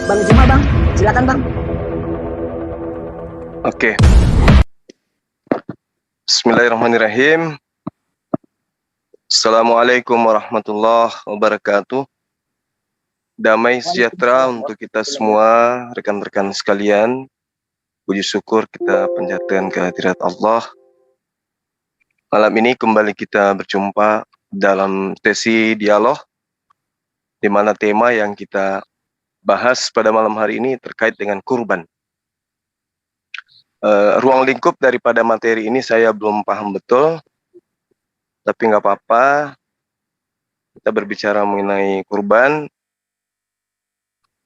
Bang Juma, Bang. Silakan, Bang. Oke. Bismillahirrahmanirrahim. Assalamualaikum warahmatullahi wabarakatuh. Damai sejahtera untuk kita semua, rekan-rekan sekalian. Puji syukur kita panjatkan kehadirat Allah. Malam ini kembali kita berjumpa dalam sesi dialog, di mana tema yang kita bahas pada malam hari ini terkait dengan kurban. Ruang lingkup daripada materi ini saya belum paham betul, tapi nggak apa-apa. Kita berbicara mengenai kurban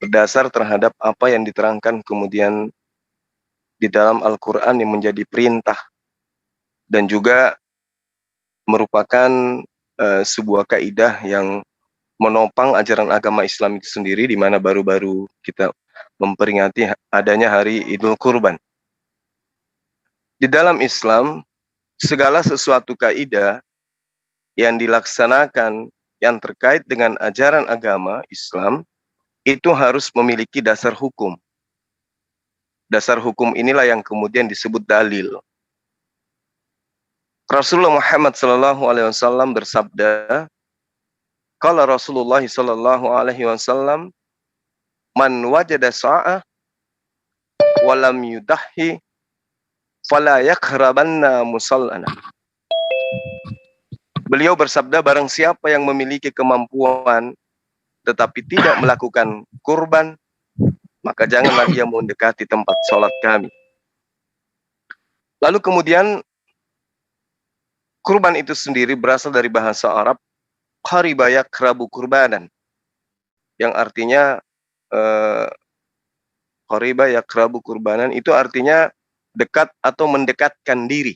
berdasar terhadap apa yang diterangkan kemudian di dalam Al-Quran yang menjadi perintah dan juga merupakan sebuah kaidah yang menopang ajaran agama Islam itu sendiri, di mana baru-baru kita memperingati adanya hari Idul Kurban. Di dalam Islam, segala sesuatu kaidah yang dilaksanakan yang terkait dengan ajaran agama Islam itu harus memiliki dasar hukum. Dasar hukum inilah yang kemudian disebut dalil. Rasulullah Muhammad SAW bersabda, qala Rasulullah SAW, man wajada sa'ah walam yudahi fala yakhrabanna musallana. Beliau bersabda, barang siapa yang memiliki kemampuan tetapi tidak melakukan kurban, maka janganlah dia mendekati tempat sholat kami. Lalu kemudian kurban itu sendiri berasal dari bahasa Arab qariba yakrabu kurbanan, yang artinya qariba yakrabu kurbanan itu artinya dekat atau mendekatkan diri.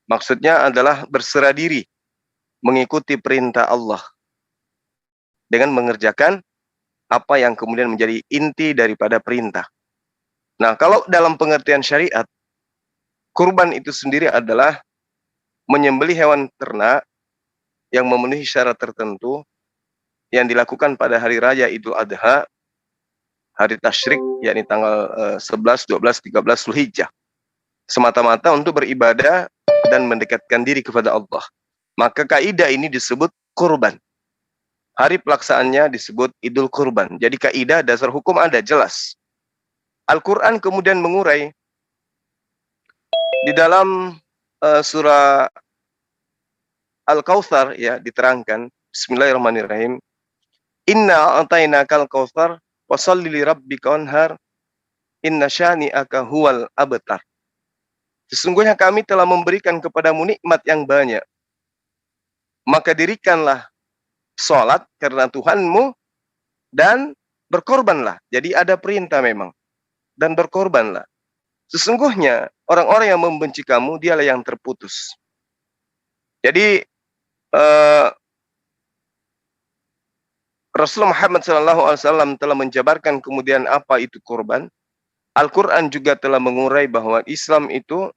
Maksudnya adalah berserah diri, mengikuti perintah Allah dengan mengerjakan apa yang kemudian menjadi inti daripada perintah. Nah, kalau dalam pengertian syariat, kurban itu sendiri adalah menyembelih hewan ternak yang memenuhi syarat tertentu yang dilakukan pada hari raya Idul Adha, hari tasyrik, yakni tanggal 11, 12, 13 Zulhijjah, semata-mata untuk beribadah dan mendekatkan diri kepada Allah. Maka kaidah ini disebut kurban. Hari pelaksanaannya disebut Idul Kurban. Jadi kaidah dasar hukum ada jelas. Al-Quran kemudian mengurai di dalam surah Al-Kautsar, ya, diterangkan, Bismillahirrahmanirrahim, inna a'tainakal kautsar washolli li rabbika wanhar inna syani'aka huwal abtar. Sesungguhnya kami telah memberikan kepadamu nikmat yang banyak, maka dirikanlah sholat karena Tuhanmu dan berkorbanlah. Jadi ada perintah memang, dan berkorbanlah. Sesungguhnya orang-orang yang membenci kamu, dialah yang terputus. Jadi Rasulullah Muhammad SAW telah menjabarkan kemudian apa itu kurban. Al-Quran juga telah mengurai bahwa Islam itu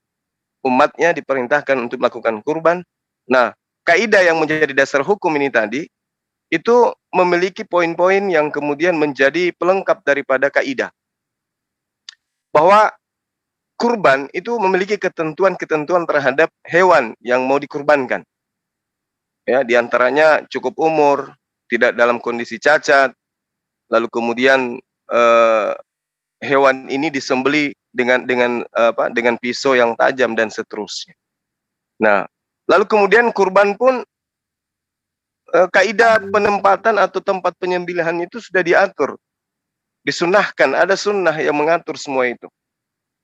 umatnya diperintahkan untuk melakukan kurban. Nah, kaidah yang menjadi dasar hukum ini tadi, itu memiliki poin-poin yang kemudian menjadi pelengkap daripada kaidah. Bahwa kurban itu memiliki ketentuan-ketentuan terhadap hewan yang mau dikurbankan. Ya, diantaranya cukup umur, tidak dalam kondisi cacat, lalu kemudian hewan ini disembeli dengan pisau yang tajam dan seterusnya. Nah, lalu kemudian kurban pun kaidah penempatan atau tempat penyembelihan itu sudah diatur, disunahkan, ada sunnah yang mengatur semua itu.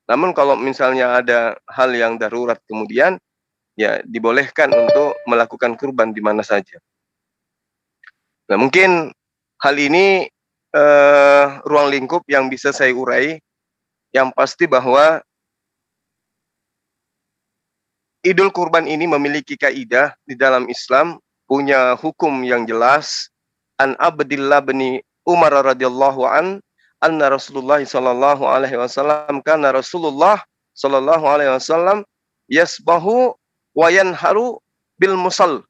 Namun kalau misalnya ada hal yang darurat kemudian, ya dibolehkan untuk melakukan kurban di mana saja. Nah, mungkin hal ini ruang lingkup yang bisa saya urai. Yang pasti bahwa Idul Kurban ini memiliki kaidah di dalam Islam, punya hukum yang jelas. An Abdillah bin Umar radhiyallahu an, anna Rasulullah sallallahu alaihi wasallam kana Rasulullah sallallahu alaihi wasallam yasbahu wa yanharu bil musall.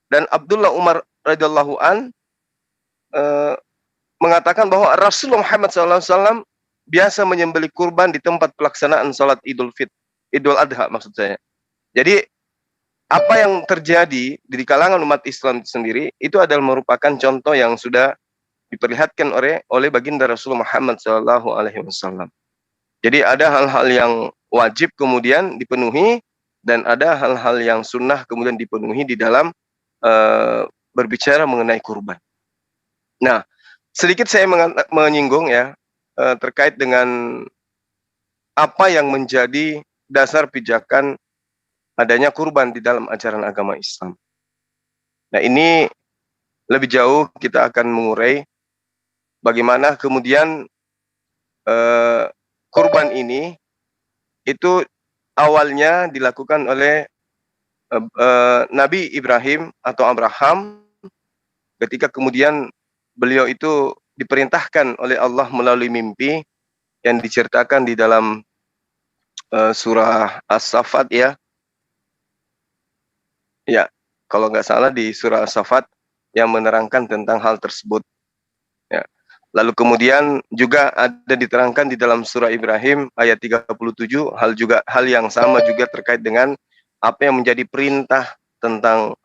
Dan Abdullah Umar radhiyallahu an mengatakan bahwa Rasulullah Muhammad SAW biasa menyembelih kurban di tempat pelaksanaan salat Idul Adha maksud saya. Jadi apa yang terjadi di kalangan umat Islam sendiri itu adalah merupakan contoh yang sudah diperlihatkan oleh baginda Rasulullah Muhammad SAW. Jadi ada hal-hal yang wajib kemudian dipenuhi dan ada hal-hal yang sunnah kemudian dipenuhi di dalam berbicara mengenai kurban. Nah, sedikit saya menyinggung ya terkait dengan apa yang menjadi dasar pijakan adanya kurban di dalam ajaran agama Islam. Nah, ini lebih jauh kita akan mengurai bagaimana kemudian kurban ini itu awalnya dilakukan oleh Nabi Ibrahim atau Abraham ketika kemudian beliau itu diperintahkan oleh Allah melalui mimpi yang diceritakan di dalam surah As-Saffat ya. Ya, kalau nggak salah di surah As-Saffat yang menerangkan tentang hal tersebut. Ya. Lalu kemudian juga ada diterangkan di dalam surah Ibrahim ayat 37 hal yang sama juga terkait dengan apa yang menjadi perintah tentang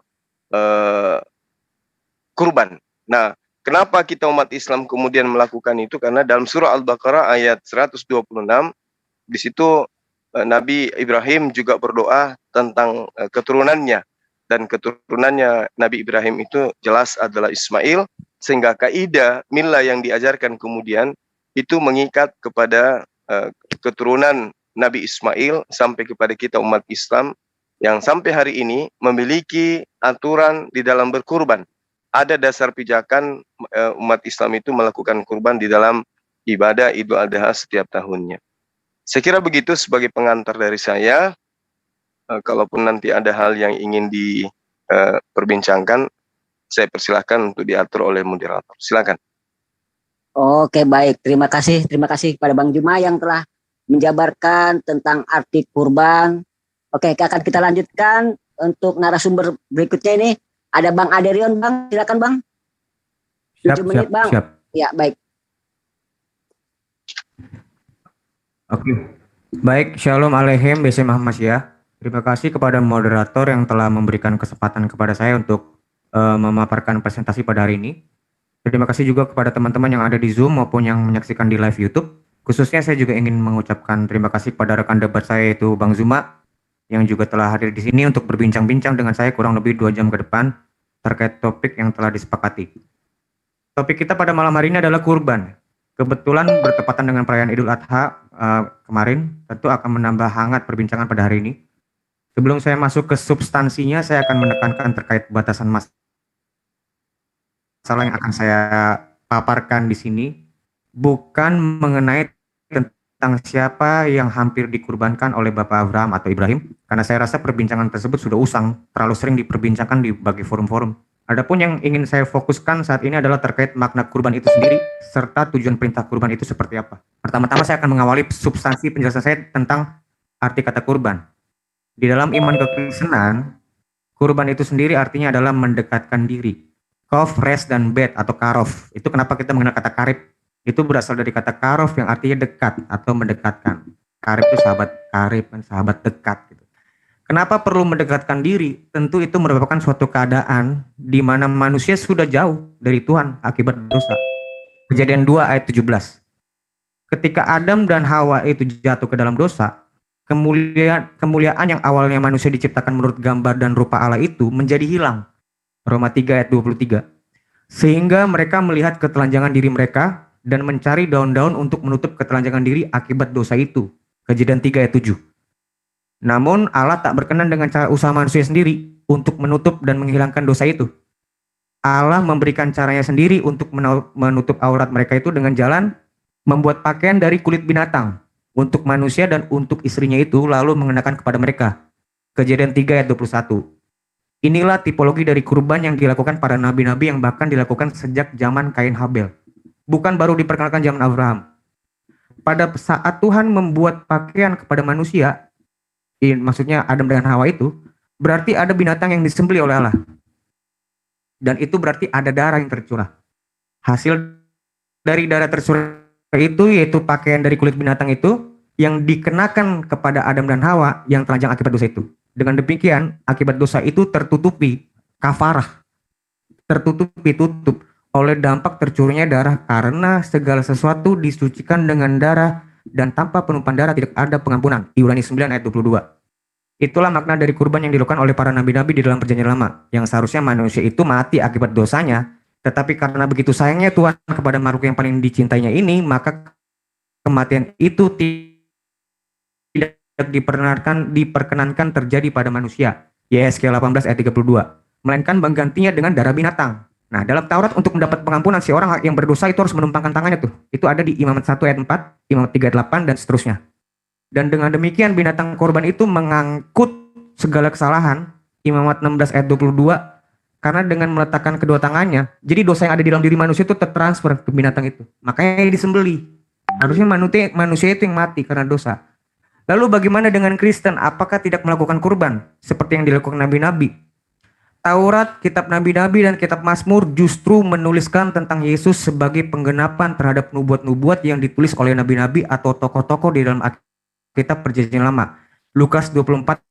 kurban. Nah, kenapa kita umat Islam kemudian melakukan itu? Karena dalam surah Al-Baqarah ayat 126 di situ Nabi Ibrahim juga berdoa tentang keturunannya. Dan keturunannya Nabi Ibrahim itu jelas adalah Ismail, sehingga kaidah milah yang diajarkan kemudian itu mengikat kepada keturunan Nabi Ismail sampai kepada kita umat Islam yang sampai hari ini memiliki aturan di dalam berkurban. Ada dasar pijakan umat Islam itu melakukan kurban di dalam ibadah Idul Adha setiap tahunnya. Saya kira begitu sebagai pengantar dari saya. Kalaupun nanti ada hal yang ingin diperbincangkan, saya persilahkan untuk diatur oleh moderator. Silakan. Oke, baik. Terima kasih kepada Bang Juma yang telah menjabarkan tentang arti kurban. Oke, akan kita lanjutkan untuk narasumber berikutnya ini. Ada Bang Aderion, Bang. Silakan, Bang. 7 menit, Bang. Siap. Ya, baik. Oke. Baik, Shalom Aleichem BC Muhammadiyah. Terima kasih kepada moderator yang telah memberikan kesempatan kepada saya untuk memaparkan presentasi pada hari ini. Terima kasih juga kepada teman-teman yang ada di Zoom maupun yang menyaksikan di live YouTube. Khususnya saya juga ingin mengucapkan terima kasih kepada rekan debat saya yaitu Bang Zuma yang juga telah hadir di sini untuk berbincang-bincang dengan saya kurang lebih 2 jam ke depan terkait topik yang telah disepakati. Topik kita pada malam hari ini adalah kurban. Kebetulan bertepatan dengan perayaan Idul Adha kemarin, tentu akan menambah hangat perbincangan pada hari ini. Sebelum saya masuk ke substansinya, saya akan menekankan terkait batasan masalah yang akan saya paparkan di sini, bukan mengenai tentang siapa yang hampir dikurbankan oleh Bapak Abraham atau Ibrahim, karena saya rasa perbincangan tersebut sudah usang, terlalu sering diperbincangkan di berbagai forum-forum. Adapun yang ingin saya fokuskan saat ini adalah terkait makna kurban itu sendiri, serta tujuan perintah kurban itu seperti apa. Pertama-tama saya akan mengawali substansi penjelasan saya tentang arti kata kurban. Di dalam iman kekristenan, kurban itu sendiri artinya adalah mendekatkan diri. Kof, res, dan bet atau karof. Itu kenapa kita mengenal kata karib. Itu berasal dari kata karof yang artinya dekat atau mendekatkan. Karib itu sahabat karib, sahabat dekat. Gitu. Kenapa perlu mendekatkan diri? Tentu itu merupakan suatu keadaan di mana manusia sudah jauh dari Tuhan akibat dosa. Kejadian 2 ayat 17. Ketika Adam dan Hawa itu jatuh ke dalam dosa, kemuliaan yang awalnya manusia diciptakan menurut gambar dan rupa Allah itu menjadi hilang. Roma 3 ayat 23. Sehingga mereka melihat ketelanjangan diri mereka dan mencari daun-daun untuk menutup ketelanjangan diri akibat dosa itu. Kejadian 3 ayat 7. Namun Allah tak berkenan dengan cara usaha manusia sendiri untuk menutup dan menghilangkan dosa itu. Allah memberikan caranya sendiri untuk menutup aurat mereka itu dengan jalan membuat pakaian dari kulit binatang untuk manusia dan untuk istrinya itu lalu mengenakan kepada mereka. Kejadian 3 ayat 21. Inilah tipologi dari kurban yang dilakukan para nabi-nabi yang bahkan dilakukan sejak zaman Kain Habel. Bukan baru diperkenalkan zaman Abraham. Pada saat Tuhan membuat pakaian kepada manusia, maksudnya Adam dengan Hawa itu, berarti ada binatang yang disembelih oleh Allah. Dan itu berarti ada darah yang tercurah. Hasil dari darah tercurah itu, yaitu pakaian dari kulit binatang itu, yang dikenakan kepada Adam dan Hawa yang telanjang akibat dosa itu. Dengan demikian, akibat dosa itu tertutupi, kafarah, tutup oleh dampak tercurahnya darah, karena segala sesuatu disucikan dengan darah, dan tanpa penumpahan darah tidak ada pengampunan. Ibrani 9 ayat 22. Itulah makna dari kurban yang dilakukan oleh para nabi-nabi di dalam perjanjian lama, yang seharusnya manusia itu mati akibat dosanya, tetapi karena begitu sayangnya Tuhan kepada makhluk yang paling dicintainya ini, maka kematian itu tidak diperkenankan terjadi pada manusia. Yesaya 18 ayat 32. Melainkan menggantinya dengan darah binatang. Nah, dalam Taurat untuk mendapat pengampunan si orang yang berdosa itu harus menumpangkan tangannya tuh. Itu ada di Imamat 1 ayat 4, Imamat 3 ayat 8 dan seterusnya. Dan dengan demikian binatang korban itu mengangkut segala kesalahan. Imamat 16 ayat 22. Karena dengan meletakkan kedua tangannya, jadi dosa yang ada di dalam diri manusia itu tertransfer ke binatang itu. Makanya disembeli. Harusnya manusia itu yang mati karena dosa. Lalu bagaimana dengan Kristen? Apakah tidak melakukan kurban seperti yang dilakukan nabi-nabi? Taurat, kitab nabi-nabi, dan kitab Mazmur justru menuliskan tentang Yesus sebagai penggenapan terhadap nubuat-nubuat yang ditulis oleh nabi-nabi atau tokoh-tokoh di dalam kitab Perjanjian Lama. Lukas 24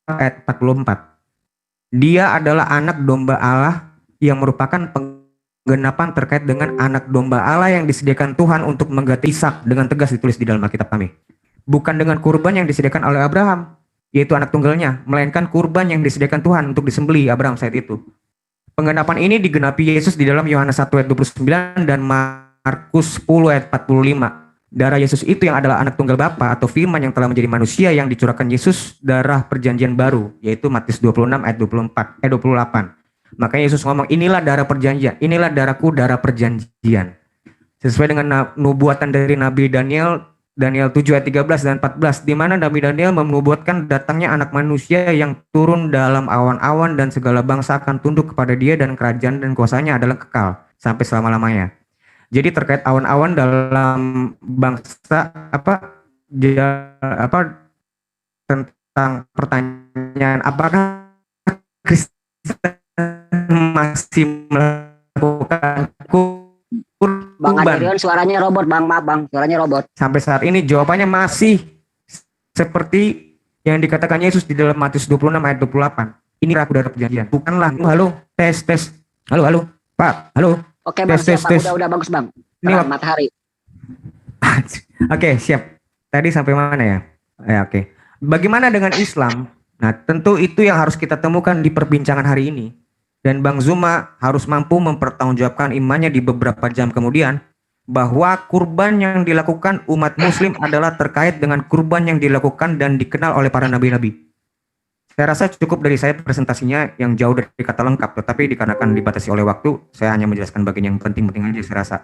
ayat 44. Dia adalah anak domba Allah yang merupakan penggenapan terkait dengan anak domba Allah yang disediakan Tuhan untuk mengganti Ishak, dengan tegas ditulis di dalam Alkitab kami. Bukan dengan kurban yang disediakan oleh Abraham, yaitu anak tunggalnya, melainkan kurban yang disediakan Tuhan untuk disembelih Abraham saat itu. Penggenapan ini digenapi Yesus di dalam Yohanes 1 ayat 29 dan Markus 10 ayat 45. Darah Yesus itu yang adalah anak tunggal Bapa atau firman yang telah menjadi manusia yang dicurahkan Yesus, darah perjanjian baru, yaitu Matius 26 ayat 28. Makanya Yesus ngomong, inilah darah perjanjian, inilah darahku, darah perjanjian. Sesuai dengan nubuatan dari Nabi Daniel 7 ayat 13 dan 14, di mana Nabi Daniel menubuatkan datangnya anak manusia yang turun dalam awan-awan dan segala bangsa akan tunduk kepada dia dan kerajaan dan kuasanya adalah kekal sampai selama-lamanya. Jadi terkait awan-awan dalam bangsa tentang pertanyaan apakah Kristen masih melakukan kurban? Bang Adrian, suaranya robot, Bang. Maaf, Bang. Suaranya robot. Sampai saat ini jawabannya masih seperti yang dikatakan Yesus di dalam Matius 26 ayat 28. Ini aku darah perjanjian. Bukanlah. Halo, tes. Halo, Pak. Halo. Oke, Bang. Tes. Udah bagus, Bang. Ini matahari. Oke, siap. Tadi sampai mana ya? Oke. Bagaimana dengan Islam? Nah, tentu itu yang harus kita temukan di perbincangan hari ini. Dan Bang Zuma harus mampu mempertanggungjawabkan imannya di beberapa jam kemudian, bahwa kurban yang dilakukan umat muslim adalah terkait dengan kurban yang dilakukan dan dikenal oleh para nabi-nabi. Saya rasa cukup dari saya presentasinya yang jauh dari kata lengkap, tetapi dikarenakan dibatasi oleh waktu, saya hanya menjelaskan bagian yang penting-penting aja saya rasa.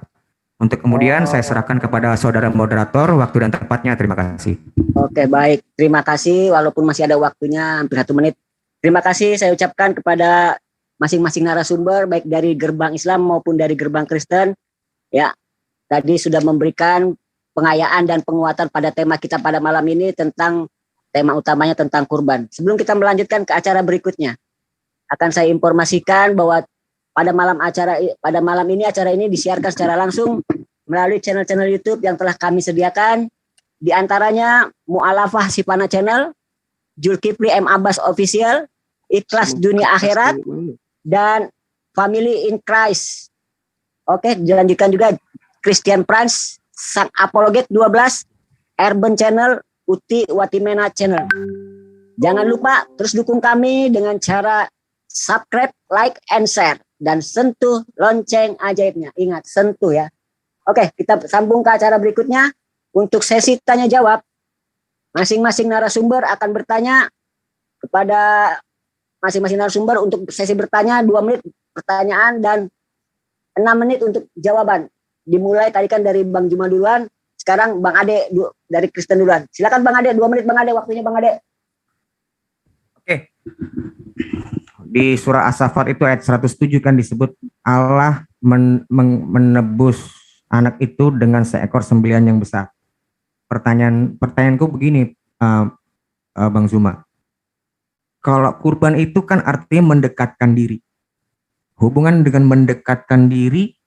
Untuk kemudian saya serahkan kepada saudara moderator waktu dan tempatnya. Terima kasih. Oke, baik. Terima kasih, walaupun masih ada waktunya hampir 1 menit. Terima kasih saya ucapkan kepada masing-masing narasumber, baik dari gerbang Islam maupun dari gerbang Kristen. Ya, tadi sudah memberikan pengayaan dan penguatan pada tema kita pada malam ini tentang tema utamanya tentang kurban. Sebelum kita melanjutkan ke acara berikutnya, akan saya informasikan bahwa pada malam ini acara ini disiarkan secara langsung melalui channel-channel YouTube yang telah kami sediakan, di antaranya Mu'alafah Sipana Channel, Zulkifli M. Abbas Official, Ikhlas Dunia Akhirat, dan Family in Christ. Oke, dilanjutkan juga Christian Prince, Sang Apologet 12, Urban Channel, Uti Watimena Channel. Jangan lupa terus dukung kami dengan cara subscribe, like, and share. Dan sentuh lonceng ajaibnya. Ingat, sentuh ya. Oke, kita sambung ke acara berikutnya. Untuk sesi tanya jawab, masing-masing narasumber akan bertanya kepada masing-masing narasumber. Untuk sesi bertanya 2 menit pertanyaan dan 6 menit untuk jawaban. Dimulai tadi kan dari Bang Juma duluan, sekarang Bang Ade dari Kristen duluan. Silakan Bang Ade, 2 menit Bang Ade, waktunya Bang Ade. Oke. Di surah As-Saffat itu ayat 107 kan disebut Allah menebus anak itu dengan seekor sembelihan yang besar. Pertanyaanku begini, Bang Zuma. Kalau kurban itu kan artinya mendekatkan diri. Hubungan dengan mendekatkan diri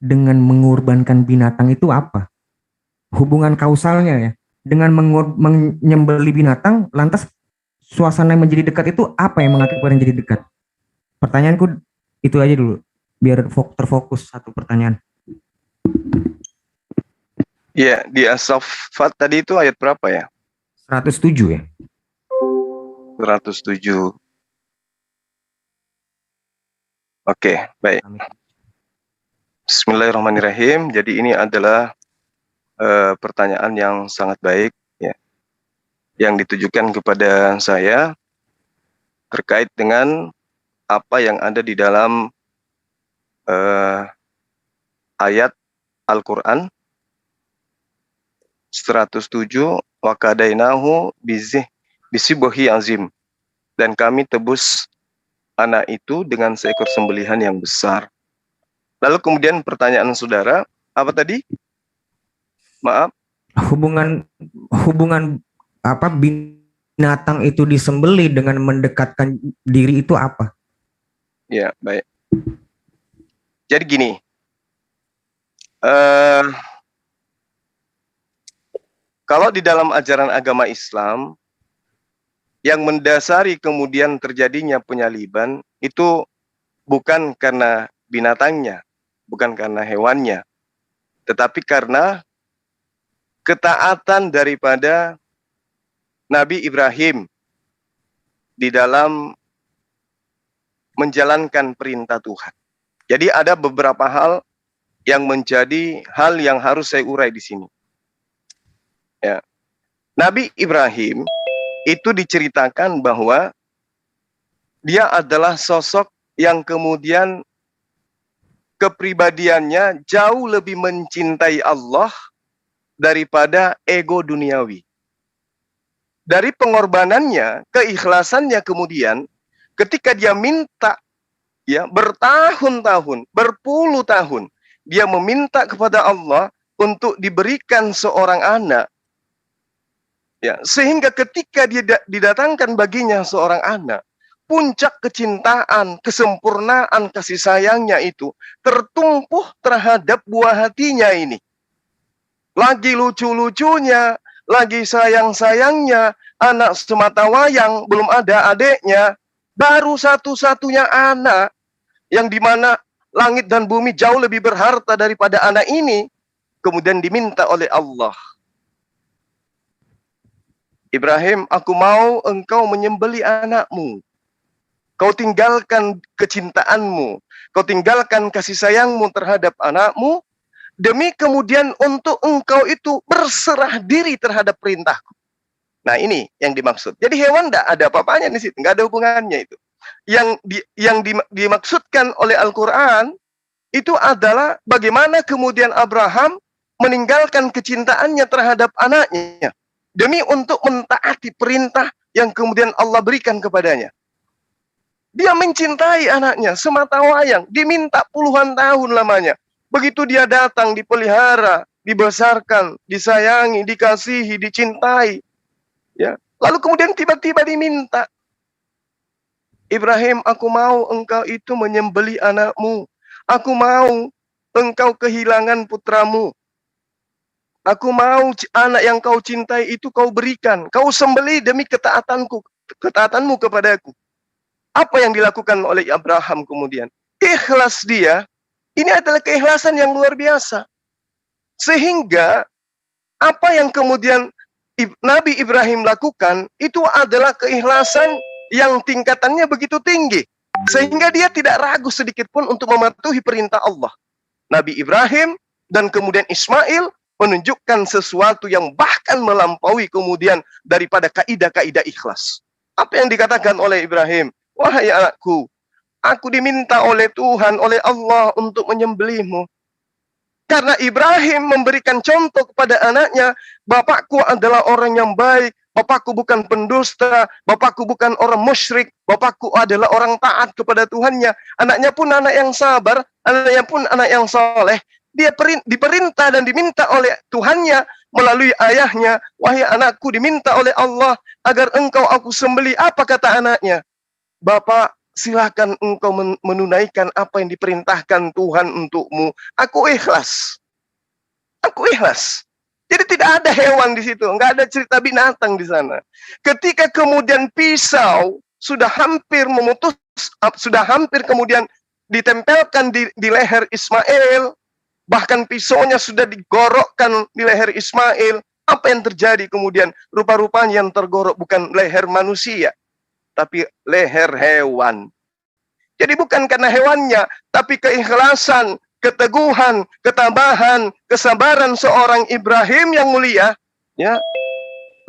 dengan mengorbankan binatang itu apa? Hubungan kausalnya ya. Dengan menyembeli binatang, lantas suasana yang menjadi dekat itu apa yang mengakibatkan jadi dekat? Pertanyaanku itu aja dulu, biar terfokus satu pertanyaan. Ya, di As-Saffat tadi itu ayat berapa ya? 107 ya. 107. Oke, baik. Bismillahirrahmanirrahim. Jadi ini adalah pertanyaan yang sangat baik ya, yang ditujukan kepada saya terkait dengan apa yang ada di dalam ayat Al-Quran 107, wa kadainahu bisibohi azim, dan kami tebus anak itu dengan seekor sembelihan yang besar. Lalu kemudian pertanyaan saudara, apa tadi? Maaf. Hubungan apa binatang itu disembeli dengan mendekatkan diri itu apa? Ya, baik. Jadi gini, kalau di dalam ajaran agama Islam yang mendasari kemudian terjadinya penyaliban itu bukan karena binatangnya, bukan karena hewannya, tetapi karena ketaatan daripada Nabi Ibrahim di dalam menjalankan perintah Tuhan. Jadi ada beberapa hal yang menjadi hal yang harus saya urai di sini. Ya. Nabi Ibrahim itu diceritakan bahwa dia adalah sosok yang kemudian kepribadiannya jauh lebih mencintai Allah daripada ego duniawi. Dari pengorbanannya, keikhlasannya kemudian ketika dia minta ya bertahun-tahun, berpuluh tahun dia meminta kepada Allah untuk diberikan seorang anak. Ya, sehingga ketika dia didatangkan baginya seorang anak, puncak kecintaan, kesempurnaan kasih sayangnya itu tertumpuh terhadap buah hatinya ini. Lagi lucu-lucunya, lagi sayang-sayangnya, anak semata wayang, belum ada adiknya, baru satu-satunya anak yang dimana langit dan bumi jauh lebih berharta daripada anak ini, kemudian diminta oleh Allah. Ibrahim, aku mau engkau menyembeli anakmu. Kau tinggalkan kecintaanmu, kau tinggalkan kasih sayangmu terhadap anakmu, demi kemudian untuk engkau itu berserah diri terhadap perintahku. Nah ini yang dimaksud. Jadi hewan tidak ada apa-apanya di situ, nggak ada hubungannya itu. Yang dimaksudkan oleh Al-Quran itu adalah bagaimana kemudian Abraham meninggalkan kecintaannya terhadap anaknya demi untuk mentaati perintah yang kemudian Allah berikan kepadanya. Dia mencintai anaknya semata wayang, diminta puluhan tahun lamanya. Begitu dia datang, dipelihara, dibesarkan, disayangi, dikasihi, dicintai. Ya. Lalu kemudian tiba-tiba diminta, Ibrahim, aku mau engkau itu menyembeli anakmu. Aku mau engkau kehilangan putramu. Aku mau anak yang kau cintai itu kau berikan. Kau sembeli demi ketaatanmu kepadaku. Apa yang dilakukan oleh Abraham kemudian? Ikhlas dia, ini adalah keikhlasan yang luar biasa. Sehingga apa yang kemudian Nabi Ibrahim lakukan, itu adalah keikhlasan yang tingkatannya begitu tinggi. Sehingga dia tidak ragu sedikit pun untuk mematuhi perintah Allah. Nabi Ibrahim dan kemudian Ismail menunjukkan sesuatu yang bahkan melampaui kemudian daripada kaidah-kaidah ikhlas. Apa yang dikatakan oleh Ibrahim? Wahai anakku, aku diminta oleh Tuhan, oleh Allah untuk menyembelihmu. Karena Ibrahim memberikan contoh kepada anaknya, bapakku adalah orang yang baik, bapakku bukan pendusta, bapakku bukan orang musyrik, bapakku adalah orang taat kepada Tuhannya. Anaknya pun anak yang sabar, anaknya pun anak yang soleh. Dia diperintah dan diminta oleh Tuhannya melalui ayahnya, wahai anakku, diminta oleh Allah agar engkau aku sembeli. Apa kata anaknya? Bapak, silakan engkau menunaikan apa yang diperintahkan Tuhan untukmu. Aku ikhlas. Aku ikhlas. Jadi tidak ada hewan di situ, nggak ada cerita binatang di sana. Ketika kemudian pisau sudah hampir memutus, sudah hampir kemudian ditempelkan di leher Ismail, bahkan pisaunya sudah digorokkan di leher Ismail. Apa yang terjadi kemudian? Rupa-rupanya yang tergorok bukan leher manusia, tapi leher hewan. Jadi bukan karena hewannya, tapi keikhlasan, keteguhan, ketabahan, kesabaran seorang Ibrahim yang mulia, ya.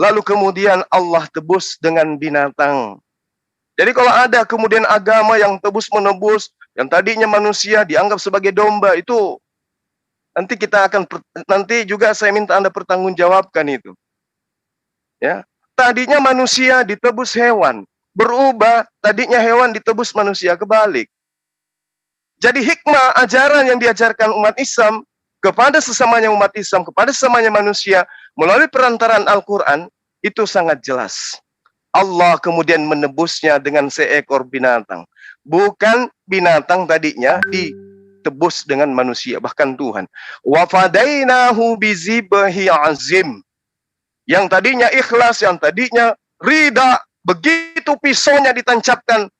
Lalu kemudian Allah tebus dengan binatang. Jadi kalau ada kemudian agama yang tebus menebus, yang tadinya manusia dianggap sebagai domba, itu nanti kita akan nanti juga saya minta Anda pertanggungjawabkan itu. Ya. Tadinya manusia ditebus hewan, berubah tadinya hewan ditebus manusia, kebalik. Jadi hikmah ajaran yang diajarkan umat Islam kepada sesamanya umat Islam, kepada sesamanya manusia melalui perantaraan Al-Quran itu sangat jelas. Allah kemudian menebusnya dengan seekor binatang. Bukan binatang tadinya ditebus dengan manusia, bahkan Tuhan. Wa fadainahu bizibhi azim. Yang tadinya ikhlas, yang tadinya ridha, begitu pisaunya ditancapkan,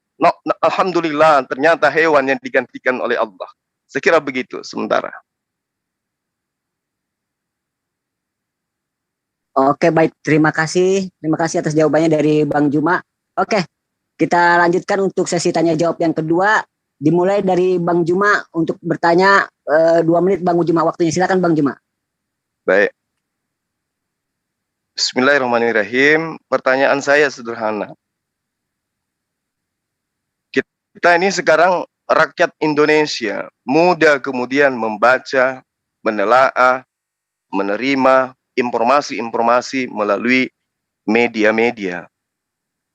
alhamdulillah, ternyata hewan yang digantikan oleh Allah. Saya kira begitu sementara. Oke, baik. Terima kasih. Terima kasih atas jawabannya dari Bang Juma. Oke, kita lanjutkan untuk sesi tanya jawab yang kedua. Dimulai dari Bang Juma untuk bertanya 2 menit Bang Juma waktunya. Silakan Bang Juma. Baik. Bismillahirrahmanirrahim. Pertanyaan saya sederhana. Kita ini sekarang rakyat Indonesia mudah kemudian membaca, menelaah, menerima informasi-informasi melalui media-media.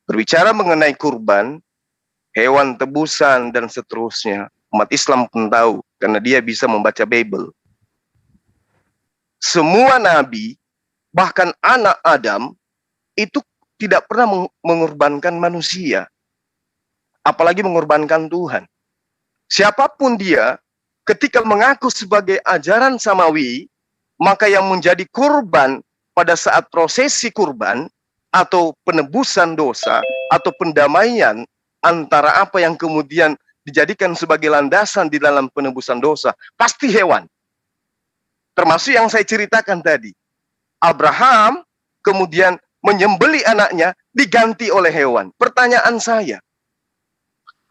Berbicara mengenai kurban, hewan tebusan dan seterusnya, umat Islam pun tahu karena dia bisa membaca Bible. Semua nabi, bahkan anak Adam, itu tidak pernah mengorbankan manusia. Apalagi mengorbankan Tuhan. Siapapun dia, ketika mengaku sebagai ajaran samawi, maka yang menjadi kurban pada saat prosesi kurban, atau penebusan dosa, atau pendamaian antara apa yang kemudian dijadikan sebagai landasan di dalam penebusan dosa, pasti hewan. Termasuk yang saya ceritakan tadi. Abraham kemudian menyembeli anaknya diganti oleh hewan. Pertanyaan saya,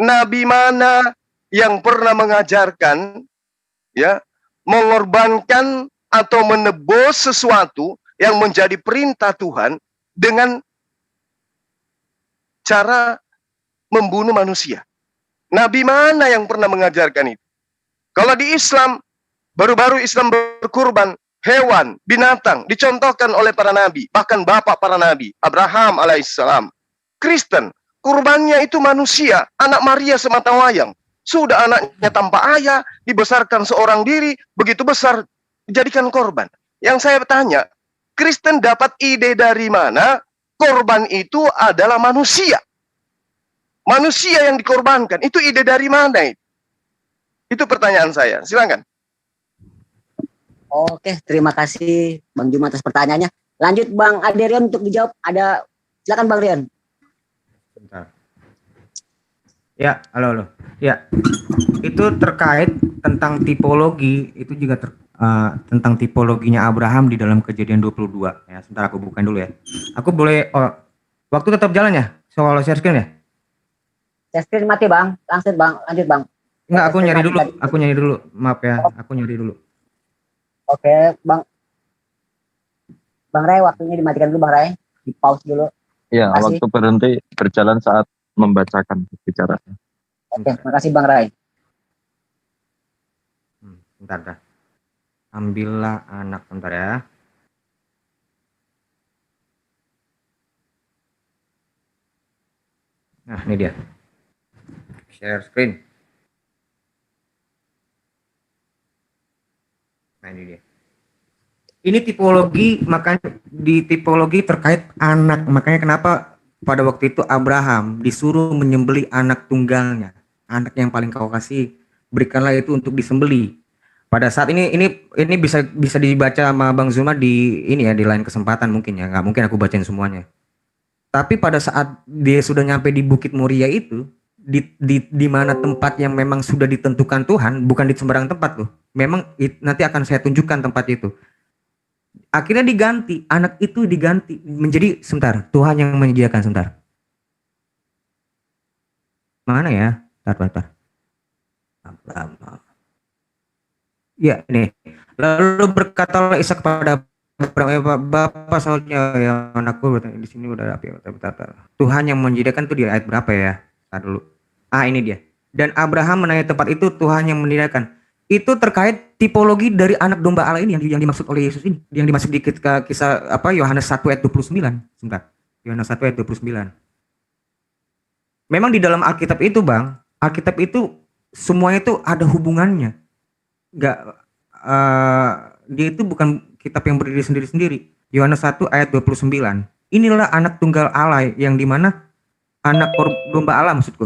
nabi mana yang pernah mengajarkan ya mengorbankan atau menebus sesuatu yang menjadi perintah Tuhan dengan cara membunuh manusia? Nabi mana yang pernah mengajarkan itu? Kalau di Islam, baru-baru Islam berkurban hewan, binatang, dicontohkan oleh para nabi, bahkan bapak para nabi, Abraham alaihissalam. Kristen, kurbannya itu manusia, anak Maria sematawayang. Sudah anaknya tanpa ayah, dibesarkan seorang diri, begitu besar, dijadikan korban. Yang saya tanya, Kristen dapat ide dari mana korban itu adalah manusia? Manusia yang dikorbankan, itu ide dari mana itu? Itu pertanyaan saya, silakan. Oke, terima kasih Bang Juma atas pertanyaannya. Lanjut Bang Aderian untuk dijawab. Silakan Bang Rian. Bentar. Ya, halo. Ya, itu terkait tentang tipologi, itu juga tentang tipologinya Abraham di dalam Kejadian 22. Ya, sebentar aku bukain dulu ya. Aku boleh, waktu tetap jalan ya? Soal share screen ya? Share screen mati Bang, langsung Bang, lanjut Bang. Enggak, aku nyari dulu, maaf ya, aku nyari dulu. Oke, Bang Ray, waktunya dimatikan dulu Bang Ray, di pause dulu. Iya, waktu berhenti berjalan saat membacakan bicara. Oke, makasih Bang Ray. Bentar dah. Ambillah anak, bentar ya. Nah, ini dia. Share screen. Nah, ini dia. Ini tipologi, makanya di tipologi terkait anak. Makanya kenapa pada waktu itu Abraham disuruh menyembelih anak tunggalnya, anak yang paling kau kasih, berikanlah itu untuk disembelih. Pada saat ini bisa dibaca sama Bang Zuma di ini ya, di lain kesempatan mungkin ya, nggak mungkin aku bacain semuanya. Tapi pada saat dia sudah nyampe di Bukit Moria itu, di mana tempat yang memang sudah ditentukan Tuhan, bukan di sembarang tempat loh. Memang nanti akan saya tunjukkan tempat itu. Akhirnya diganti, anak itu diganti menjadi, sebentar, Tuhan yang menyediakan, sebentar. Mana ya? Bentar. Ya, ini. Lalu berkatalah Ishak kepada Bapak soalnya ya anakku di sini udah rapi. Bentar. Tuhan yang menyediakan itu di ayat berapa ya? Bentar dulu. Ini dia. Dan Abraham menanya tempat itu Tuhan yang menyediakan. Itu terkait tipologi dari anak domba Allah ini yang dimaksud oleh Yesus ini, yang dimaksud di kisah Yohanes 1 ayat 29. Sebentar. Yohanes 1 ayat 29. Memang di dalam Alkitab itu, Bang, Alkitab itu semuanya itu ada hubungannya. Dia itu bukan kitab yang berdiri sendiri-sendiri. Yohanes 1 ayat 29. Inilah anak tunggal Allah yang dimana anak domba Allah maksudku.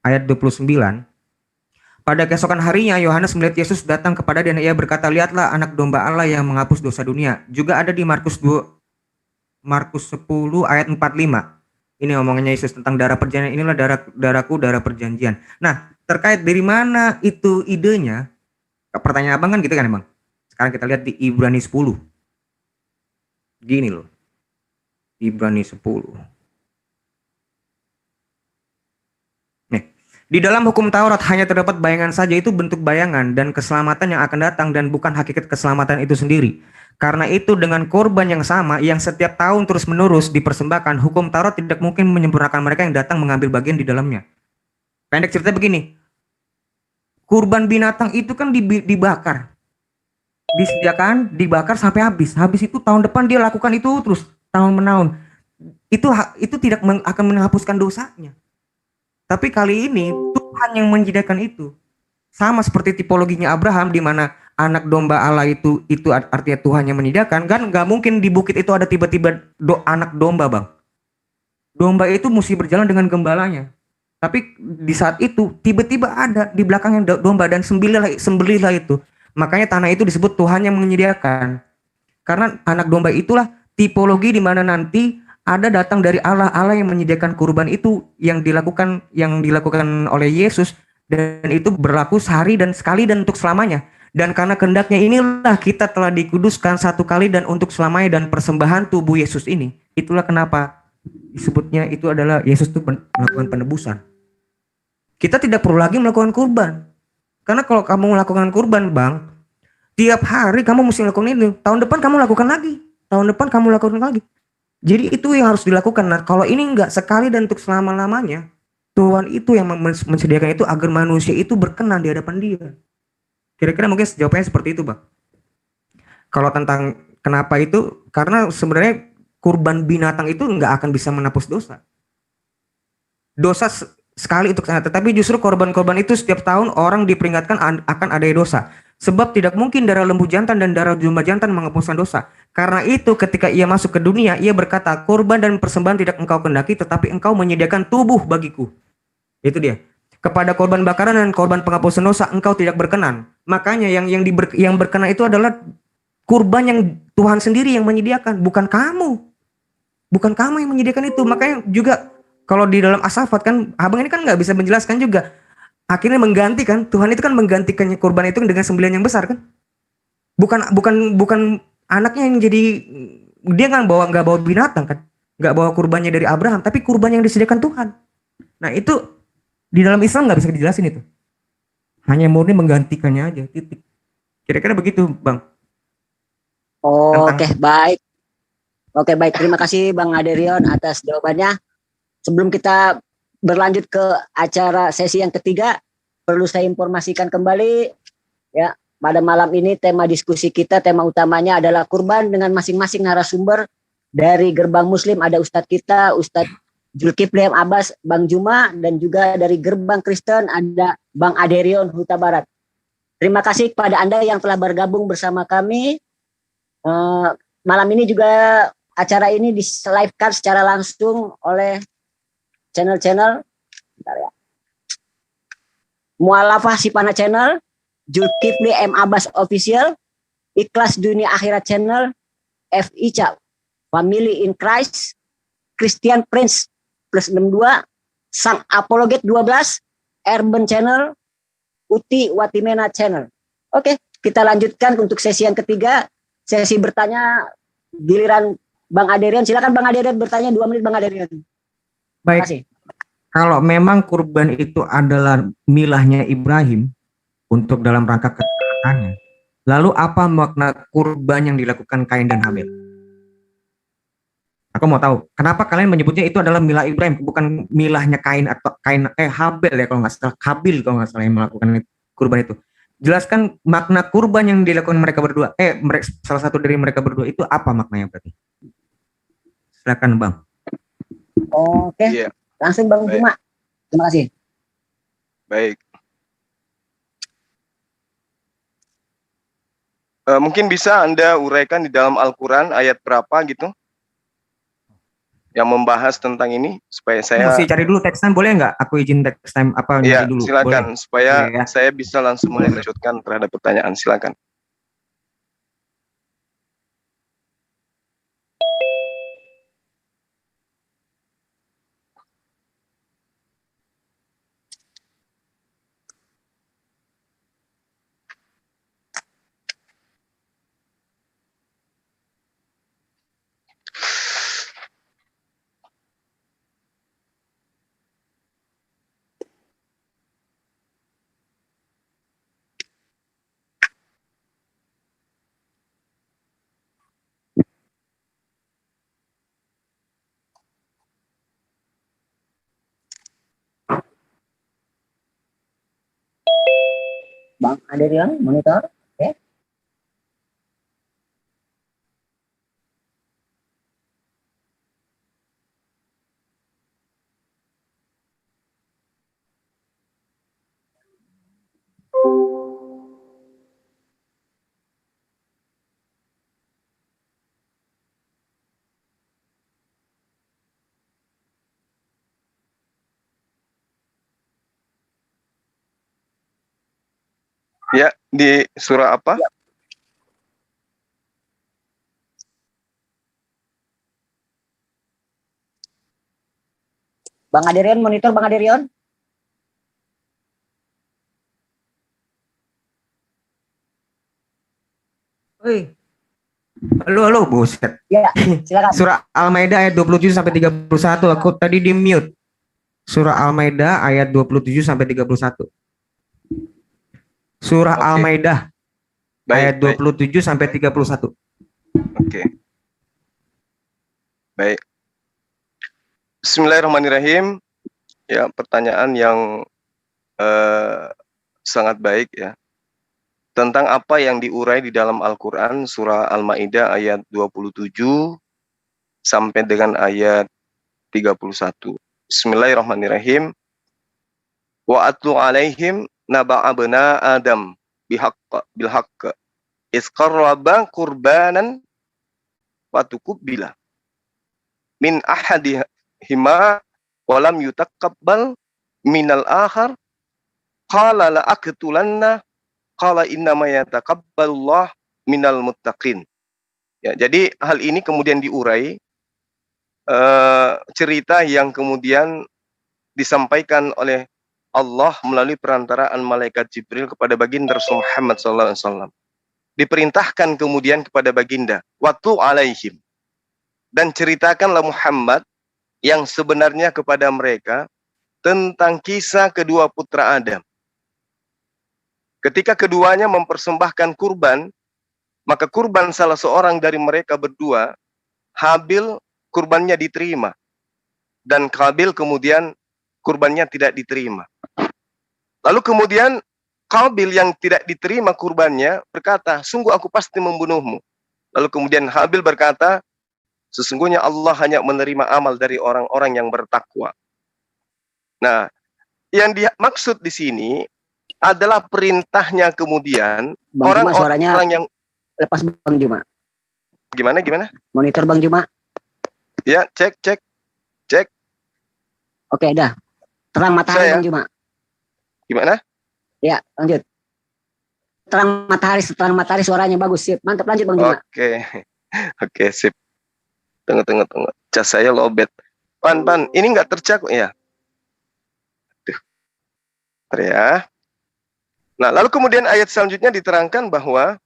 Ayat 29. Pada keesokan harinya Yohanes melihat Yesus datang kepada dia dan ia berkata, lihatlah anak domba Allah yang menghapus dosa dunia. Juga ada di Markus 10 ayat 45. Ini omongannya Yesus tentang darah perjanjian. Inilah darahku, darah perjanjian. Nah, terkait dari mana itu idenya? Pertanyaan abang kan gitu kan emang. Sekarang kita lihat di Ibrani 10. Gini loh. Ibrani 10. Di dalam hukum Taurat hanya terdapat bayangan saja, itu bentuk bayangan dan keselamatan yang akan datang dan bukan hakikat keselamatan itu sendiri. Karena itu dengan korban yang sama yang setiap tahun terus menerus dipersembahkan, hukum Taurat tidak mungkin menyempurnakan mereka yang datang mengambil bagian di dalamnya. Pendek cerita begini, kurban binatang itu kan dibakar, disediakan, dibakar sampai habis. Habis itu tahun depan dia lakukan itu terus tahun menahun. Itu tidak akan menghapuskan dosanya. Tapi kali ini Tuhan yang menyediakan itu. Sama seperti tipologinya Abraham, di mana anak domba Allah itu artinya Tuhan yang menyediakan. Kan nggak mungkin di bukit itu ada tiba-tiba anak domba, Bang. Domba itu mesti berjalan dengan gembalanya. Tapi di saat itu tiba-tiba ada di belakangnya domba dan sembelihlah itu. Makanya tanah itu disebut Tuhan yang menyediakan. Karena anak domba itulah tipologi di mana nanti ada datang dari Allah yang menyediakan kurban itu yang dilakukan oleh Yesus, dan itu berlaku sehari dan sekali dan untuk selamanya. Dan karena kehendaknya inilah kita telah dikuduskan satu kali dan untuk selamanya dan persembahan tubuh Yesus ini. Itulah kenapa disebutnya itu adalah Yesus itu melakukan penebusan. Kita tidak perlu lagi melakukan kurban. Karena kalau kamu melakukan kurban, Bang, tiap hari kamu mesti melakukan itu. Tahun depan kamu lakukan lagi. Tahun depan kamu lakukan lagi. Jadi itu yang harus dilakukan. Nah, kalau ini enggak sekali dan untuk selama-lamanya, Tuhan itu yang menyediakan itu agar manusia itu berkenan di hadapan Dia. Kira-kira mungkin jawabannya seperti itu, Bang. Kalau tentang kenapa itu, karena sebenarnya kurban binatang itu enggak akan bisa menghapus dosa. Dosa sekali untuk sana, tetapi justru korban-korban itu setiap tahun orang diperingatkan akan ada dosa. Sebab tidak mungkin darah lembu jantan dan darah domba jantan menghapuskan dosa. Karena itu ketika ia masuk ke dunia, ia berkata, korban dan persembahan tidak engkau kehendaki, tetapi engkau menyediakan tubuh bagiku. Itu dia. Kepada korban bakaran dan korban penghapusan dosa engkau tidak berkenan. Makanya yang berkenan itu adalah kurban yang Tuhan sendiri yang menyediakan, bukan kamu. Bukan kamu yang menyediakan itu. Makanya juga kalau di dalam As-Saffat kan, abang ini kan nggak bisa menjelaskan juga. Akhirnya menggantikan, Tuhan itu kan menggantikan kurban itu dengan sembelihan yang besar kan. Bukan anaknya yang jadi, dia kan nggak bawa binatang kan, nggak bawa kurbannya dari Abraham, tapi kurban yang disediakan Tuhan. Nah itu di dalam Islam nggak bisa dijelasin itu, hanya murni menggantikannya aja, titik. Kira-kira begitu, Bang. Oke, baik. Terima kasih Bang Aderion atas jawabannya. Sebelum kita berlanjut ke acara sesi yang ketiga, perlu saya informasikan kembali ya, pada malam ini tema diskusi kita, tema utamanya adalah kurban dengan masing-masing narasumber. Dari Gerbang Muslim ada Ustadz kita, Ustadz Zulkifli Abbas, Bang Juma, dan juga dari Gerbang Kristen ada Bang Aderion Huta Barat. Terima kasih kepada Anda yang telah bergabung bersama kami. Malam ini juga acara ini di-live-kan secara langsung oleh channel-channel Mualafah Sipana Channel, Zulkifli M. Abbas Official, Ikhlas Dunia Akhirat Channel, FICA Family in Christ, Christian Prince plus 62, Sang Apologet 12, Urban Channel, Uti Watimena Channel. Oke, kita lanjutkan untuk sesi yang ketiga, sesi bertanya giliran Bang Aderian. Silakan Bang Aderian bertanya 2 menit Bang Aderian. Baik. Terima kasih. Kalau memang kurban itu adalah milahnya Ibrahim untuk dalam rangka ketaatannya, lalu apa makna kurban yang dilakukan Kain dan Habil? Aku mau tahu, kenapa kalian menyebutnya itu adalah milah Ibrahim, bukan milahnya Kain atau Habil ya kalau nggak salah, Habil kalau nggak salah yang melakukan kurban itu. Jelaskan makna kurban yang dilakukan mereka berdua. Salah satu dari mereka berdua itu apa maknanya berarti? Silakan Bang. Oke. Iya. Langsung Bang Baik. Juma. Terima kasih. Baik. Mungkin bisa Anda uraikan di dalam Al-Quran ayat berapa gitu yang membahas tentang ini supaya saya Mesti cari dulu text time, boleh nggak? Aku izin text time apa ya nyari dulu. silakan Boleh. supaya Boleh, ya. saya bisa langsung melanjutkan terhadap pertanyaan. Silakan. Bang Aderian monitor. Oke. Ya, di surah apa? Bang Aderian monitor Bang Aderian. Oi. Halo, buset. Ya, silakan. Surah Al-Maidah ayat 27 sampai 31. Aku tadi di mute. Surah Al-Maidah ayat 27 sampai 31. Surah Oke. Al-Maidah ayat Baik, baik. 27 sampai 31. Oke. Baik. Bismillahirrahmanirrahim. Ya, pertanyaan yang sangat baik ya. Tentang apa yang diurai di dalam Al-Quran surah Al-Maidah ayat 27 sampai dengan ayat 31. Bismillahirrahmanirrahim. Wa atlu alaihim naba'a bena Adam bilhaqqa iz qarraba qurbanan fatukubbila min ahadihima wa lam yutaqabbal minal akhar qala la aqtulanna qala innama yataqabbalullah minal muttaqin. Ya, jadi hal ini kemudian diurai cerita yang kemudian disampaikan oleh Allah melalui perantaraan malaikat Jibril kepada baginda Rasul Muhammad SAW. Diperintahkan kemudian kepada baginda, waktu alaihim, dan ceritakanlah Muhammad yang sebenarnya kepada mereka tentang kisah kedua putra Adam. Ketika keduanya mempersembahkan kurban, maka kurban salah seorang dari mereka berdua, Habil, kurbannya diterima. Dan Qabil kemudian kurbannya tidak diterima. Lalu kemudian Qabil yang tidak diterima kurbannya berkata, sungguh aku pasti membunuhmu. Lalu kemudian Habil berkata, sesungguhnya Allah hanya menerima amal dari orang-orang yang bertakwa. Nah, yang dimaksud di sini adalah perintahnya kemudian Bang Juma suaranya orang yang lepas Bang Juma. gimana? Monitor Bang Juma. Ya, cek, cek, cek. Oke, dah. Terang matahari Saya. Bang Juma. Gimana? Ya, lanjut. Terang matahari suaranya bagus, sip. Mantap, lanjut Bang Juma. Oke. Oke, sip. Tunggu. Cas saya lobet. Pan, ini nggak tercakup ya? Tuh. Bentar ya. Nah, lalu kemudian ayat selanjutnya diterangkan bahwa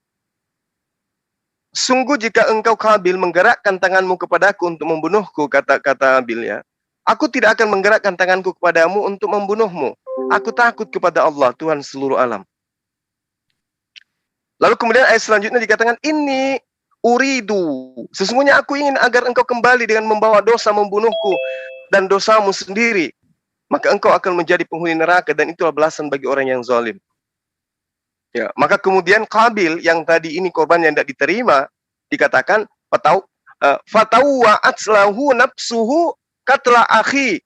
sungguh jika engkau Qabil menggerakkan tanganmu kepadaku untuk membunuhku, kata Habil ya. Aku tidak akan menggerakkan tanganku kepadamu untuk membunuhmu. Aku takut kepada Allah, Tuhan seluruh alam. Lalu kemudian ayat selanjutnya dikatakan, ini uridu. Sesungguhnya aku ingin agar engkau kembali dengan membawa dosa membunuhku dan dosamu sendiri. Maka engkau akan menjadi penghuni neraka dan itulah balasan bagi orang yang zalim. Ya, maka kemudian Qabil yang tadi ini korban yang tidak diterima dikatakan fatawwa'at lahu nafsuhu qatla akhi,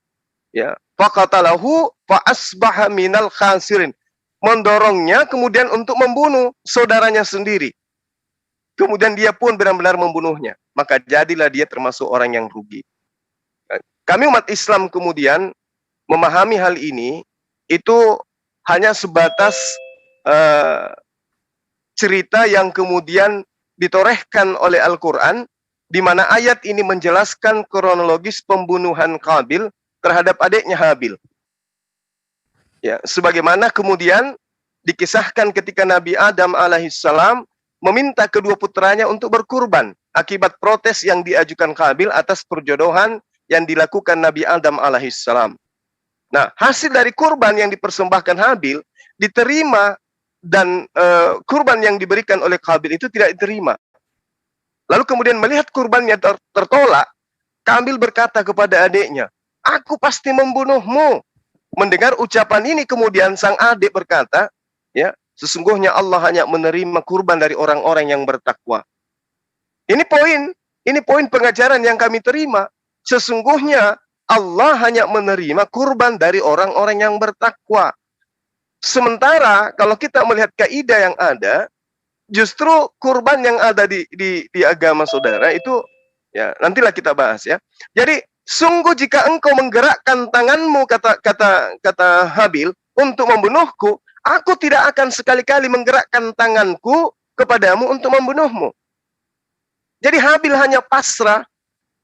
ya, faqatalahu fa asbaha minal khasirin. Mendorongnya kemudian untuk membunuh saudaranya sendiri. Kemudian dia pun benar-benar membunuhnya. Maka jadilah dia termasuk orang yang rugi. Kami umat Islam kemudian memahami hal ini itu hanya sebatas cerita yang kemudian ditorehkan oleh Al-Quran, di mana ayat ini menjelaskan kronologis pembunuhan Qabil terhadap adiknya Habil. Ya, sebagaimana kemudian dikisahkan ketika Nabi Adam alaihissalam meminta kedua putranya untuk berkurban akibat protes yang diajukan Qabil atas perjodohan yang dilakukan Nabi Adam alaihissalam. Nah, hasil dari kurban yang dipersembahkan Habil diterima dan kurban yang diberikan oleh Qabil itu tidak diterima. Lalu kemudian melihat kurbannya tertolak, Qabil berkata kepada adiknya, aku pasti membunuhmu. Mendengar ucapan ini kemudian sang adik berkata, ya, sesungguhnya Allah hanya menerima kurban dari orang-orang yang bertakwa. Ini poin pengajaran yang kami terima. Sesungguhnya Allah hanya menerima kurban dari orang-orang yang bertakwa. Sementara kalau kita melihat kaidah yang ada, justru kurban yang ada di agama saudara itu, ya nantilah kita bahas ya. Jadi sungguh jika engkau menggerakkan tanganmu, kata Habil, untuk membunuhku, aku tidak akan sekali-kali menggerakkan tanganku kepadamu untuk membunuhmu. Jadi Habil hanya pasrah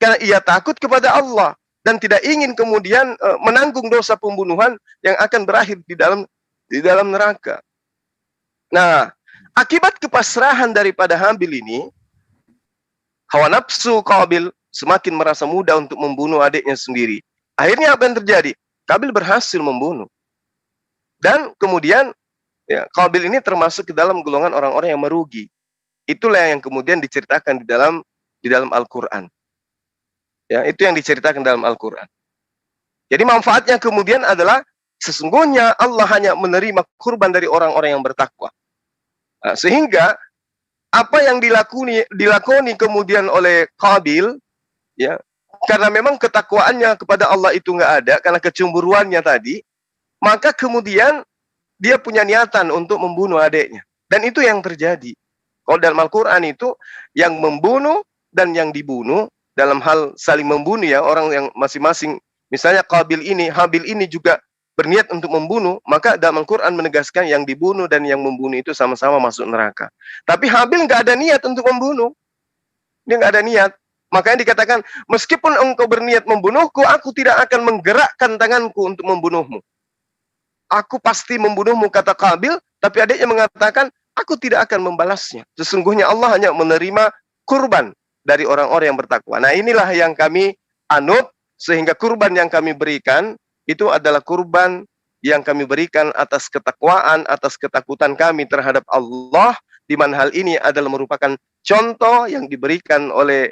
karena ia takut kepada Allah dan tidak ingin kemudian menanggung dosa pembunuhan yang akan berakhir di dalam neraka. Nah, akibat kepasrahan daripada Habil ini, hawa nafsu Qabil semakin merasa mudah untuk membunuh adiknya sendiri. Akhirnya apa yang terjadi? Qabil berhasil membunuh. Dan kemudian ya, Qabil ini termasuk ke dalam golongan orang-orang yang merugi. Itulah yang kemudian diceritakan di dalam Al-Qur'an. Ya, itu yang diceritakan dalam Al-Qur'an. Jadi manfaatnya kemudian adalah sesungguhnya Allah hanya menerima kurban dari orang-orang yang bertakwa. Nah, sehingga apa yang dilakoni kemudian oleh Qabil, ya, karena memang ketakwaannya kepada Allah itu nggak ada, karena kecemburuannya tadi, maka kemudian dia punya niatan untuk membunuh adiknya. Dan itu yang terjadi. Kalau dalam Al-Quran itu, yang membunuh dan yang dibunuh, dalam hal saling membunuh ya, orang yang masing-masing, misalnya Habil ini juga berniat untuk membunuh, maka dalam Al-Quran menegaskan yang dibunuh dan yang membunuh itu sama-sama masuk neraka. Tapi Habil nggak ada niat untuk membunuh. Dia nggak ada niat. Makanya dikatakan, meskipun engkau berniat membunuhku, aku tidak akan menggerakkan tanganku untuk membunuhmu. Aku pasti membunuhmu, kata Qabil, tapi adiknya mengatakan, aku tidak akan membalasnya. Sesungguhnya Allah hanya menerima kurban dari orang-orang yang bertakwa. Nah, inilah yang kami anut, sehingga kurban yang kami berikan, itu adalah kurban yang kami berikan atas ketakwaan, atas ketakutan kami terhadap Allah, di mana hal ini adalah merupakan contoh yang diberikan oleh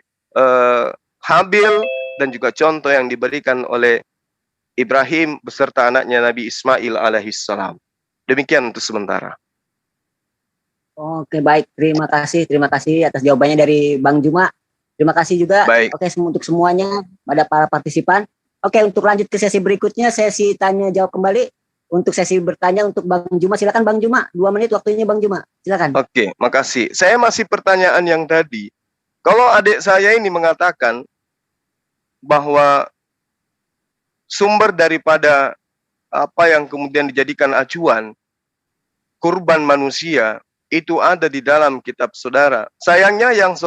Habil dan juga contoh yang diberikan oleh Ibrahim beserta anaknya Nabi Ismail alaihissalam. Demikian untuk sementara. Oke, baik. Terima kasih atas jawabannya dari Bang Juma. Terima kasih juga. Baik. Oke, untuk semuanya, pada para partisipan. Oke, untuk lanjut ke sesi berikutnya, sesi tanya jawab kembali. Untuk sesi bertanya untuk Bang Juma, silakan Bang Juma. 2 menit waktunya Bang Juma. Silakan. Oke, makasih. Saya masih pertanyaan yang tadi. Kalau adik saya ini mengatakan, bahwa sumber daripada apa yang kemudian dijadikan acuan kurban manusia itu ada di dalam kitab saudara. Sayangnya yang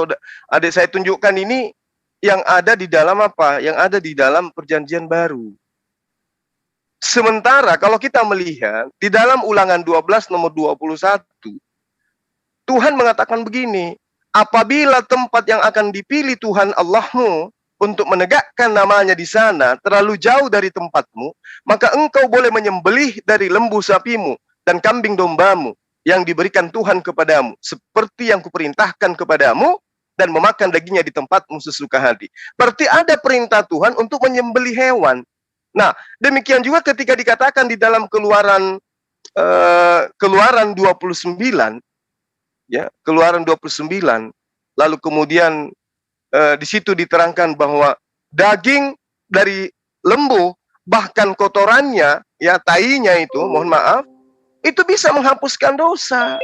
adik saya tunjukkan ini yang ada di dalam apa? Yang ada di dalam perjanjian baru. Sementara kalau kita melihat di dalam Ulangan 12 nomor 21, Tuhan mengatakan begini, apabila tempat yang akan dipilih Tuhan Allahmu untuk menegakkan namanya di sana terlalu jauh dari tempatmu, maka engkau boleh menyembelih dari lembu sapimu dan kambing dombamu yang diberikan Tuhan kepadamu, seperti yang kuperintahkan kepadamu, dan memakan dagingnya di tempatmu sesuka hati. Berarti ada perintah Tuhan untuk menyembelih hewan. Nah, demikian juga ketika dikatakan di dalam Keluaran 29, ya, Keluaran 29, lalu kemudian di situ diterangkan bahwa daging dari lembu, bahkan kotorannya, ya tainya itu, mohon maaf, itu bisa menghapuskan dosa.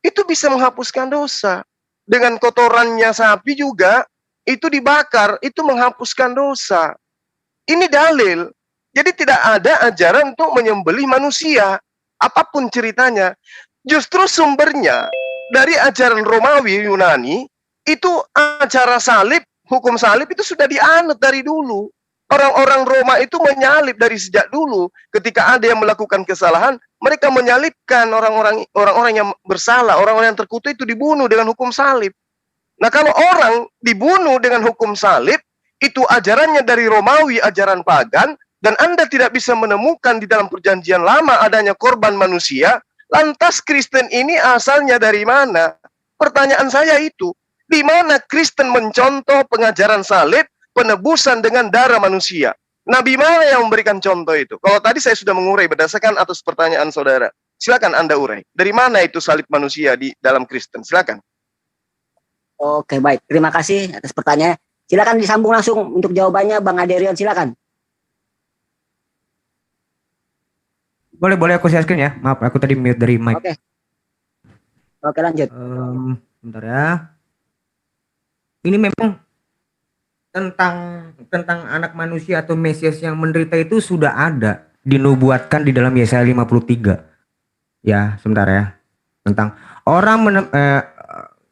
Itu bisa menghapuskan dosa. Dengan kotorannya sapi juga, itu dibakar, itu menghapuskan dosa. Ini dalil. Jadi tidak ada ajaran untuk menyembelih manusia. Apapun ceritanya. Justru sumbernya dari ajaran Romawi Yunani, itu acara salib, hukum salib itu sudah dianut dari dulu. Orang-orang Roma itu menyalib dari sejak dulu. Ketika ada yang melakukan kesalahan, mereka menyalibkan orang-orang yang bersalah, orang-orang yang terkutuk itu dibunuh dengan hukum salib. Nah, kalau orang dibunuh dengan hukum salib, itu ajarannya dari Romawi, ajaran pagan, dan Anda tidak bisa menemukan di dalam perjanjian lama adanya korban manusia, lantas Kristen ini asalnya dari mana? Pertanyaan saya itu, di mana Kristen mencontoh pengajaran salib, penebusan dengan darah manusia? Nabi mana yang memberikan contoh itu? Kalau tadi saya sudah mengurai berdasarkan atas pertanyaan saudara. Silakan Anda urai. Dari mana itu salib manusia di dalam Kristen? Silakan. Oke, baik. Terima kasih atas pertanyaannya. Silakan disambung langsung untuk jawabannya, Bang Aderion, silakan. Boleh aku share screen ya. Maaf, aku tadi mute dari mic. Oke, lanjut. Bentar ya. Ini memang tentang anak manusia atau Mesias yang menderita itu sudah ada, dinubuatkan di dalam Yesaya 53. Ya, sebentar ya. Tentang orang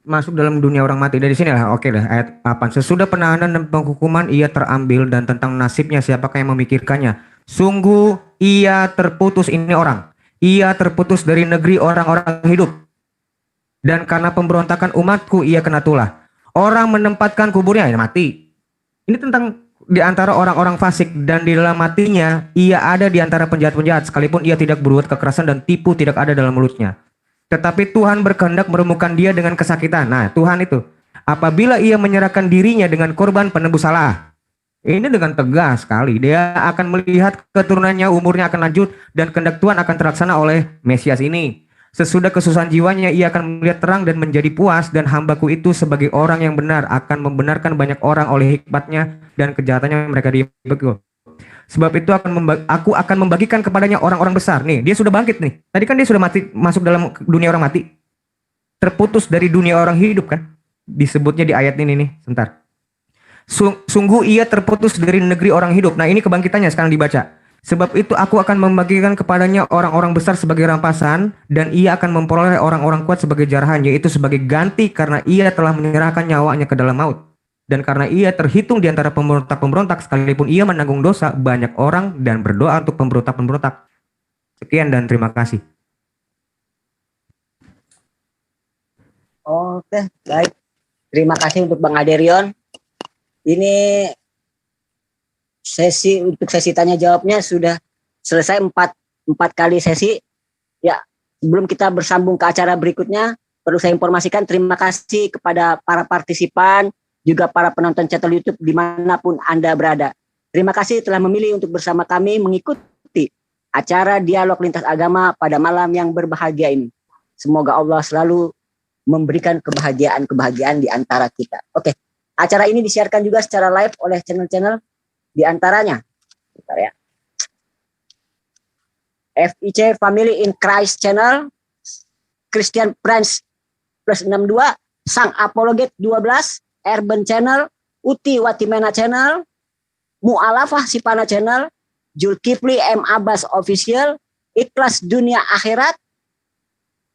masuk dalam dunia orang mati. Dari sini lah, oke dah, ayat 8. Sesudah penahanan dan penghukuman ia terambil, dan tentang nasibnya siapakah yang memikirkannya? Sungguh ia terputus, ini orang. Ia terputus dari negeri orang-orang hidup. Dan karena pemberontakan umatku ia kena tulah. Orang menempatkan kuburnya, ya mati. Ini tentang di antara orang-orang fasik, dan di dalam matinya ia ada di antara penjahat-penjahat, sekalipun ia tidak berbuat kekerasan dan tipu tidak ada dalam mulutnya. Tetapi Tuhan berkehendak meremukkan dia dengan kesakitan. Nah, Tuhan itu, apabila ia menyerahkan dirinya dengan korban penebus salah. Ini dengan tegas sekali. Dia akan melihat keturunannya, umurnya akan lanjut, dan kehendak Tuhan akan terlaksana oleh Mesias ini. Sesudah kesusahan jiwanya, ia akan melihat terang dan menjadi puas, dan hambaku itu sebagai orang yang benar akan membenarkan banyak orang oleh hikmatnya dan kejahatannya mereka dibegul. Sebab itu aku akan membagikan kepadanya orang-orang besar. Nih, dia sudah bangkit nih. Tadi kan dia sudah mati, masuk dalam dunia orang mati. Terputus dari dunia orang hidup kan. Disebutnya di ayat ini nih, sebentar. Sungguh ia terputus dari negeri orang hidup. Nah, ini kebangkitannya sekarang dibaca. Sebab itu aku akan membagikan kepadanya orang-orang besar sebagai rampasan, dan ia akan memperoleh orang-orang kuat sebagai jarahan, yaitu sebagai ganti karena ia telah menyerahkan nyawanya ke dalam maut. Dan karena ia terhitung di antara pemberontak-pemberontak, sekalipun ia menanggung dosa banyak orang dan berdoa untuk pemberontak-pemberontak. Sekian dan terima kasih. Oke, baik. Terima kasih untuk Bang Aderion. Ini sesi tanya jawabnya sudah selesai 4 kali sesi. Ya, sebelum kita bersambung ke acara berikutnya, perlu saya informasikan terima kasih kepada para partisipan, juga para penonton channel YouTube dimanapun Anda berada. Terima kasih telah memilih untuk bersama kami mengikuti acara Dialog Lintas Agama pada malam yang berbahagia ini. Semoga Allah selalu memberikan kebahagiaan di antara kita. Oke, acara ini disiarkan juga secara live oleh channel-channel di antaranya. Bentar ya. FIC Family in Christ Channel, Christian Prince plus 62, Sang Apologet 12, Urban Channel, Uti Watimena Channel, Mu'alafah Sipana Channel, Julkifli M. Abbas Official, Ikhlas Dunia Akhirat,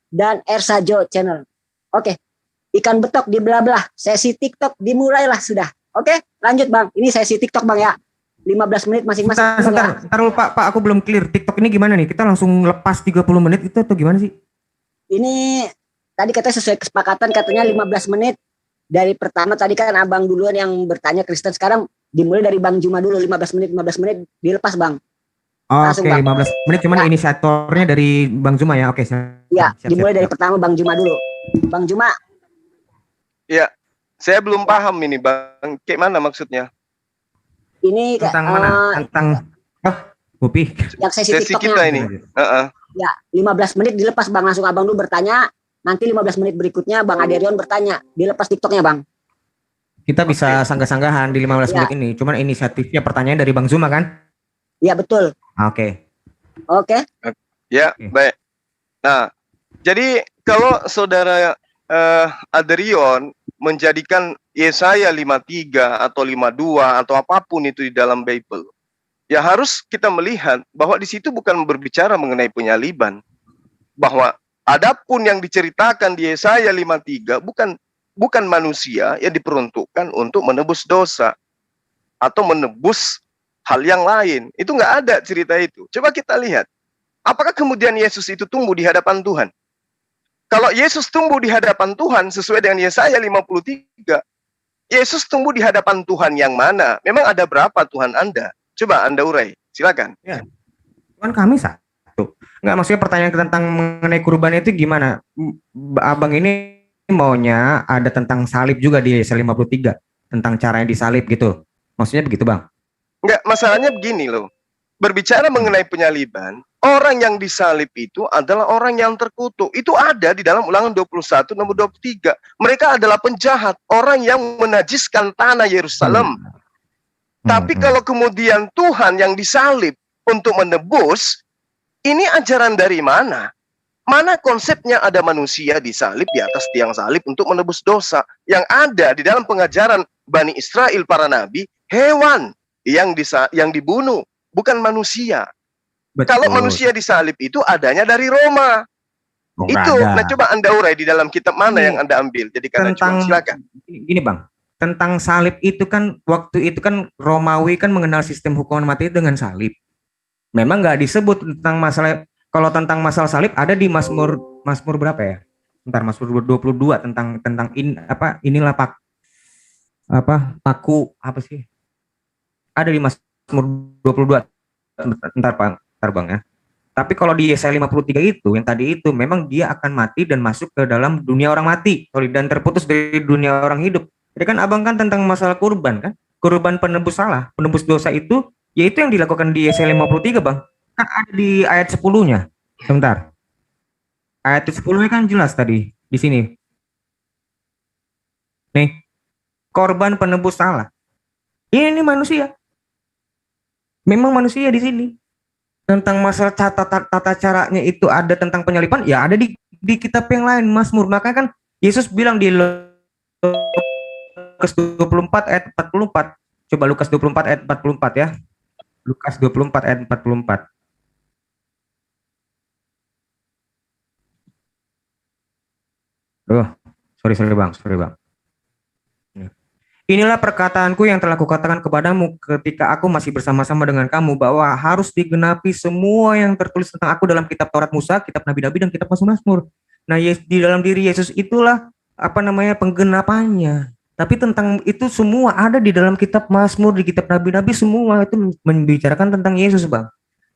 dan Ersajo Channel. Oke, ikan betok di belah-belah, sesi TikTok dimulailah sudah. Oke, lanjut Bang. Ini sesi TikTok Bang ya. 15 menit masing-masing. Sebentar dulu Pak, aku belum clear. TikTok ini gimana nih? Kita langsung lepas 30 menit itu atau gimana sih? Ini tadi katanya sesuai kesepakatan katanya 15 menit. Dari pertama tadi kan Abang duluan yang bertanya Kristen, sekarang dimulai dari Bang Juma dulu 15 menit dilepas Bang. Oke, 15 menit cuman inisiatornya dari Bang Juma ya. Oke, ya, dimulai dari pertama Bang Juma dulu. Bang Juma. Ya, saya belum paham ini Bang. Kayak mana maksudnya? Ini tentang mana? Tentang Bupi. Yang sesi kita ini. Ya, 15 menit dilepas Bang, langsung Abang dulu bertanya. Nanti 15 menit berikutnya Bang Aderion bertanya. Dilepas TikToknya Bang. Kita bisa sanggah-sanggahan di 15 menit ini. Cuman inisiatifnya pertanyaan dari Bang Zuma kan? Iya betul. Oke. Ya, baik. Nah, jadi kalau saudara Aderion menjadikan Yesaya 53 atau 52 atau apapun itu di dalam Bible, ya harus kita melihat bahwa di situ bukan berbicara mengenai penyaliban. Bahwa adapun yang diceritakan di Yesaya 53 bukan manusia yang diperuntukkan untuk menebus dosa atau menebus hal yang lain. Itu nggak ada cerita itu. Coba kita lihat. Apakah kemudian Yesus itu tumbuh di hadapan Tuhan? Kalau Yesus tumbuh di hadapan Tuhan sesuai dengan Yesaya 53, Yesus tumbuh di hadapan Tuhan yang mana? Memang ada berapa Tuhan Anda? Coba Anda urai. Silakan. Ya. Tuhan kami satu. Enggak, maksudnya pertanyaan tentang mengenai kurban itu gimana? Abang ini maunya ada tentang salib juga di Yesaya 53. Tentang caranya disalib gitu. Maksudnya begitu Bang? Enggak, masalahnya begini loh. Berbicara mengenai penyaliban, orang yang disalib itu adalah orang yang terkutuk. Itu ada di dalam Ulangan 21 nomor 23. Mereka adalah penjahat, orang yang menajiskan tanah Yerusalem. Tapi kalau kemudian Tuhan yang disalib untuk menebus, ini ajaran dari mana? Mana konsepnya ada manusia disalib di atas tiang salib untuk menebus dosa? Yang ada di dalam pengajaran Bani Israel para nabi, hewan yang dibunuh, bukan manusia. Betul. Kalau manusia disalib itu adanya dari Roma. Itu, nah coba Anda urai di dalam kitab mana yang Anda ambil. Jadi tentang, silakan. Gini Bang, tentang salib itu kan, waktu itu kan Romawi kan mengenal sistem hukuman mati dengan salib. Memang nggak disebut tentang masalah, kalau tentang masalah salib ada di Mazmur berapa ya? Bentar, Mazmur 22 tentang inilah paku apa sih? Ada di Mazmur 22. Bentar Bang ya. Tapi kalau di Yesaya 53 itu, yang tadi itu, memang dia akan mati dan masuk ke dalam dunia orang mati, dan terputus dari dunia orang hidup. Jadi kan Abang kan tentang masalah kurban kan? Kurban penebus salah, penebus dosa itu, yaitu yang dilakukan di Yesaya 53 Bang. Kan ada di ayat 10-nya. Sebentar. Ayat 10-nya kan jelas tadi, di sini. Nih, korban penebus salah. Ini manusia. Memang manusia di sini. Tentang masalah tata caranya itu ada tentang penyaliban, ya ada di kitab yang lain, Mazmur. Maka kan Yesus bilang di Lukas 24 ayat 44. Coba Lukas 24 ayat 44 ya. Lukas 24 ayat 44. Sorry Bang. Inilah perkataanku yang telah kukatakan kepadamu ketika aku masih bersama-sama dengan kamu, bahwa harus digenapi semua yang tertulis tentang aku dalam kitab Taurat Musa, kitab Nabi-Nabi, dan kitab Mazmur. Nah, di dalam diri Yesus itulah penggenapannya. Tapi tentang itu semua ada di dalam kitab Mazmur, di kitab Nabi-Nabi, semua itu membicarakan tentang Yesus Bang.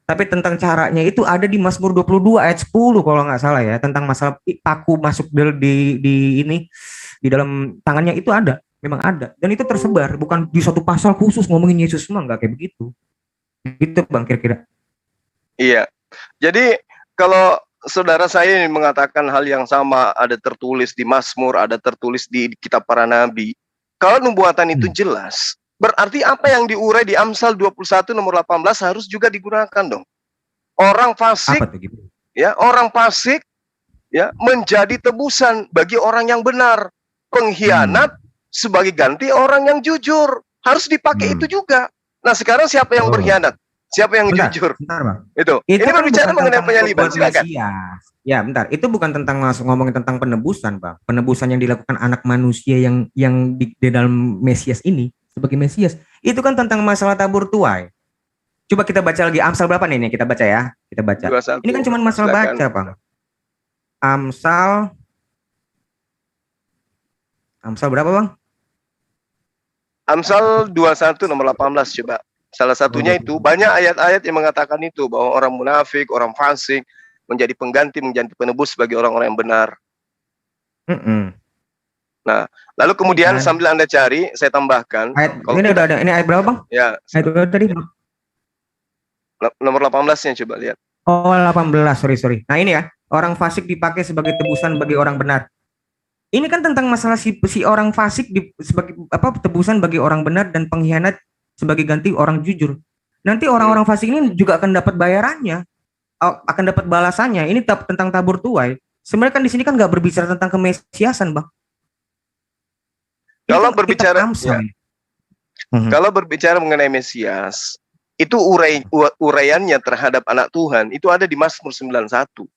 Tapi tentang caranya itu ada di Mazmur 22 ayat 10 kalau nggak salah ya, tentang masalah paku masuk di dalam tangannya itu ada. Memang ada, dan itu tersebar, bukan di satu pasal khusus ngomongin Yesus, semua nggak kayak begitu. Gitu Bang kira-kira. Iya, jadi kalau saudara saya mengatakan hal yang sama, ada tertulis di Mazmur, ada tertulis di kitab para nabi. Kalau nubuatan itu jelas, berarti apa yang diurai di Amsal 21 nomor 18 harus juga digunakan dong. Orang fasik, orang fasik ya menjadi tebusan bagi orang yang benar. Pengkhianat sebagai ganti orang yang jujur. Harus dipakai itu juga. Nah, sekarang siapa yang berkhianat? Siapa yang jujur? Bentar, Bang. Itu Itu ini kan berbicara bukan mengenai tentang penyaliban, berbuat silakan. Mesias. Ya, bentar. Itu bukan tentang ngomongin tentang penebusan, Bang. Penebusan yang dilakukan anak manusia yang di dalam Mesias ini sebagai Mesias. Itu kan tentang masalah tabur tuai. Coba kita baca lagi Amsal berapa nih? Kita baca ya. Kita baca. 21. Ini kan cuma masalah Silakan. baca, Bang. Amsal berapa, Bang? Amsal 21 nomor 18 coba. Salah satunya itu banyak ayat-ayat yang mengatakan itu bahwa orang munafik, orang fasik menjadi pengganti, menjadi penebus bagi orang-orang yang benar. Nah, lalu kemudian sambil Anda cari, saya tambahkan. Ayat, ini udah ada. Ini ayat berapa, Bang? Ya. Ayat berapa tadi? Nomor 18-nya coba lihat. Oh, 18. Sorry. Nah, ini ya. Orang fasik dipakai sebagai tebusan bagi orang benar. Ini kan tentang masalah si orang fasik sebagai tebusan bagi orang benar dan pengkhianat sebagai ganti orang jujur. Nanti orang-orang fasik ini juga akan dapat bayarannya, akan dapat balasannya. Ini tentang tabur tuai. Sebenarnya kan di sini kan nggak berbicara tentang kemesiasan, Bang. Kalau berbicara kalau berbicara mengenai Mesias, itu uraiannya terhadap anak Tuhan itu ada di Mazmur 91.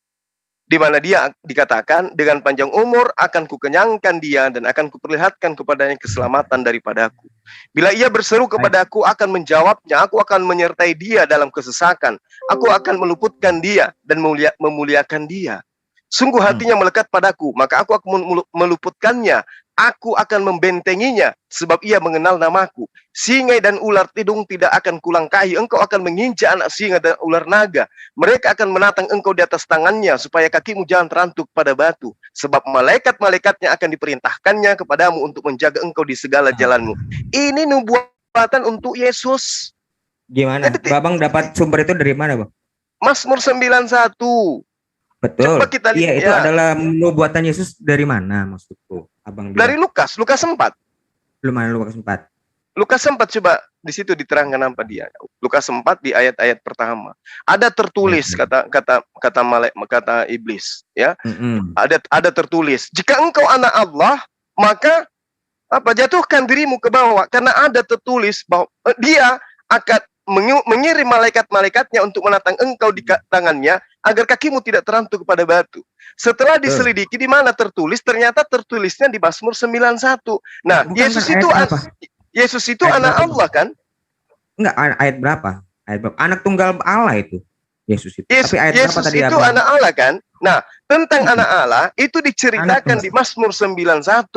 Di mana dia dikatakan dengan panjang umur akan kukenyangkan dia dan akan kuperlihatkan kepadanya keselamatan daripadaku. Bila ia berseru kepadaku akan menjawabnya, aku akan menyertai dia dalam kesesakan. Aku akan meluputkan dia dan memuliakan dia. Sungguh hatinya melekat padaku, maka aku akan meluputkannya. Aku akan membentenginya, sebab ia mengenal namaku. Singa dan ular tidung tidak akan kulangkahi. Engkau akan menginjak anak singa dan ular naga. Mereka akan menatang engkau di atas tangannya, supaya kakimu jangan terantuk pada batu. Sebab malaikat-malaikatnya akan diperintahkannya kepadamu untuk menjaga engkau di segala jalanmu. Ini nubuatan untuk Yesus. Gimana? Babang dapat sumber itu dari mana, Bang? Mazmur 91. Betul. Coba kita lihat. Iya, itu adalah nubuatan Yesus dari mana maksudku? Abang dari Lukas 4. Belum ada Lukas 4. Lukas 4 coba di situ diterangkan apa dia. Lukas 4 di ayat-ayat pertama. Ada tertulis kata iblis, ya. Ada tertulis, jika engkau anak Allah, maka jatuhkan dirimu ke bawah, karena ada tertulis bahwa dia akan mengirim malaikat-malaikatnya untuk menatang engkau di tangannya agar kakimu tidak terantuk kepada batu. Setelah diselidiki di mana tertulis, ternyata tertulisnya di Mazmur 91. Nah, Yesus itu anak Allah kan? Enggak, ayat berapa? Anak tunggal Allah itu. Yesus itu. Tapi ayat Yesus berapa tadi itu anak Allah kan? Nah, tentang anak Allah itu diceritakan di Mazmur 91.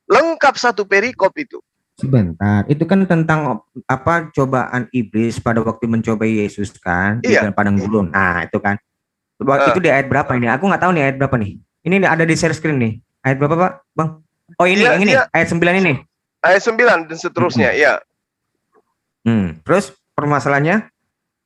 Lengkap satu perikop itu. Sebentar, itu kan tentang cobaan iblis pada waktu mencobai Yesus kan di padang gurun. Nah, itu kan. Itu di ayat berapa ini? Aku nggak tahu nih ayat berapa nih. Ini ada di share screen nih. Ayat berapa, Pak? Bang? Oh, ini ayat 9 ini. Ayat 9 dan seterusnya, ya. Terus permasalahannya?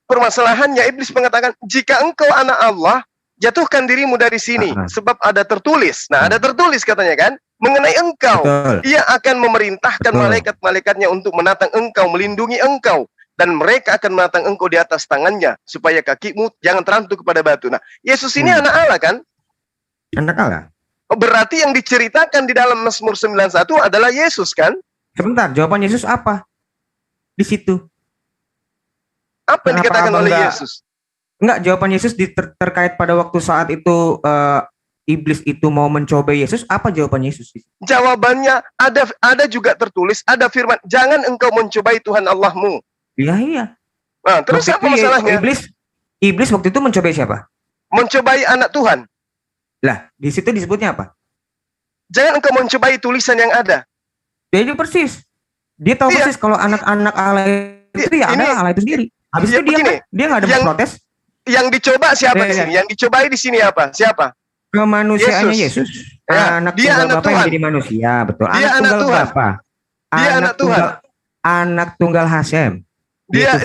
Permasalahannya iblis mengatakan, jika engkau anak Allah, jatuhkan dirimu dari sini, sebab ada tertulis. Nah, ada tertulis katanya kan, mengenai engkau. Betul. Ia akan memerintahkan malaikat-malaikatnya untuk menatang engkau, melindungi engkau. Dan mereka akan menatang engkau di atas tangannya, supaya kakimu jangan terantuk kepada batu. Nah, Yesus ini anak Allah kan? Anak Allah. Berarti yang diceritakan di dalam Mazmur 91 adalah Yesus kan? Sebentar, jawaban Yesus apa? Di situ. Apa yang dikatakan oleh Yesus? Enggak, jawaban Yesus terkait pada waktu saat itu iblis itu mau mencobai Yesus, apa jawaban Yesus? Jawabannya ada juga tertulis, ada firman, jangan engkau mencobai Tuhan Allahmu. Iya. Nah, terus apa masalahnya? Iblis waktu itu mencobai siapa? Mencobai anak Tuhan. Lah, di situ disebutnya apa? Jangan engkau mencobai tulisan yang ada. Jadi persis. Dia tahu persis kalau anak-anak Allah itu anak Allah itu sendiri. Habis itu dia nggak ada protes. Yang dicoba siapa di sini? Yang dicobai di sini apa? Siapa? Kemanusiaannya Yesus. Anak tunggal Bapa yang jadi manusia, betul. Anak tunggal Bapa. Dia anak Tuhan. Anak tunggal Hasem. Dia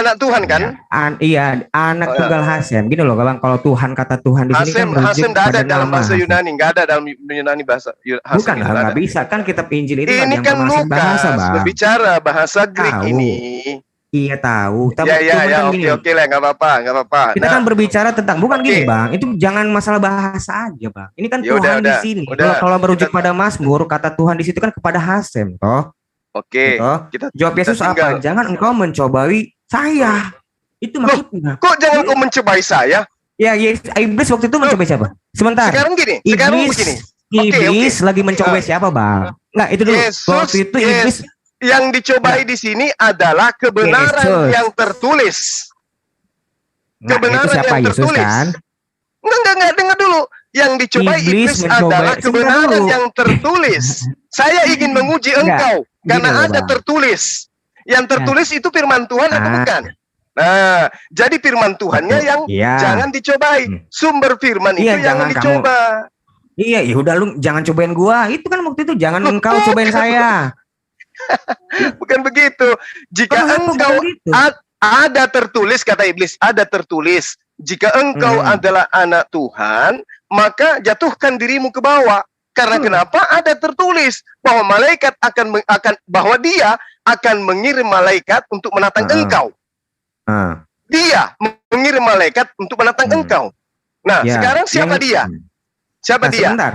anak Tuhan kan? Iya, anak tunggal Hasem. Gini loh, kalau Tuhan kata Tuhan di sini kan Hasem enggak ada dalam bahasa Yunani, enggak ada dalam Yunani bahasa Hasem. Bukan, enggak bisa kan kitab Injil itu ini kan Lukas bahasa, Bang. Berbicara bahasa Greek ini. Iya tahu. Tapi Ya, cuman kan gini, oke lah, nggak apa-apa. kita Nah, kan berbicara tentang bukan oke. gini bang, itu jangan masalah bahasa aja bang. Ini kan Ya Tuhan di sini. Kalau merujuk Kita- pada Mazmur, kata Tuhan di situ kan kepada Hasem, toh. Oke, Gitu. kita Jawab Yesus tinggal. apa? Jangan engkau mencobai saya. Itu maksudnya. Kok jangan kau mencobai saya? Ya, iblis waktu itu mencobai siapa? Sebentar. Sekarang begini. Iblis lagi mencobai siapa, Bang? Enggak, itu dulu. Waktu itu iblis yang dicobai di sini adalah kebenaran Yesus. yang tertulis. Nah, kebenaran itu siapa? yang Yesus tertulis. kan? Enggak, dengar dulu. Yang dicobai iblis adalah sebentar kebenaran dulu. yang tertulis. Saya ingin menguji engkau karena Gini loh, ada Bang. tertulis. Yang tertulis itu firman Tuhan atau bukan? Nah, jadi firman Tuhannya yang Iya. jangan dicobai. Sumber firman Iya, itu jangan jangan dicoba. Iya, ya udah lu jangan cobain gua. Itu kan waktu itu jangan engkau cobain saya. Bukan begitu. Jika Kenapa engkau bukan gitu? ada tertulis, kata iblis, ada tertulis. Jika engkau adalah anak Tuhan, maka jatuhkan dirimu ke bawah. Karena kenapa? Ada tertulis bahwa malaikat akan bahwa dia akan mengirim malaikat untuk menatang engkau. Dia mengirim malaikat untuk menatang engkau. Nah, Ya, sekarang siapa dia? Siapa Nah, dia? sebentar.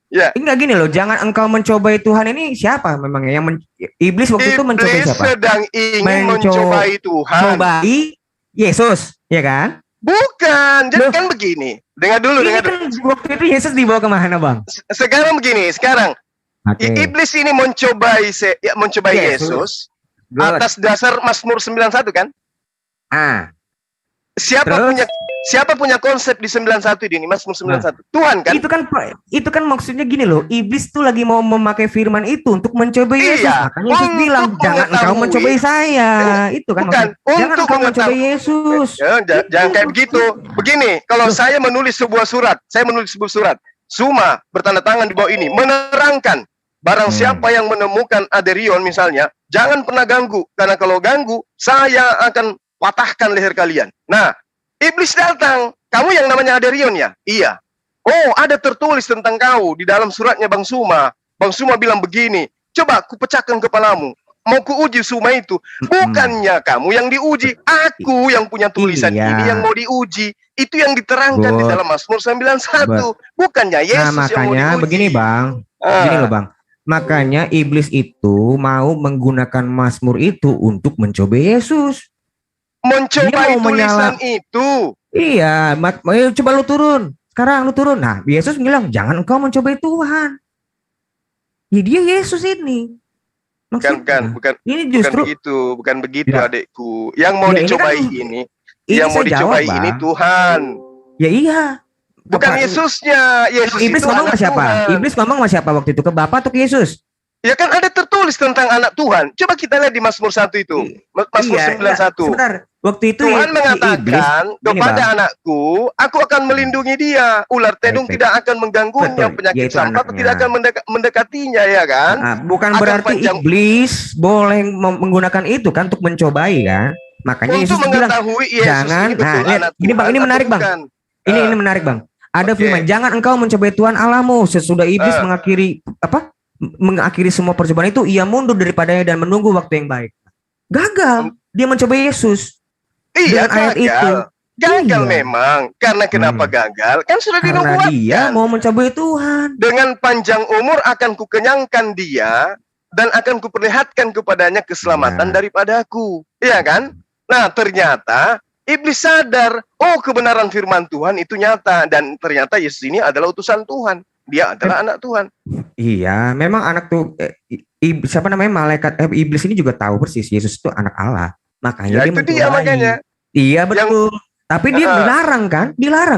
Ya. Enggak gini loh, jangan engkau mencobai Tuhan ini siapa memangnya yang iblis waktu itu mencobai Iblis siapa? sedang ingin mencobai Tuhan. Cobai Yesus, ya kan? Bukan, jadi kan begini. Dengar dulu. Kan waktu itu Yesus dibawa kemana, Bang? Sekarang begini, iblis ini mencobai Yesus atas dasar Mazmur 91 kan? Siapa punya konsep di 91 ini, Mazmur 91? Tuhan kan? Itu kan maksudnya gini loh, iblis tuh lagi mau memakai firman itu untuk mencobai Yesus. Makanya Yesus bilang, jangan engkau mencobai saya. Itu kan bukan, jangan engkau mencobai Yesus. Jangan kayak begitu. Begini, kalau saya menulis sebuah surat, Suma bertanda tangan di bawah ini, menerangkan, barang siapa yang menemukan Aderion misalnya, jangan pernah ganggu, karena kalau ganggu, saya akan patahkan leher kalian. Nah, iblis datang, kamu yang namanya Aderion ya? Iya. Oh, ada tertulis tentang kau di dalam suratnya Bang Suma. Bang Suma bilang begini, coba ku pecahkan kepalamu. Mau ku uji Suma itu. Bukannya kamu yang diuji, aku yang punya tulisan ini yang mau diuji. Itu yang diterangkan di dalam Mazmur 91. Bukannya Yesus yang mau diuji. Makanya begini Bang, gini loh Bang. Makanya iblis itu mau menggunakan Mazmur itu untuk mencobai Yesus. Mencobai tulisan itu. Iya, coba lu turun. Sekarang lu turun. Nah, Yesus bilang, jangan engkau mencobai Tuhan. Ya dia Yesus ini. Bukan. Ini justru bukan begitu ya. Adikku. Yang mau dicobai ini Tuhan. Ya iya. Bukan Yesusnya. Yesus iblis itu ngomong sama siapa? Tuhan. Iblis ngomong sama siapa waktu itu? Ke Bapa atau ke Yesus? Ya kan ada tertulis tentang anak Tuhan. Coba kita lihat di Mazmur 1 itu. Mazmur 91. Sebentar. Waktu itu Tuhan mengatakan kepada anakku, aku akan melindungi dia. Ular tedung tidak akan mengganggunya, penyakit sampah tidak akan mendekatinya, ya kan? Bukan berarti iblis boleh menggunakan itu kan untuk mencobai kan? Makanya Yesus bilang jangan. Ini Bang, ini menarik Bang. Ini menarik Bang. Ada firman, jangan engkau mencobai Tuhan Allahmu. Sesudah iblis mengakhiri semua percobaan itu, ia mundur daripadanya dan menunggu waktu yang baik. Gagal. Dia mencobai Yesus. Iya, ayat itu. Gagal memang. Karena kenapa gagal? Kan sudah dinubuatkan. Dia mau mencobai Tuhan. Dengan panjang umur akan kukenyangkan dia dan akan kuperlihatkan kepadanya keselamatan daripadaku. Iya kan? Nah, ternyata iblis sadar, oh kebenaran firman Tuhan itu nyata, dan ternyata Yesus ini adalah utusan Tuhan. Dia adalah anak Tuhan. Iya, memang anak tuh malaikat iblis ini juga tahu persis Yesus itu anak Allah. Makanya dia makanya. Iya betul. Tapi dia dilarang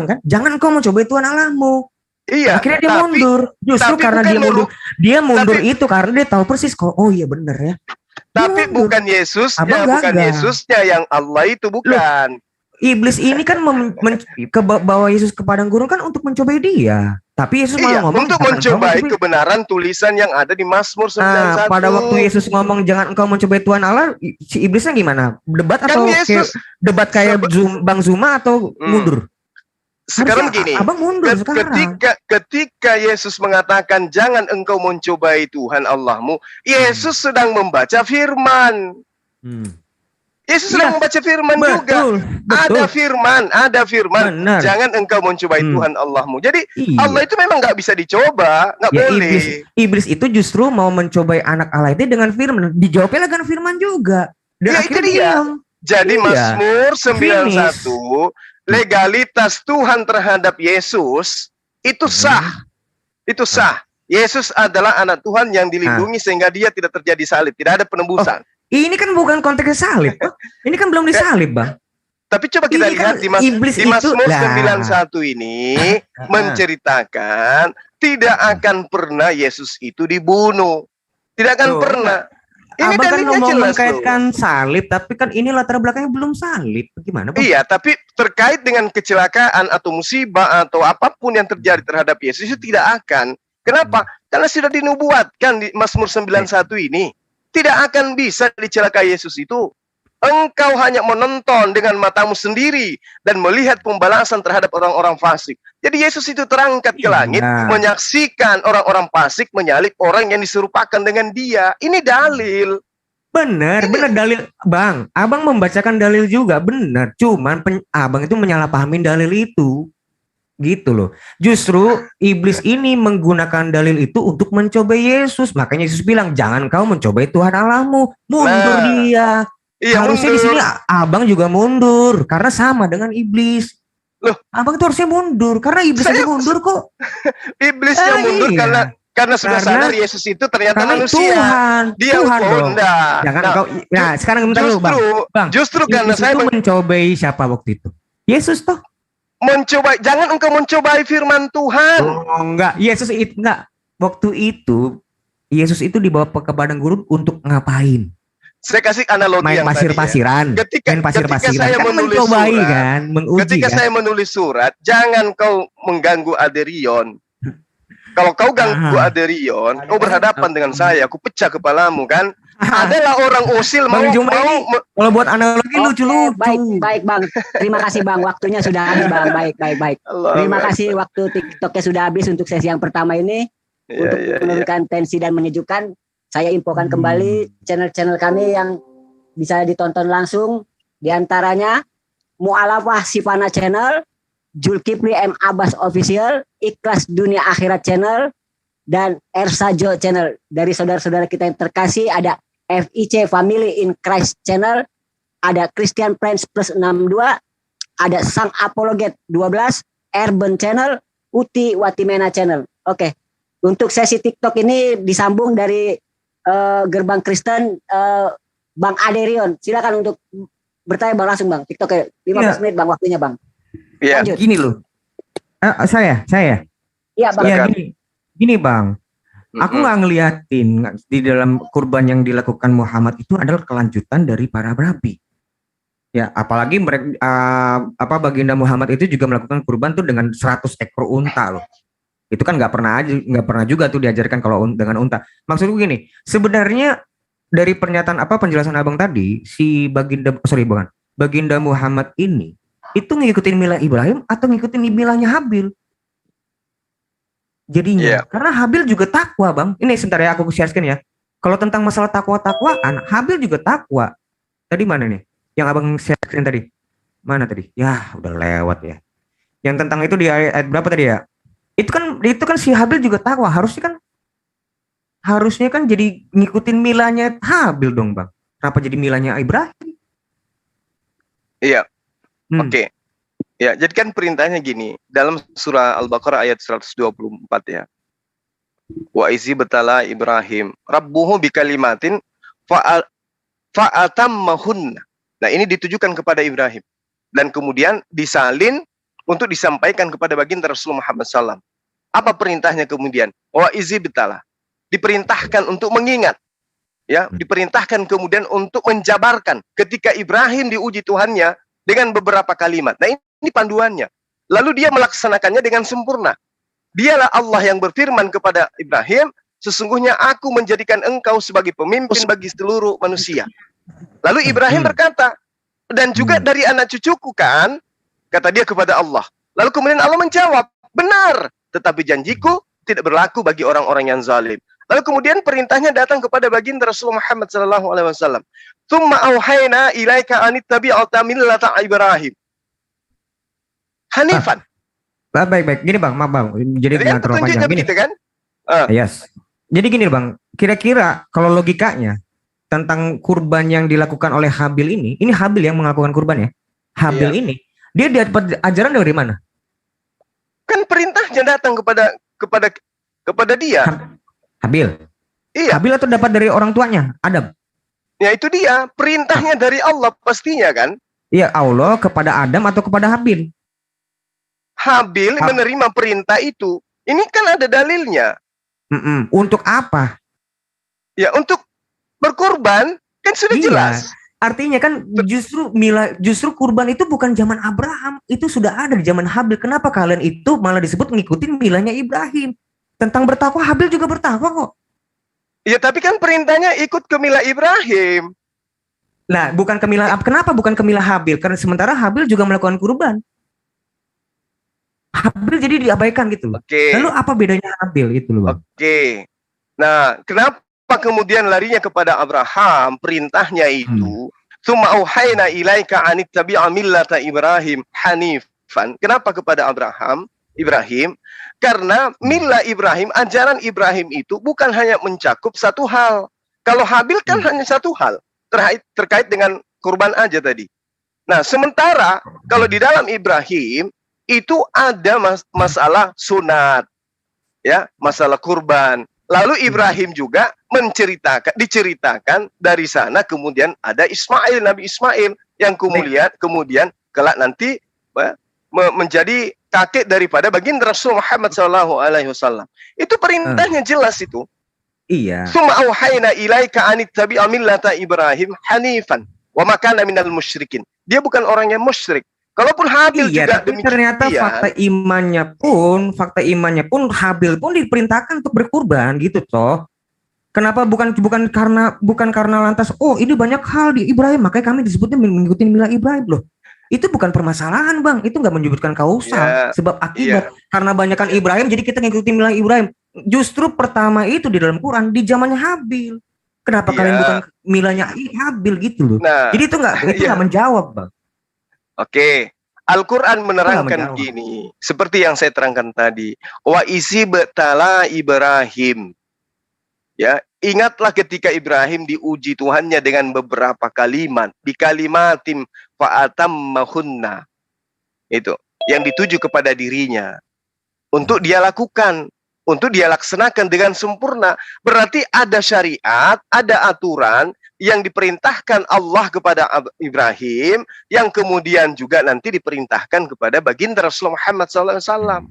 kan? Jangan engkau mencobai Tuhan Allahmu. Iya. Akhirnya dia mundur. Justru karena dia mundur itu karena dia tahu persis kok. Oh iya benar ya. Tapi bukan Yesusnya yang Allah itu bukan. Iblis ini kan bawa Yesus ke padang gurun kan untuk mencobai dia. Tapi Yesus malah ngomong untuk mencobai kebenaran tulisan yang ada di Mazmur 91. Pada waktu Yesus ngomong jangan engkau mencobai Tuhan Allah, si iblisnya gimana? Debat atau kayak Bang Zuma atau mundur? Sekarang begini, Abang mundur sekarang. Ketika Yesus mengatakan jangan engkau mencobai Tuhan Allahmu, Yesus sedang membaca firman. Yesus Iya, sedang membaca firman juga. Ada firman. Benar. Jangan engkau mencobai Tuhan Allahmu. Jadi Allah Iya. itu memang nggak bisa dicoba, nggak Ya, boleh. iblis itu justru mau mencobai anak Allah itu dengan firman. Dijawabnya dengan firman juga. Dan Ya, itu akhirnya dia. diam. Jadi Iya. Mazmur 91, Finish. legalitas Tuhan terhadap Yesus itu sah. Itu sah. Yesus adalah anak Tuhan yang dilindungi sehingga dia tidak terjadi salib, tidak ada penebusan. Ini kan bukan konteks salib, Bang. Ini kan belum disalib, Bang. Tapi coba kita Ini lihat kan di iblis itu, Mazmur lah. 91 ini menceritakan tidak akan pernah Yesus itu dibunuh. Tidak akan Tuh, pernah. Ini Abang kan dalilnya ngomong jelas loh. mengkaitkan salib, tapi kan ini latar belakangnya belum salib. Gimana, Bang? Iya, tapi terkait dengan kecelakaan atau musibah atau apapun yang terjadi terhadap Yesus itu tidak akan. Kenapa? Karena sudah dinubuatkan di Mazmur 91 ini. Tidak akan bisa dicelakai Yesus itu. Engkau hanya menonton dengan matamu sendiri dan melihat pembalasan terhadap orang-orang fasik. Jadi Yesus itu terangkat ke langit, menyaksikan orang-orang fasik menyalib orang yang diserupakan dengan dia. Ini dalil. Benar dalil, Bang. Abang membacakan dalil juga, benar. Cuman abang itu menyalahpahamin dalil itu. Gitu loh. Justru iblis ini menggunakan dalil itu untuk mencobai Yesus. Makanya Yesus bilang, jangan kau mencobai Tuhan Allahmu. Mundur dia. Iya, harusnya di sini abang juga mundur karena sama dengan iblis. Loh, abang tuh harusnya mundur karena iblis aja mundur kok. Iblis yang mundur iya. karena sudah sadar Yesus itu ternyata manusia. Tuhan, dia Tuhan dong. Jangan kau. Nah, sekarang bentar dulu, Bang. Justru karena saya mencobai siapa waktu itu? Yesus toh. Mencobai, jangan engkau mencobai firman Tuhan. Oh, enggak, Yesus itu enggak. Waktu itu Yesus itu dibawa ke padang gurun untuk ngapain? Saya kasih analogi main yang pasir-pasiran. Tadi ya. Ketika saya kan menulis mencobai surat, kan, menguji ketika kan? saya menulis surat, jangan kau mengganggu Aderion. Kalau kau ganggu Aderion, kau berhadapan dengan saya, aku pecah kepalamu kan? Adalah orang usil mau kalau buat analogi lucu-lucu. Baik Bang. Terima kasih Bang, waktunya sudah habis Bang. Baik. Terima kasih waktu TikToknya sudah habis untuk sesi yang pertama ini. Untuk menurunkan tensi dan menyejukkan, saya infokan kembali channel-channel kami yang bisa ditonton langsung. Di antaranya Mu'alafah Sifana Channel, Zulkifli M. Abbas Official, Ikhlas Dunia Akhirat Channel, dan Ersajo Channel. Dari saudara-saudara kita yang terkasih ada FIC Family in Christ Channel, ada Christian Friends Plus 62, ada Sang Apologet 12, Urban Channel, Uti Watimena Channel. Oke. Untuk sesi TikTok ini disambung dari Gerbang Kristen, Bang Aderion. Silakan untuk bertanya Bang langsung Bang. TikTok 15 menit Bang waktunya Bang. Iya. Gini loh. Saya. Iya Bang. Ya, gini Bang. Aku nggak ngeliatin di dalam kurban yang dilakukan Muhammad itu adalah kelanjutan dari para nabi. Ya, apalagi mereka baginda Muhammad itu juga melakukan kurban tuh dengan 100 ekor unta loh. Itu kan nggak pernah juga tuh diajarkan kalau dengan unta. Maksudku gini, sebenarnya dari pernyataan penjelasan Abang tadi, si baginda Muhammad ini itu ngikutin milah Ibrahim atau ngikutin milahnya Habil? Jadinya, karena Habil juga takwa Bang. Ini sebentar ya aku share-kan ya. Kalau tentang masalah takwa-takwaan, Habil juga takwa. Tadi mana nih? Yang Abang share-kan tadi? Mana tadi? Ya, udah lewat ya. Yang tentang itu di ayat berapa tadi ya? Itu kan si Habil juga takwa. Harusnya kan jadi ngikutin milahnya Habil dong Bang. Kenapa jadi milahnya Ibrahim? Iya. Oke. Ya, jadi kan perintahnya gini, dalam surah Al-Baqarah ayat 124 ya. Wa izi betala Ibrahim rabbuhu bikalimatin fa'atammahunna. Nah, ini ditujukan kepada Ibrahim dan kemudian disalin untuk disampaikan kepada baginda Rasulullah Muhammad SAW. Apa perintahnya kemudian? Wa izi betala. Diperintahkan untuk mengingat. Ya, diperintahkan kemudian untuk menjabarkan ketika Ibrahim diuji Tuhannya dengan beberapa kalimat. Nah, ini panduannya. Lalu dia melaksanakannya dengan sempurna. Dialah Allah yang berfirman kepada Ibrahim, sesungguhnya aku menjadikan engkau sebagai pemimpin bagi seluruh manusia. Lalu Ibrahim berkata, dan juga dari anak cucuku kan, kata dia kepada Allah. Lalu kemudian Allah menjawab, benar, tetapi janjiku tidak berlaku bagi orang-orang yang zalim. Lalu kemudian perintahnya datang kepada baginda Rasulullah Muhammad SAW. Tsumma auhayna ilaika anittabi'ata millata Ibrahim hanifan. Baik. Gini Bang, maaf Bang. Jadi Jadi jangan kan terlalu panjang. petunjuknya Gini. begitu kan? Yes. Jadi gini Bang, kira-kira kalau logikanya tentang kurban yang dilakukan oleh Habil ini Habil yang melakukan kurban ya. Habil Iya. ini, dia dapat ajaran dari mana? Kan perintahnya datang kepada dia. Habil. Iya. Habil atau dapat dari orang tuanya? Adam. Ya itu dia, perintahnya dari Allah pastinya kan. Iya, Allah kepada Adam atau kepada Habil? Habil menerima perintah itu. Ini kan ada dalilnya. Untuk apa? Ya untuk berkorban kan sudah Iya. jelas. Artinya kan justru kurban itu bukan zaman Abraham, itu sudah ada di zaman Habil. Kenapa kalian itu malah disebut ngikutin milanya Ibrahim? Tentang bertakwa, Habil juga bertakwa kok. Ya tapi kan perintahnya ikut ke mila Ibrahim. Nah, kenapa bukan ke mila Habil? Karena sementara Habil juga melakukan kurban. Habil jadi diabaikan gitu loh. Oke. Lalu apa bedanya Habil itu loh, Bang? Oke. Nah, kenapa kemudian larinya kepada Abraham perintahnya itu? Tsumma auhayna ilaika anittabi'a millata Ibrahim hanifan. Kenapa kepada Ibrahim? Karena mila Ibrahim, ajaran Ibrahim itu bukan hanya mencakup satu hal. Kalau Habil kan hanya satu hal, terkait dengan kurban aja tadi. Nah, sementara kalau di dalam Ibrahim itu ada masalah sunat, ya, masalah kurban. Lalu Ibrahim juga diceritakan dari sana kemudian ada Nabi Ismail yang kemudian kelak nanti menjadi kakek daripada baginda Rasul Muhammad SAW. Itu perintahnya jelas itu. Iya. Summa auhayna ilaika anittabi'a millata Ibrahim hanifan wa ma kana minal musyrikin. Dia bukan orang yang musyrik. Kalaupun Habil juga tapi demikian. ternyata fakta imannya pun Habil pun diperintahkan untuk berkurban gitu toh. Kenapa bukan karena lantas ini banyak hal di Ibrahim makanya kami disebutnya mengikuti mila Ibrahim loh. Itu bukan permasalahan Bang, itu nggak menyebutkan kausal sebab akibat. Karena banyakan Ibrahim jadi kita ngikutin mila Ibrahim. Justru pertama itu di dalam Quran di zamannya Habil. Kenapa kalian bukan milanya Habil gitu loh. Nah, jadi itu nggak menjawab Bang. Oke, Al-Quran menerangkan gini, seperti yang saya terangkan tadi. Wa isi betala Ibrahim. Ya, ingatlah ketika Ibrahim diuji Tuhannya dengan beberapa kalimat, di kalimatim fa'atammahunna. Itu yang dituju kepada dirinya. Untuk dia lakukan, untuk dia laksanakan dengan sempurna. Berarti ada syariat, ada aturan yang diperintahkan Allah kepada Ibrahim, yang kemudian juga nanti diperintahkan kepada baginda Rasul Muhammad SAW.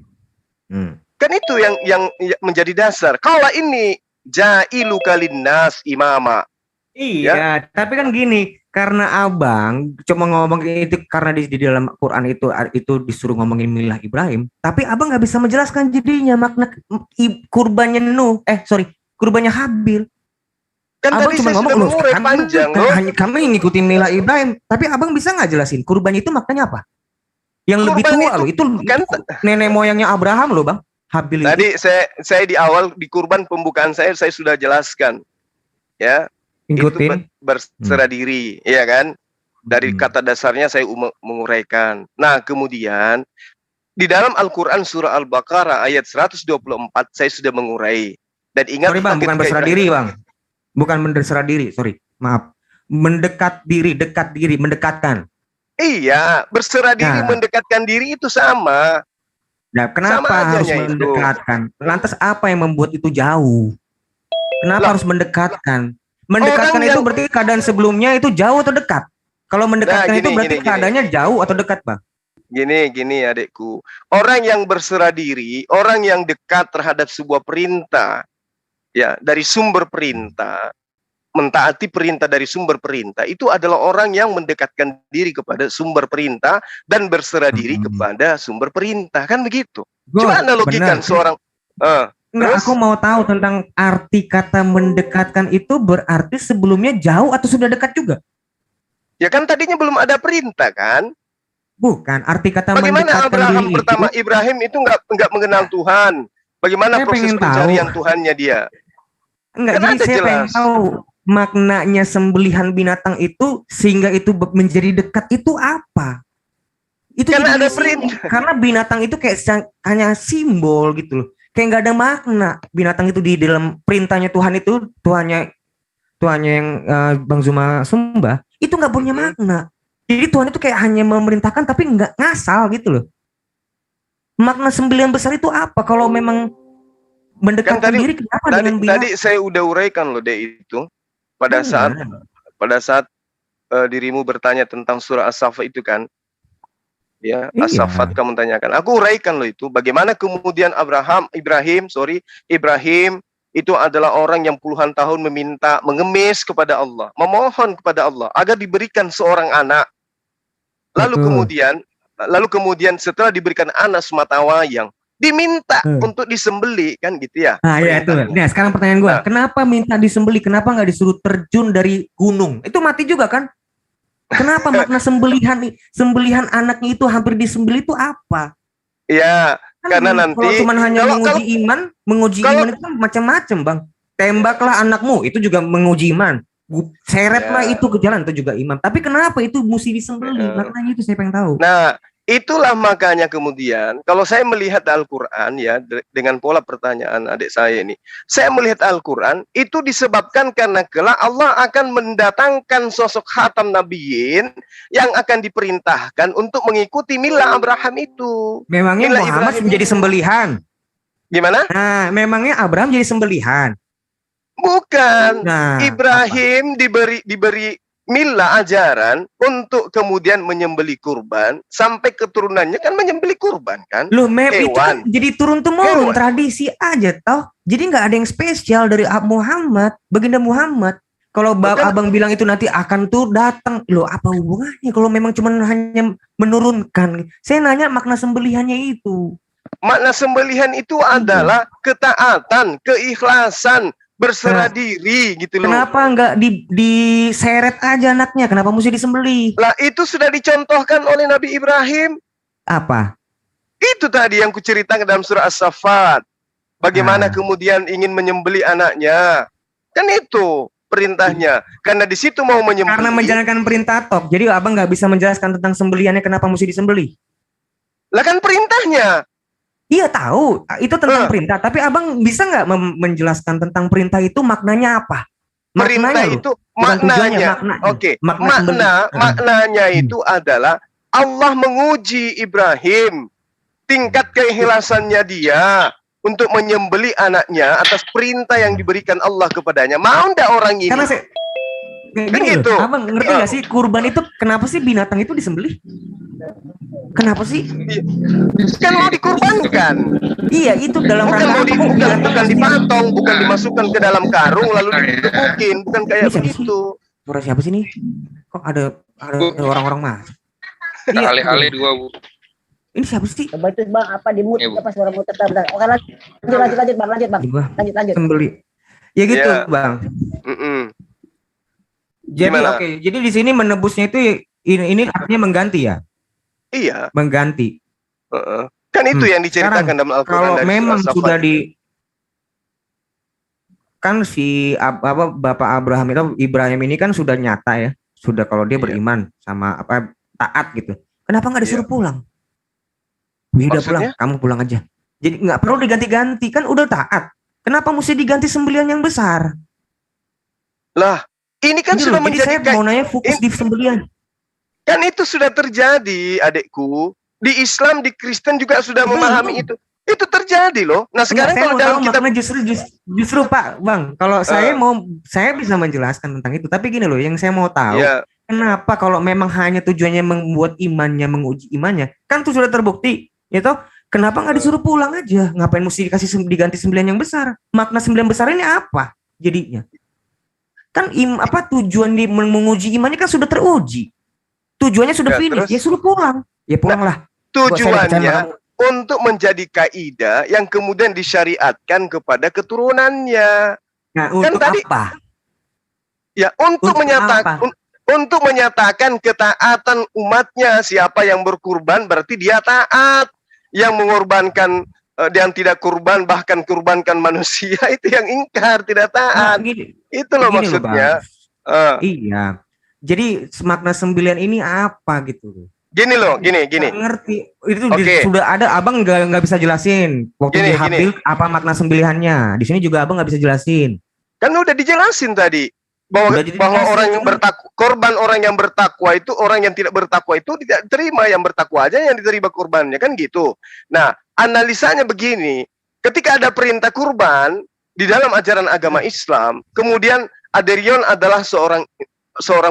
Kan itu yang menjadi dasar. Kalau ini ja'iluka linnas imama. Iya, tapi kan gini, karena abang cuma ngomong itu karena di dalam Quran itu disuruh ngomongin milah Ibrahim, tapi abang nggak bisa menjelaskan jadinya makna kurbannya kurbannya Habil. Kan abang tadi cuma saya ngomong sudah mengurai panjang loh. Kami ngikutin milah Ibrahim, tapi abang bisa nggak jelasin kurban itu maknanya apa? Yang lebih tua loh, itu nenek moyangnya Abraham loh bang. Habil tadi itu. saya di awal di kurban pembukaan saya sudah jelaskan, ya. Ikutin. Itu berserah diri, ya kan? Dari kata dasarnya saya menguraikan. Nah, kemudian di dalam Al-Quran surah Al-Baqarah ayat 124 saya sudah mengurai. Dan ingat, sorry bang, bukan berserah diri bang. Bukan berserah diri, sorry. Maaf. Dekat diri, mendekatkan. Iya, berserah diri, mendekatkan diri itu sama. Nah, kenapa harus mendekatkan? Lantas apa yang membuat itu jauh? Kenapa harus mendekatkan? Mendekatkan itu berarti keadaan sebelumnya itu jauh atau dekat? Kalau mendekatkan itu berarti keadaannya jauh atau dekat, Bang? Gini adikku. Orang yang berserah diri, orang yang dekat terhadap sebuah perintah, ya, dari sumber perintah, mentaati perintah dari sumber perintah, itu adalah orang yang mendekatkan diri kepada sumber perintah dan berserah diri kepada sumber perintah, kan begitu? Coba analogikan seorang enggak, aku mau tahu tentang arti kata mendekatkan itu berarti sebelumnya jauh atau sudah dekat juga? Ya kan tadinya belum ada perintah kan? Bukan, arti kata bagaimana mendekatkan Abraham diri pertama itu, Ibrahim itu enggak mengenal Tuhan. Bagaimana saya proses pencarian Tuhannya dia? Enggak, kan jadi saya pengen tahu maknanya sembelihan binatang itu sehingga itu menjadi dekat itu apa? Itu Karena jadi ada simbol. perintah. Karena binatang itu kayak hanya simbol gitu loh. Kayak nggak ada makna. Binatang itu di dalam perintahnya Tuhan itu, Tuhannya yang Bang Zuma sembah, itu nggak punya makna. Jadi Tuhan itu kayak hanya memerintahkan tapi nggak ngasal gitu loh. Makna sembelihan besar itu apa? Kalau memang mendekatkan diri, kenapa dengan binatang? Tadi saya udah uraikan loh deh itu. Pada saat dirimu bertanya tentang surah As-Saff itu kan, ya, Iya. As-Saffat kamu tanyakan. Aku uraikan loh itu. Bagaimana kemudian Ibrahim itu adalah orang yang puluhan tahun mengemis kepada Allah, memohon kepada Allah agar diberikan seorang anak. Lalu kemudian setelah diberikan anak sematawayang, diminta untuk disembeli kan gitu ya. Nah, ya itu. Nah, sekarang pertanyaan gue, kenapa minta disembeli? Kenapa nggak disuruh terjun dari gunung? Itu mati juga kan? Kenapa makna sembelihan anaknya itu hampir disembeli itu apa? Ya, kan karena nanti kalau cuma hanya menguji iman itu kan macam-macam, Bang. Tembaklah anakmu, itu juga menguji iman. Seretlah itu ke jalan, itu juga iman. Tapi kenapa itu mesti disembeli? Maknanya itu saya pengen tahu. Nah, itulah makanya kemudian kalau saya melihat Al-Quran ya, dengan pola pertanyaan adik saya ini, saya melihat Al-Quran itu disebabkan karena kelak Allah akan mendatangkan sosok khatam nabiyyin yang akan diperintahkan untuk mengikuti milah Abraham itu. Memangnya milah Muhammad Ibrahim menjadi sembelihan? Gimana? Nah, memangnya Abraham jadi sembelihan? Bukan. Nah, Ibrahim diberi milah ajaran untuk kemudian menyembeli kurban, sampai keturunannya kan menyembeli kurban kan. Loh, itu kan jadi turun-temurun tradisi aja toh. Jadi nggak ada yang spesial dari Muhammad, baginda Muhammad. Kalau abang bilang itu nanti akan tuh datang, loh apa hubungannya? Kalau memang cuma hanya menurunkan, saya nanya makna sembelihannya itu. Makna sembelihan itu adalah ketaatan, keikhlasan, berserah diri gitu loh. Kenapa nggak diseret aja anaknya? Kenapa mesti disembelih? Lah itu sudah dicontohkan oleh Nabi Ibrahim. Apa? Itu tadi yang kuceritakan dalam surah As-Saffat. Bagaimana kemudian ingin menyembelih anaknya. Kan itu perintahnya. Karena di situ mau menyembelih. Karena menjalankan perintah tok. Jadi abang nggak bisa menjelaskan tentang sembelihannya kenapa mesti disembelih. Lah kan perintahnya. Iya tahu, itu tentang perintah. Tapi abang bisa nggak menjelaskan tentang perintah itu maknanya apa? Perintah itu maknanya. Oke. Maknanya itu adalah Allah menguji Ibrahim tingkat keikhlasannya dia untuk menyembeli anaknya atas perintah yang diberikan Allah kepadanya. Mau ndak orang ini? Karena kan gitu. Abang ngerti nggak sih kurban itu kenapa sih binatang itu disembelih? Kenapa sih? Kan mau dikurbankan. Iya, itu dalam rangka bukan dipotong, bukan dimasukkan ke dalam karung lalu digebukin, bukan kayak begitu. Suara siapa sih nih? Kok ada orang-orang masuk? Iya, alih-alih dua, Bu. Ini siapa sih? Coba itu Bang, apa di mute apa suara muter bentar. Oke, lanjut Bang. Lanjut. Sembeli. Ya gitu, Bang. Jadi oke, jadi di sini menebusnya itu ini artinya mengganti ya? Iya. Mengganti. Kan itu yang diceritakan dalam Al-Quran. Kalau memang sudah kan si Bapak Abraham itu Ibrahim ini kan sudah nyata ya, sudah kalau dia beriman sama taat gitu. Kenapa nggak disuruh pulang? Udah pulang, kamu pulang aja. Jadi nggak perlu diganti-ganti, kan udah taat. Kenapa mesti diganti sembelihan yang besar? Lah, ini kan sudah menjadi. Saya mau nanya fokus di sembelihan. Kan itu sudah terjadi, adekku. Di Islam, di Kristen juga sudah memahami itu. Itu terjadi loh. Nah sekarang kalau dalam kitab justru Pak Bang, kalau saya bisa menjelaskan tentang itu. Tapi gini loh, yang saya mau tahu, kenapa kalau memang hanya tujuannya membuat imannya, menguji imannya, kan itu sudah terbukti, ya toh? Kenapa nggak disuruh pulang aja? Ngapain mesti diganti sembelihan yang besar? Makna sembelihan besar ini apa jadinya? Kan tujuan menguji imannya kan sudah teruji. Tujuannya sudah finish, ya suruh pulang. Ya pulanglah. Tujuannya untuk menjadi kaidah yang kemudian disyariatkan kepada keturunannya. Nah, untuk kan apa? Ya, untuk menyatakan ketaatan umatnya. Siapa yang berkurban berarti dia taat. Yang mengorbankan yang tidak kurban, bahkan kurbankan manusia, itu yang ingkar, tidak taat. Itu loh Begini maksudnya. Iya. Jadi makna sembilan ini apa gitu? Gini loh, gini. Nggak ngerti. Itu Oke. sudah ada, abang nggak bisa jelasin. Waktu Gini, di Habil apa makna sembilannya? Di sini juga abang nggak bisa jelasin. Kan udah dijelasin tadi bahwa orang yang bertakwa, korban orang yang bertakwa itu, orang yang tidak bertakwa itu tidak terima, yang bertakwa aja yang diterima kurbannya, kan gitu. Nah, analisanya begini, ketika ada perintah kurban di dalam ajaran agama Islam, kemudian Aderion adalah seorang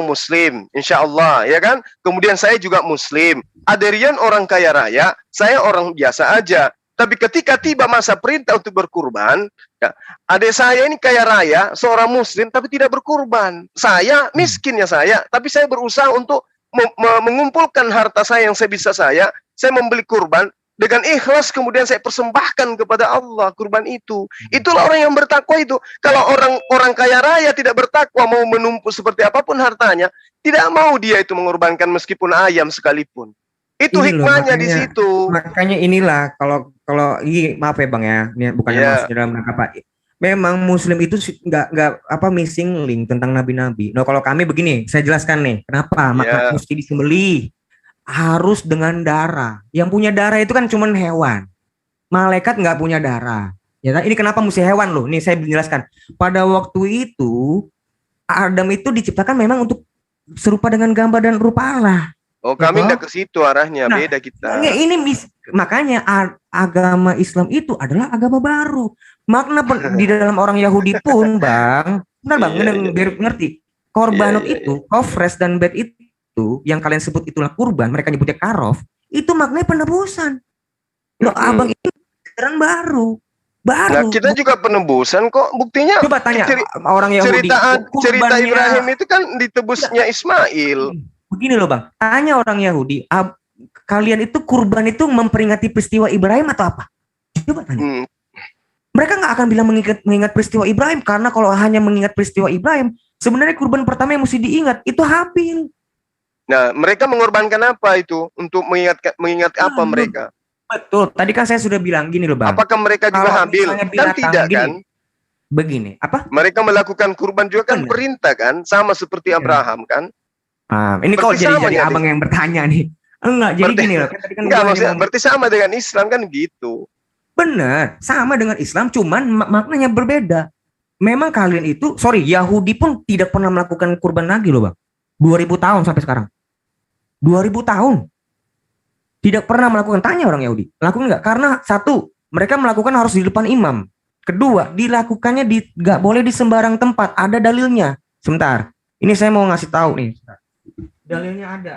muslim, insya Allah, ya kan? Kemudian saya juga muslim. Aderion orang kaya raya, saya orang biasa aja. Tapi ketika tiba masa perintah untuk berkurban, ya, adik saya ini kaya raya, seorang muslim, tapi tidak berkurban. Saya miskinnya saya, tapi saya berusaha untuk mengumpulkan harta saya yang sebisa saya membeli kurban, dengan ikhlas kemudian saya persembahkan kepada Allah kurban itu. Itulah orang yang bertakwa itu. Kalau orang kaya raya tidak bertakwa, mau menumpuk seperti apapun hartanya, tidak mau dia itu mengorbankan meskipun ayam sekalipun. Itu Ini loh, hikmahnya di situ. Makanya inilah kalau ini maaf ya Bang ya, ini bukannya maksud dalam rangka apa. Memang muslim itu nggak missing link tentang nabi-nabi. Nah, kalau kami begini, saya jelaskan nih, kenapa maka mesti disembelih. Harus dengan darah. Yang punya darah itu kan cuman hewan. Malaikat nggak punya darah. Ya kan? Ini kenapa mesti hewan loh? Nih saya menjelaskan. Pada waktu itu Adam itu diciptakan memang untuk serupa dengan gambar dan rupa Allah. Oh, kami tidak ke situ arahnya, beda kita. Ini makanya agama Islam itu adalah agama baru. Makna di dalam orang Yahudi pun, Bang, benar Bang, biar ngerti. Korbanot itu, kofres dan bet itu, yang kalian sebut itulah kurban, mereka nyebutnya karof, itu maknanya penebusan. Loh, abang itu ajaran baru. Nah, kita juga penebusan kok, buktinya. Coba tanya orang Yahudi. Cerita Ibrahim itu kan ditebusnya Ismail. Begini loh Bang, tanya orang Yahudi, kalian itu kurban itu memperingati peristiwa Ibrahim atau apa? Coba tanya. Mereka nggak akan bilang mengingat peristiwa Ibrahim, karena kalau hanya mengingat peristiwa Ibrahim, sebenarnya kurban pertama yang mesti diingat itu Habil. Nah, mereka mengorbankan apa itu? Untuk mengingat apa mereka? Betul, tadi kan saya sudah bilang gini loh Bang. Apakah mereka juga Habil? Kan tidak kan? Begini, apa? Mereka melakukan kurban juga kan perintah kan? Sama seperti Abraham kan? Ini kok jadi abang yang bertanya nih. Enggak, jadi gini loh. Enggak, maksudnya berarti sama dengan Islam kan gitu. Benar, sama dengan Islam, cuman maknanya berbeda. Memang kalian itu, Yahudi pun tidak pernah melakukan kurban lagi loh Bang. 2000 tahun sampai sekarang. 2000 tahun. Tidak pernah melakukan, tanya orang Yahudi. Lakukan enggak? Karena satu, mereka melakukan harus di depan imam. Kedua, dilakukannya enggak boleh di sembarang tempat, ada dalilnya. Sebentar, ini saya mau ngasih tahu nih. Dalilnya ada.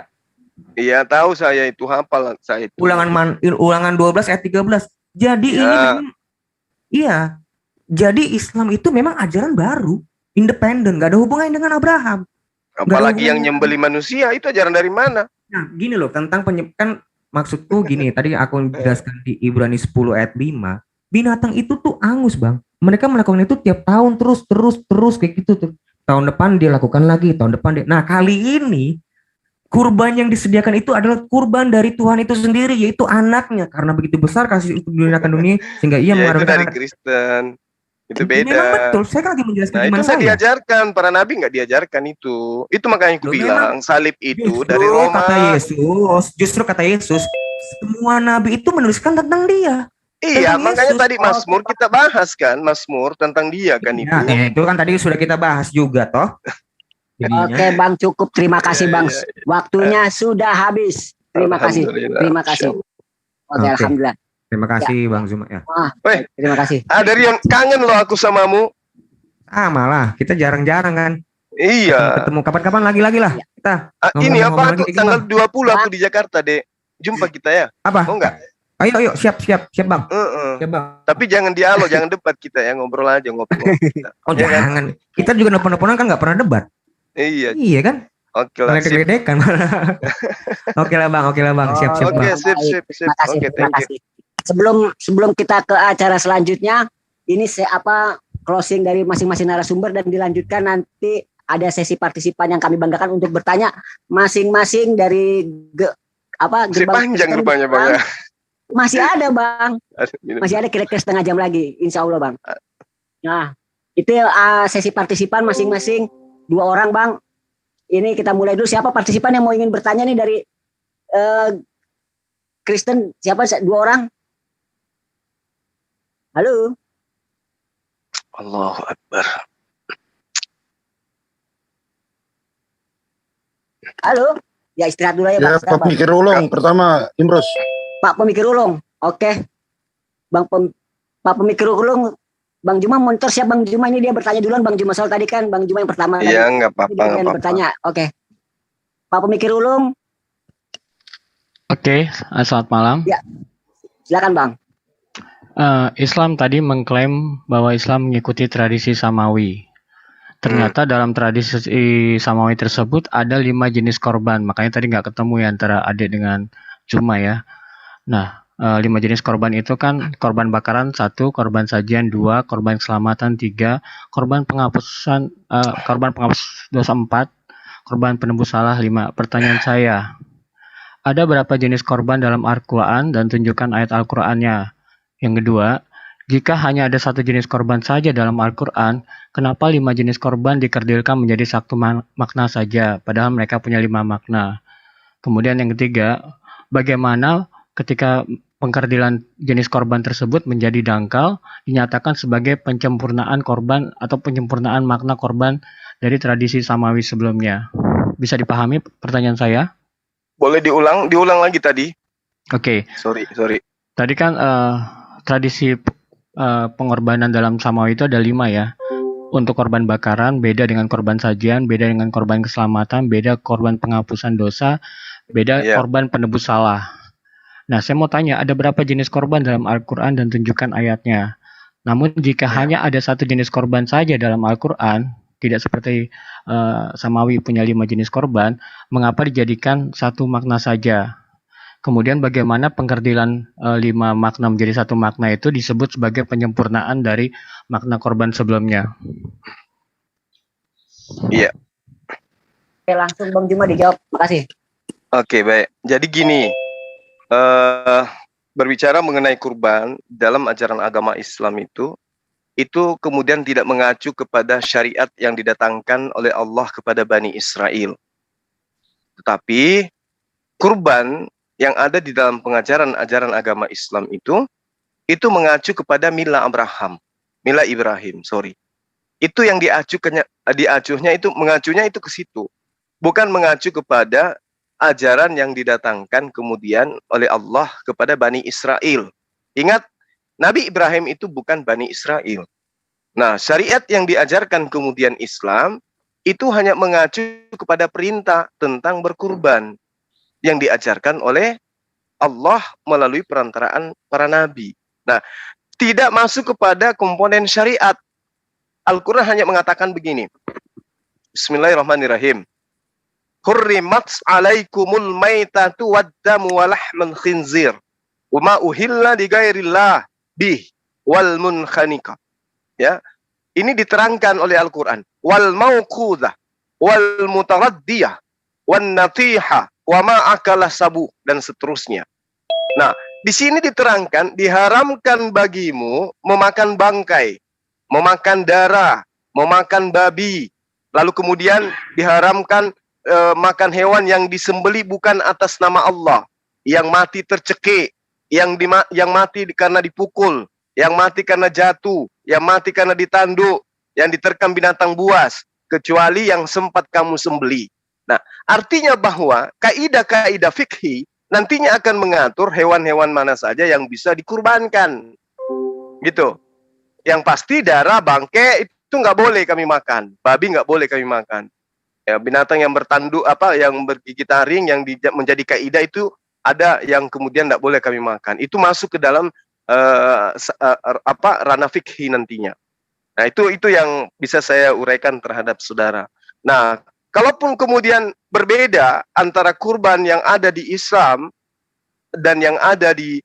Iya, tahu saya itu, hafal saya itu. Ulangan 12 ayat 13. Jadi ini memang jadi Islam itu memang ajaran baru, independen, enggak ada hubungannya dengan Abraham. Apalagi yang nyembeli manusia, itu ajaran dari mana? Nah, gini loh, tentang kan maksudku gini, tadi aku jelaskan di Ibrani 10 ayat 5, binatang itu tuh angus Bang. Mereka melakukan itu tiap tahun terus kayak gitu tuh. Tahun depan dia lakukan lagi, tahun depan dia. Nah, kali ini kurban yang disediakan itu adalah kurban dari Tuhan itu sendiri, yaitu anaknya. Karena begitu besar kasih untuk dimuliakan dunia, sehingga ia mengharapkan. Itu dari Kristen. Itu beda. Memang betul, saya kan lagi menjelaskan nah, itu nggak diajarkan, para nabi nggak diajarkan itu. Itu makanya aku bilang, salib itu dari Roma. Justru kata Yesus, semua nabi itu menuliskan tentang dia. Iya, makanya tadi Mazmur kita bahas kan, Mazmur tentang dia kan itu. Itu kan tadi sudah kita bahas juga toh. Oke Bang, cukup. Terima kasih Bang. Waktunya sudah habis. Terima kasih. Terima kasih. Oke, alhamdulillah. Terima kasih Bang Zuma ya. Terima kasih. Dari yang kangen loh aku samamu. Malah kita jarang-jarang kan. Iya. Ketemu kapan-kapan lagi lah kita. Ini apa aku tanggal 20 aku di Jakarta, Dek. Jumpa kita ya. Apa? Oh enggak? Ayo siap Bang. Siap Bang. Tapi jangan dialog, jangan debat kita ya, ngobrol aja ngobrol. Jangan. Kita juga nelpon-nelponan kan nggak pernah debat. Iya kan? Oke lah. Ledekan. Oke lah Bang. Siap Bang. Oke, sip. Oke, thank you. Sebelum kita ke acara selanjutnya, ini closing dari masing-masing narasumber dan dilanjutkan nanti ada sesi partisipan yang kami banggakan untuk bertanya masing-masing dari gerbang panjang rupanya Bang ya. Masih ada Bang. Minum. Masih ada kira-kira setengah jam lagi, insya Allah Bang. Nah, itu sesi partisipan masing-masing 2 orang Bang. Ini kita mulai dulu. Siapa partisipan yang mau ingin bertanya nih dari Kristen? Siapa 2 orang? Halo. Allahu Akbar. Halo. Ya istirahat dulu ya Ya, Pak. Pak Pemikir Ulung pertama, Imros. Pak Pemikir Ulung. Oke. Pak Pemikir Ulung, Bang Juma monitor siap Bang Juma, ini dia bertanya duluan Bang Juma, soal tadi kan Bang Juma yang pertama Iya, tadi. nggak apa-apa, Dia nggak apa-apa. bertanya. Oke. Pak Pemikir Ulung, Oke, selamat malam. silakan Bang. Islam tadi mengklaim bahwa Islam mengikuti tradisi Samawi. Ternyata dalam tradisi Samawi tersebut ada 5 jenis korban. Makanya tadi nggak ketemu ya antara adik dengan Juma ya. Nah, 5 jenis korban itu kan korban bakaran 1, korban sajian 2, korban keselamatan 3, korban penghapus dosa 4, korban penebus salah 5. Pertanyaan saya, ada berapa jenis korban dalam Al-Quran dan tunjukkan ayat Al-Qurannya? Yang kedua, jika hanya ada 1 jenis korban saja dalam Al-Quran, kenapa 5 jenis korban dikerdilkan menjadi 1 makna saja, padahal mereka punya 5 makna? Kemudian yang ketiga, bagaimana ketika pengkerdilan jenis korban tersebut menjadi dangkal, dinyatakan sebagai penyempurnaan korban atau penyempurnaan makna korban dari tradisi Samawi sebelumnya? Bisa dipahami pertanyaan saya? Boleh diulang lagi tadi. Oke. Sorry. Tadi kan tradisi pengorbanan dalam Samawi itu ada 5 ya. Untuk korban bakaran beda dengan korban sajian, beda dengan korban keselamatan, beda korban penghapusan dosa, beda korban penebus salah. Nah, saya mau tanya, ada berapa jenis korban dalam Al-Quran dan tunjukkan ayatnya? Namun jika hanya ada 1 jenis korban saja dalam Al-Quran, tidak seperti Samawi punya 5 jenis korban, mengapa dijadikan 1 makna saja? Kemudian bagaimana pengkerdilan 5 makna menjadi 1 makna itu disebut sebagai penyempurnaan dari makna korban sebelumnya? Iya. Oke, langsung Bang Juma dijawab. Makasih. Oke, baik. Jadi gini, berbicara mengenai kurban dalam ajaran agama Islam itu kemudian tidak mengacu kepada syariat yang didatangkan oleh Allah kepada Bani Israel. Tetapi kurban yang ada di dalam ajaran agama Islam itu mengacu kepada mila Ibrahim. Itu yang mengacunya itu ke situ. Bukan mengacu kepada ajaran yang didatangkan kemudian oleh Allah kepada Bani Israel. Ingat, Nabi Ibrahim itu bukan Bani Israel. Nah, syariat yang diajarkan kemudian Islam itu hanya mengacu kepada perintah tentang berkurban yang diajarkan oleh Allah melalui perantaraan para nabi. Nah, tidak masuk kepada komponen syariat. Al-Quran hanya mengatakan begini. Bismillahirrahmanirrahim. Hurrimat alaikumul maitatu waddamu walahman khinzir wa ma uhilla li ghairillah bih wal munkhaniqa. Ya. Ini diterangkan oleh Al-Qur'an. Wal mauqudhah wal mutaraddiyah wan natiha wa ma akala sabu dan seterusnya. Nah, di sini diterangkan diharamkan bagimu memakan bangkai, memakan darah, memakan babi. Lalu kemudian diharamkan makan hewan yang disembeli bukan atas nama Allah, yang mati tercekik, yang mati karena dipukul, yang mati karena jatuh, yang mati karena ditanduk, yang diterkam binatang buas, kecuali yang sempat kamu sembeli. Nah, artinya bahwa kaidah-kaidah fikih nantinya akan mengatur hewan-hewan mana saja yang bisa dikurbankan, gitu. Yang pasti darah bangkai itu nggak boleh kami makan, babi nggak boleh kami makan. Ya, binatang yang bertanduk yang bergigi taring yang menjadi kaidah itu ada yang kemudian tidak boleh kami makan. Itu masuk ke dalam ranah fikih nantinya. Nah, itu yang bisa saya uraikan terhadap saudara. Nah, kalaupun kemudian berbeda antara kurban yang ada di Islam dan yang ada di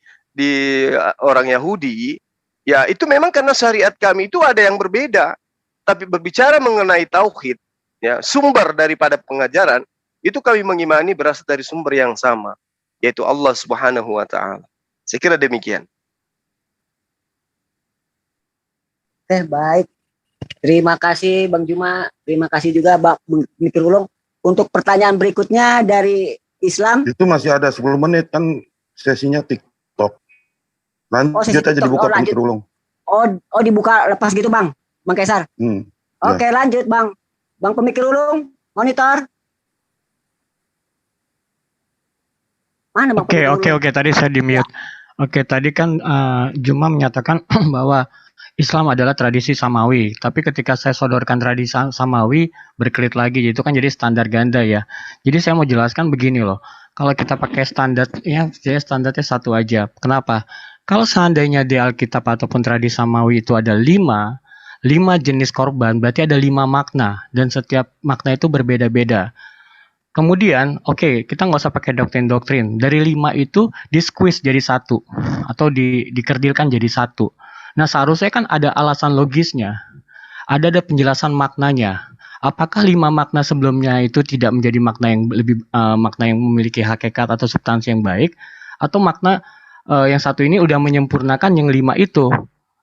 orang Yahudi, ya itu memang karena syariat kami itu ada yang berbeda. Tapi berbicara mengenai tauhid, ya, sumber daripada pengajaran itu kami mengimani berasal dari sumber yang sama, yaitu Allah Subhanahu wa taala. Saya kira demikian. Oke, baik. Terima kasih Bang Juma. Terima kasih juga Bang Mikir Ulung. Untuk pertanyaan berikutnya dari Islam. Itu masih ada 10 menit kan sesinya TikTok. Lanjut aja dibuka Pak Mikir Ulung. Oh dibuka lepas gitu Bang Kaisar. Oke, lanjut Bang Pemikir Ulung, monitor. Mana Bang? Oke, tadi saya di mute. Oke, tadi kan Juma menyatakan bahwa Islam adalah tradisi Samawi, tapi ketika saya sodorkan tradisi Samawi berkelit lagi, itu kan jadi standar ganda ya. Jadi saya mau jelaskan begini loh, kalau kita pakai standar, ya standarnya satu aja. Kenapa? Kalau seandainya di Alkitab ataupun tradisi Samawi itu ada 5 jenis korban, berarti ada 5 makna, dan setiap makna itu berbeda-beda. Kemudian, kita nggak usah pakai doktrin-doktrin. Dari 5 itu di-squeeze jadi 1, atau dikerdilkan jadi 1. Nah, seharusnya kan ada alasan logisnya. Ada penjelasan maknanya. Apakah 5 makna sebelumnya itu tidak menjadi makna yang lebih makna yang memiliki hakikat atau substansi yang baik, atau makna yang satu ini udah menyempurnakan yang 5 itu.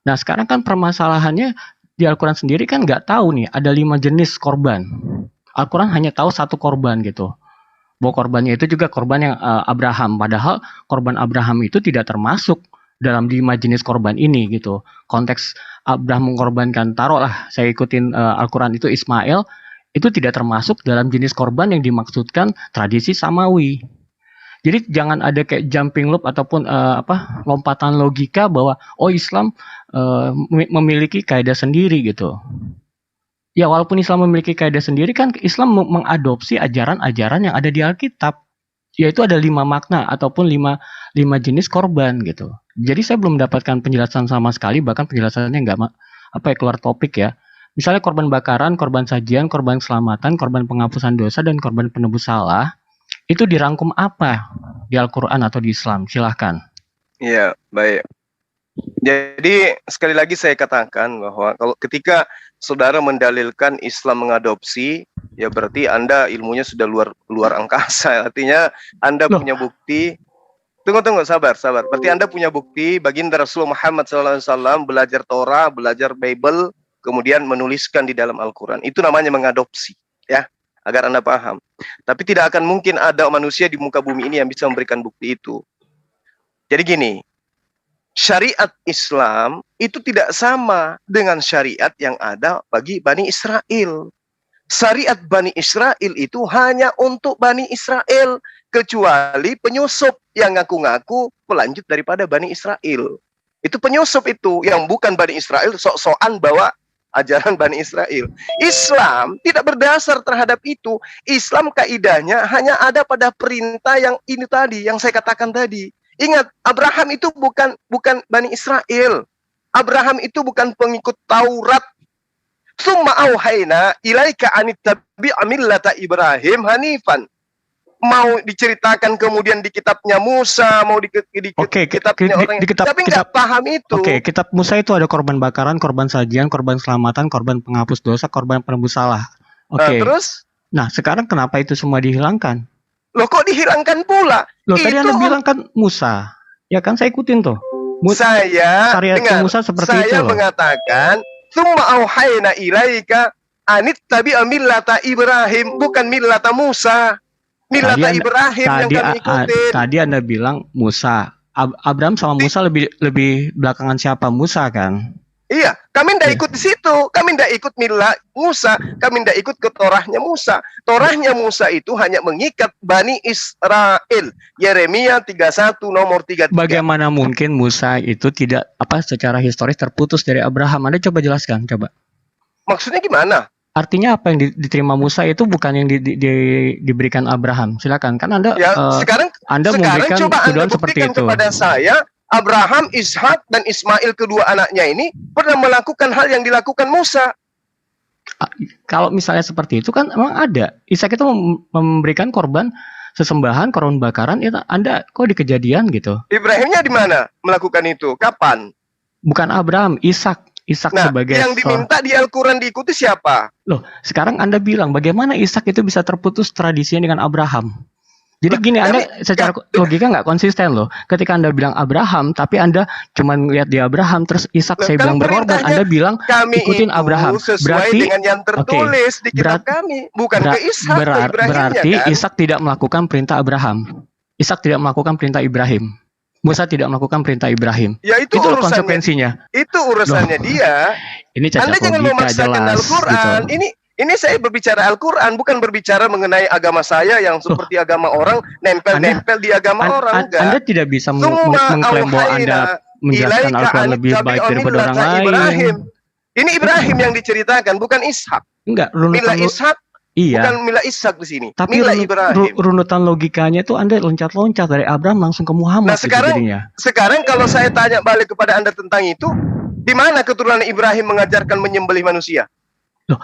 Nah, sekarang kan permasalahannya di Al-Quran sendiri kan nggak tahu nih ada 5 jenis korban. Al-Quran hanya tahu 1 korban gitu. Bahwa korbannya itu juga korban yang Abraham. Padahal korban Abraham itu tidak termasuk dalam 5 jenis korban ini gitu. Konteks Abraham mengkorbankan, taruhlah saya ikutin Al-Quran itu Ismail, itu tidak termasuk dalam jenis korban yang dimaksudkan tradisi Samawi. Jadi jangan ada kayak jumping loop ataupun lompatan logika bahwa Islam memiliki kaidah sendiri gitu. Ya, walaupun Islam memiliki kaidah sendiri, kan Islam mengadopsi ajaran-ajaran yang ada di Alkitab, yaitu ada 5 makna ataupun 5 jenis korban gitu. Jadi saya belum mendapatkan penjelasan sama sekali, bahkan penjelasannya nggak keluar topik ya. Misalnya korban bakaran, korban sajian, korban keselamatan, korban penghapusan dosa, dan korban penebus salah, itu dirangkum apa di Al-Quran atau di Islam? Silahkan. Iya, baik. Jadi sekali lagi saya katakan bahwa kalau ketika saudara mendalilkan Islam mengadopsi, ya berarti Anda ilmunya sudah luar angkasa. Artinya Anda punya bukti. Tunggu, sabar. Berarti Anda punya bukti baginda Rasulullah Muhammad SAW belajar Torah, belajar Bible, kemudian menuliskan di dalam Al-Quran. Itu namanya mengadopsi, ya, agar Anda paham. Tapi tidak akan mungkin ada manusia di muka bumi ini yang bisa memberikan bukti itu. Jadi gini, syariat Islam itu tidak sama dengan syariat yang ada bagi Bani Israel. Syariat Bani Israel itu hanya untuk Bani Israel, kecuali penyusup yang ngaku-ngaku pelanjut daripada Bani Israel. Itu penyusup itu yang bukan Bani Israel, sok-sokan bawa ajaran Bani Israel. Islam tidak berdasar terhadap itu. Islam kaidahnya hanya ada pada perintah yang ini tadi, yang saya katakan tadi. Ingat, Abraham itu bukan Bani Israel. Abraham itu bukan pengikut Taurat. Summa auhayna ilaika anittabi'a millata Ibrahim hanifan. Mau diceritakan kemudian di kitabnya Musa, mau di kitabnya orang tapi nggak paham itu. Kitab Musa itu ada korban bakaran, korban sajian, korban keselamatan, korban penghapus dosa, korban penebus salah. Terus? Nah, sekarang kenapa itu semua dihilangkan? Loh, kok dihilangkan pula? Loh, tadi Anda bilang kan Musa. Ya kan, saya ikutin tuh. Musa seperti itu loh. Saya mengatakan summa auhayna ilaika anittabi'a millata Ibrahim, bukan millata Musa. Millata Ibrahim yang kami ikutin. Tadi Anda bilang Musa. Abraham sama Musa lebih belakangan siapa? Musa kan? Iya, kami tidak ikut di situ. Kami tidak ikut millah Musa. Kami tidak ikut ke Torahnya Musa. Torahnya Musa itu hanya mengikat Bani Israel. Yeremia 31 nomor 33. Bagaimana mungkin Musa itu tidak secara historis terputus dari Abraham? Anda coba jelaskan, coba. Maksudnya gimana? Artinya apa yang diterima Musa itu bukan yang diberikan Abraham. Silakan, kan Anda sekarang memberikan coba tuduhan Anda seperti itu kepada saya. Abraham, Ishak, dan Ismail, kedua anaknya ini pernah melakukan hal yang dilakukan Musa. Kalau misalnya seperti itu kan memang ada. Ishak itu memberikan korban sesembahan, korban bakaran. Itu Anda kok di Kejadian gitu. Ibrahimnya di mana melakukan itu? Kapan? Bukan Abraham, Ishak. Ishak sebagai yang diminta di Al-Quran diikuti siapa? Loh, sekarang Anda bilang bagaimana Ishak itu bisa terputus tradisinya dengan Abraham? Jadi gini, Anda secara logika nggak konsisten loh. Ketika Anda bilang Abraham, tapi Anda cuma lihat di Abraham, terus Ishak saya bilang berkorban, Anda bilang kami ikutin itu Abraham. sesuai Berarti dengan yang tertulis di kitab kami, bukan ke Ishak ke Ibrahimnya berarti kan? Ishak tidak melakukan perintah Abraham. Ishak tidak melakukan perintah Ibrahim. Musa tidak melakukan perintah Ibrahim. Ya itu Itulah urusannya. konsekuensinya. Itu urusannya dia. Ini cacat Anda jangan logika memaksakan jelas Al-Quran. gitu. Ini saya berbicara Al-Quran, bukan berbicara mengenai agama saya yang seperti agama orang, nempel-nempel di agama orang. Enggak. Anda tidak bisa Semua mengklaim bahwa Anda menjelaskan ilaika Al-Quran lebih baik daripada orang lain. Ibrahim. Ini Ibrahim yang diceritakan, bukan Ishak. Enggak, Mila Ishak, iya. bukan Mila Ishak di sini. Tapi Mila Ibrahim. runutan logikanya itu Anda loncat-loncat dari Abraham langsung ke Muhammad. Nah sekarang kalau saya tanya balik kepada Anda tentang itu, di mana keturunan Ibrahim mengajarkan menyembelih manusia? Loh,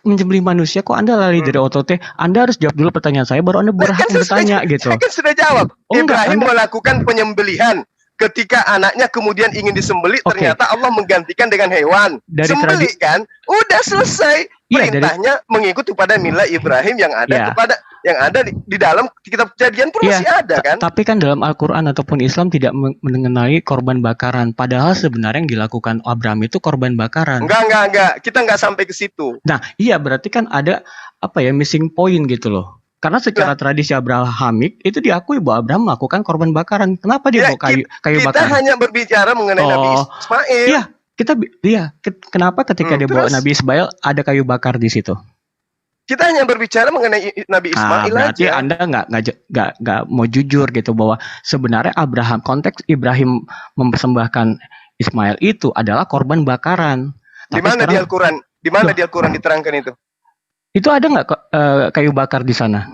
menyembelih manusia kok Anda lari dari OTT? Anda harus jawab dulu pertanyaan saya, baru Anda berhak bertanya gitu. Saya kan sudah jawab. Oh, Ibrahim enggak, melakukan penyembelihan. Ketika anaknya kemudian ingin disembelih, ternyata Allah menggantikan dengan hewan. Sembelih kan? Udah selesai. Perintahnya mengikut kepada mila Ibrahim yang ada yang ada di dalam kitab Kejadian pun masih ada kan? Tapi kan dalam Al-Quran ataupun Islam tidak mengenai korban bakaran. Padahal sebenarnya yang dilakukan Abraham itu korban bakaran. Enggak. Kita enggak sampai ke situ. Nah, iya berarti kan ada missing point gitu loh. Karena secara tradisi Abrahamik itu diakui bahwa Abraham melakukan korban bakaran. Kenapa dia bawa kayu bakar? Kita hanya berbicara mengenai Nabi Ismail. Iya, kenapa ketika dia bawa Nabi Ismail ada kayu bakar di situ? Kita hanya berbicara mengenai Nabi Ismail berarti aja. Anda nggak mau jujur gitu bahwa sebenarnya konteks Ibrahim mempersembahkan Ismail itu adalah korban bakaran. Di mana di Al-Quran? Di mana di Al-Quran diterangkan itu? Itu ada nggak kayu bakar di sana?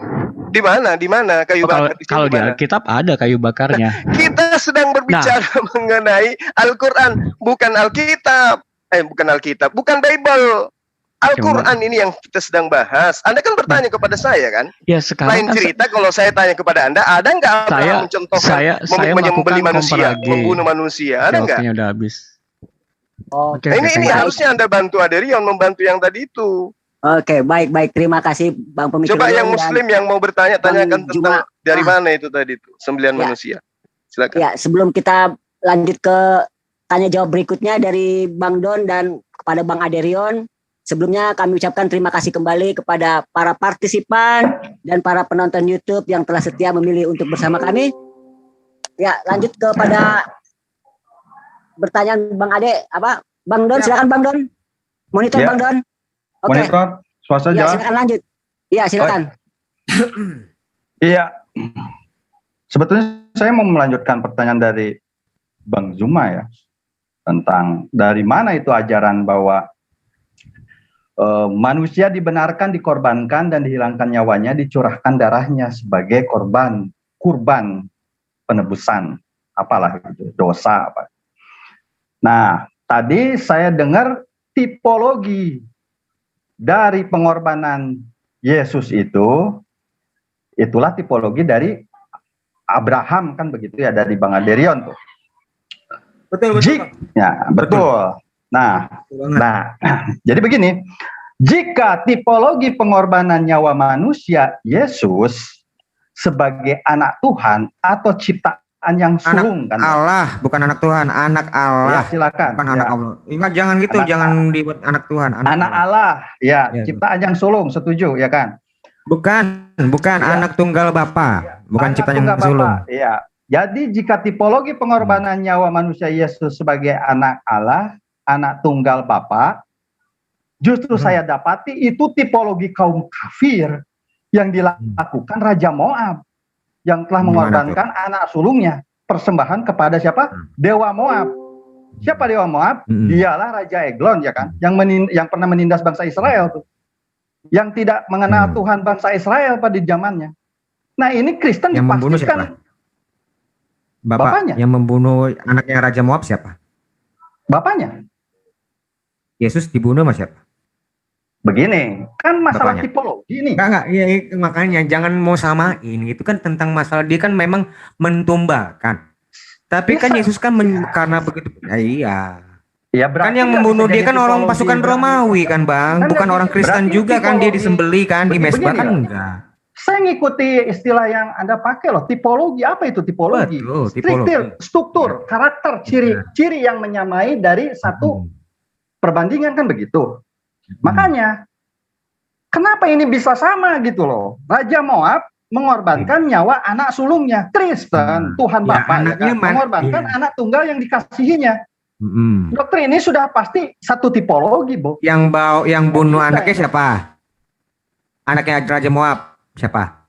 Di mana? Di mana kayu bakar? Kalau di Alkitab ada kayu bakarnya. Kita sedang berbicara mengenai Al-Quran, bukan Alkitab. Bukan Alkitab, bukan Bible. Al-Quran ini yang kita sedang bahas. Anda kan bertanya kepada saya kan? Ya sekarang. Lain cerita kalau saya tanya kepada Anda, ada nggak Abraham mencontohkan menyembelih manusia, membunuh manusia? Ada nggak? Udah habis. Ini harusnya Anda bantu Aderion membantu yang tadi itu. Oke, baik. Terima kasih Bang Pemikir. Coba yang Muslim yang mau bertanya, tanyakan tentang dari mana itu tadi itu 9 manusia. Silakan. Ya, sebelum kita lanjut ke tanya jawab berikutnya dari Bang Don dan kepada Bang Aderion, sebelumnya kami ucapkan terima kasih kembali kepada para partisipan dan para penonton YouTube yang telah setia memilih untuk bersama kami. Ya, lanjut kepada pertanyaan Bang Ade, Bang Don, silakan Bang Don. Monitor Bang Don. Oke. Monitor, suasana ya, silakan lanjut. Iya, silakan. Iya. Sebetulnya saya mau melanjutkan pertanyaan dari Bang Zuma ya. Tentang dari mana itu ajaran bahwa manusia dibenarkan dikorbankan dan dihilangkan nyawanya, dicurahkan darahnya sebagai kurban penebusan, apalah itu, dosa apa. Nah, tadi saya dengar tipologi dari pengorbanan Yesus itulah tipologi dari Abraham kan begitu ya, dari Bang Aderion tuh. Betul. Ya, betul. Nah, jadi begini, jika tipologi pengorbanan nyawa manusia Yesus sebagai anak Tuhan atau ciptaan yang sulung kan? Allah, bukan anak Tuhan, anak Allah. Ya, silakan. Bukan anak Allah. Ingat jangan gitu, jangan dibuat anak Tuhan. Anak Allah, ya, ciptaan yang sulung, setuju ya kan? Bukan anak tunggal Bapa, bukan ciptaan yang sulung. Iya. Jadi jika tipologi pengorbanan nyawa manusia Yesus sebagai anak Allah, anak tunggal Bapa, justru saya dapati itu tipologi kaum kafir yang dilakukan Raja Moab yang telah mengorbankan anak sulungnya, persembahan kepada siapa? Dewa Moab. Siapa Dewa Moab? Dialah Raja Eglon ya kan, yang pernah menindas bangsa Israel tuh, yang tidak mengenal Tuhan bangsa Israel pada zamannya. Nah ini Kristen yang membunuh dipastikan siapa? Bapaknya. Yang membunuh anaknya Raja Moab siapa? Bapaknya. Yesus dibunuh sama siapa? Begini, kan masalah tipologi nih. Enggak, ya, makanya jangan mau samain. Itu kan tentang masalah dia kan memang mentumbakan. Tapi kan Yesus kan karena begitu. Ya, iya. Ya, kan yang membunuh dia kan orang pasukan Romawi kan Bang, bukan orang Kristen juga kan dia disembeli kan di mesbah kan enggak. Saya ngikuti istilah yang Anda pakai loh, tipologi. Apa itu tipologi? Betul, tipologi. Struktur, karakter, ciri yang menyamai dari satu perbandingan kan begitu. Makanya, kenapa ini bisa sama gitu loh? Raja Moab mengorbankan nyawa anak sulungnya, Kristen, Tuhan Ya, Bapa, anaknya mengorbankan anak tunggal yang dikasihinya. Doktrin ini sudah pasti satu tipologi, Bu. Yang bunuh anaknya siapa? Anaknya Raja Moab siapa?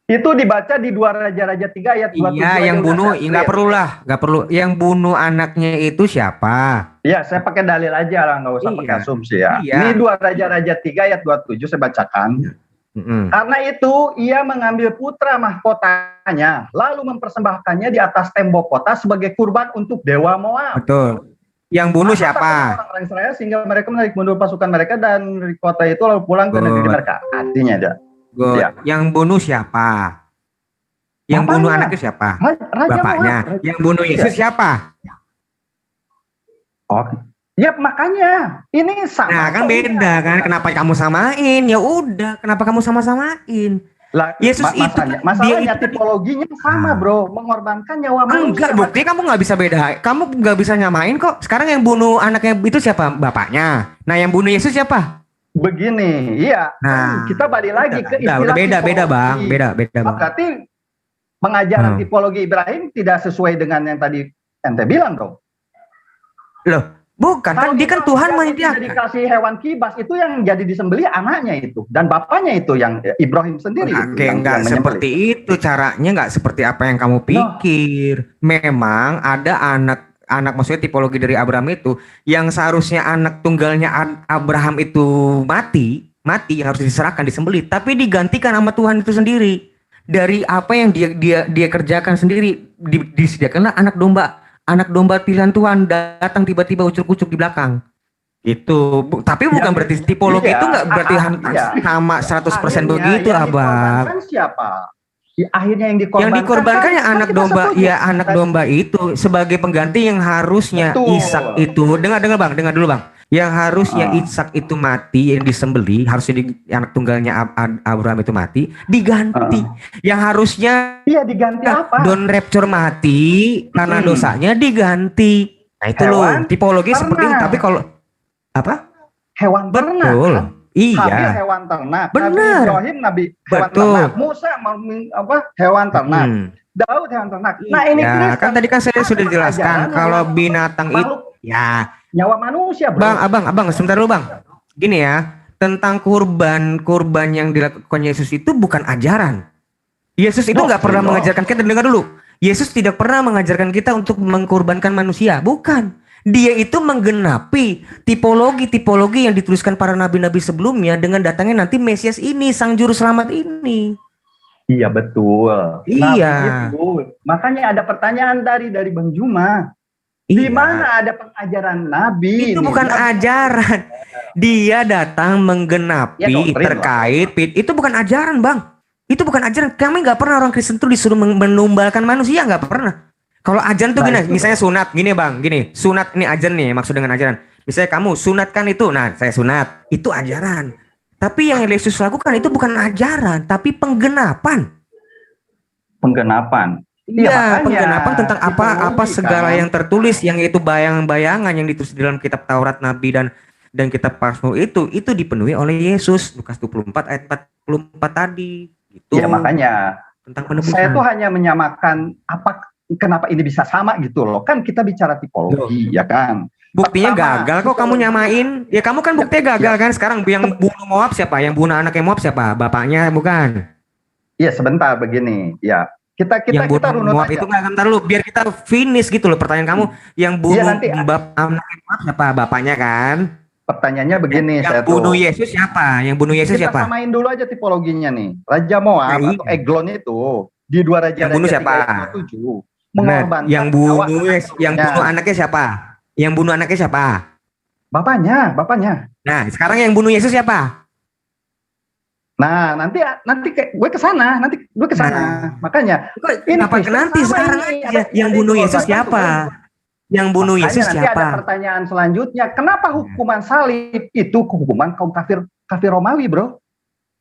Itu dibaca di 2 Raja-Raja 3 ayat 27. Iya, yang bunuh nggak perlu. Yang bunuh anaknya itu siapa? Ya, saya pakai dalil aja lah, nggak usah pakai asumsi ya. Iya. Ini 2 Raja-Raja 3 ayat 27 saya bacakan. Karena itu ia mengambil putra mahkotanya, lalu mempersembahkannya di atas tembok kota sebagai kurban untuk dewa Moab. Betul. Yang bunuh siapa? Orang Israel sehingga mereka menarik mundur pasukan mereka dan dari kota itu lalu pulang ke negeri mereka. Artinya ada. Ya. Yang bunuh siapa? Yang Bapaknya. bunuh anaknya siapa? Raja Bapaknya. Moab. Yang bunuh Yesus siapa? Oh, ya makanya ini sama. Nah, kan beda kan? Kenapa kamu samain? Ya udah, kenapa kamu sama-samain? Lah, Yesus itu masalahnya tipologinya sama, Bro, mengorbankan nyawa manusia. Enggak, bukti kamu nggak bisa beda. Kamu nggak bisa nyamain kok. Sekarang yang bunuh anaknya itu siapa? Bapaknya. Nah, yang bunuh Yesus siapa? Begini, iya. Nah, kita balik lagi ke istilah beda Bang. Beda Bang. Berarti pengajaran tipologi Ibrahim tidak sesuai dengan yang tadi ente bilang dong. Loh, bukan kan dia kan Tuhan menyediakan. Dikasih hewan kibas itu yang jadi disembelih anaknya itu dan bapaknya itu yang Ibrahim sendiri. Enggak seperti itu caranya, nggak seperti apa yang kamu pikir. Memang ada anak maksudnya tipologi dari Abraham itu yang seharusnya anak tunggalnya Abraham itu mati harus diserahkan disembelih, tapi digantikan sama Tuhan itu sendiri dari apa yang dia kerjakan sendiri. Disediakanlah anak domba pilihan Tuhan datang tiba-tiba ucuk-ucuk di belakang itu. Tapi bukan berarti tipologi itu nggak berarti sama 100% begitu, Abang. Siapa? Akhirnya yang dikorbankan ya anak domba, anak domba itu sebagai pengganti yang harusnya Ishak itu. Dengar dulu Bang. Yang harusnya Ishak itu mati, yang disembeli, harusnya anak tunggalnya Abraham itu mati, diganti. Yang harusnya diganti apa? Don Rapture mati karena dosanya diganti. Nah itu loh, tipologi seperti itu. Tapi kalau apa? Hewan ternak. Betul. Kan? Iya. Habil hewan ternak. Benar. Nabi Ibrahim hewan ternak. Musa hewan ternak. Daud hewan ternak. Nah ini kan tadi kan saya sudah jelaskan kalau binatang itu nyawa manusia, Bro. Abang, sebentar dulu Bang. Gini ya, tentang kurban yang dilakukan Yesus itu bukan ajaran. Yesus itu nggak pernah mengajarkan kita, dengar dulu. Yesus tidak pernah mengajarkan kita untuk mengkorbankan manusia, bukan. Dia itu menggenapi tipologi yang dituliskan para nabi-nabi sebelumnya dengan datangnya nanti Mesias ini, Sang Juru Selamat ini. Iya betul. Iya. Makanya ada pertanyaan dari Bang Juma. Di mana ada pengajaran Nabi? Itu bukan ajaran. Dia datang menggenapi terkait. Itu bukan ajaran, Bang. Itu bukan ajaran. Kami nggak pernah orang Kristen tuh disuruh menumbalkan manusia, nggak pernah. Kalau ajaran tuh gini, misalnya sunat, gini Bang, gini, sunat ini ajaran nih, maksud dengan ajaran. Misalnya kamu sunatkan itu, nah saya sunat, itu ajaran. Tapi yang Yesus lakukan itu bukan ajaran, tapi penggenapan. Penggenapan. Iya, penggenapan tentang apa segala yang tertulis, yang itu bayangan-bayangan yang ditulis di dalam kitab Taurat, Nabi dan kitab Mazmur itu dipenuhi oleh Yesus. Lukas 24 ayat 44 tadi. Gitu. Ya makanya tentang penebusan. Saya tuh hanya menyamakan kenapa ini bisa sama gitu loh. Kan kita bicara tipologi, ya kan. Buktinya gagal kok kamu nyamain. Ya kamu kan buktinya gagal kan. Sekarang yang bunuh Moab siapa? Yang bunuh anaknya Moab siapa? Bapaknya bukan? Iya sebentar begini. Ya kita runut Moab aja. itu ntar lu biar kita finish gitu loh pertanyaan kamu. Yang bunuh anaknya Moab siapa? Bapaknya kan? Pertanyaannya begini. Yang bunuh Yesus siapa? Yang bunuh Yesus siapa? Kita samain dulu aja tipologinya nih. Raja Moab atau Eglon itu di 2 Raja yang bunuh siapa? Yang bunuh anaknya siapa? Yang bunuh anaknya siapa? Bapaknya. Nah, sekarang yang bunuh Yesus siapa? Nah, nanti gue ke sana. Makanya kenapa nanti sekarang aja yang bunuh Yesus siapa? Yang bunuh Yesus siapa? Nanti ada pertanyaan selanjutnya. Kenapa hukuman salib itu hukuman kaum kafir Romawi, Bro?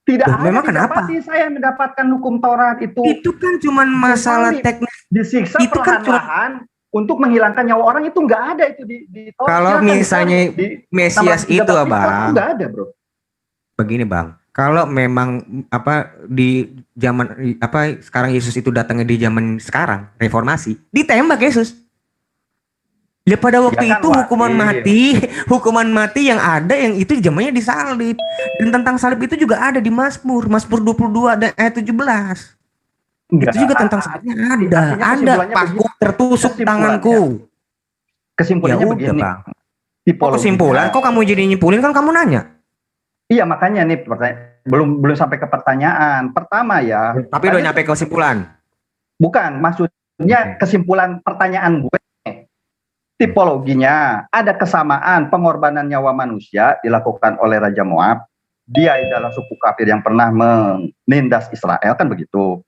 Tidak Loh, ada memang kenapa? didapati saya mendapatkan hukum Taurat itu. Itu kan cuma masalah Romawi. teknis. Disiksa Itu kan perlahan-lahan untuk menghilangkan nyawa orang, itu nggak ada itu di Taurat. Kalau Silakan misalnya dicari. Di Mesias nama itu, 13 kitab Abang, nggak ada, bro. begini Bang, kalau memang di zaman sekarang Yesus itu datangnya di zaman sekarang reformasi, ditembak Yesus. Ya pada waktu Ya kan, itu hukuman mati yang ada yang itu zamannya disalib. Dan tentang salib itu juga ada di Mazmur 22 dan ayat 17. Enggak. Itu juga tentang salibnya ada. Artinya Ada kesimpulannya paku begini. tertusuk tanganku. Kesimpulannya Ya udah, begini. Bang. Kok Tipologinya- kesimpulan? Kok kamu jadi nyimpulin, kan kamu nanya. Iya, makanya nih belum sampai ke pertanyaan. Pertama ya. Tapi udah nyampe ke kesimpulan. Bukan, maksudnya kesimpulan pertanyaan gue. Tipologinya ada kesamaan pengorbanan nyawa manusia dilakukan oleh Raja Moab. Dia adalah suku kafir yang pernah menindas Israel, kan begitu.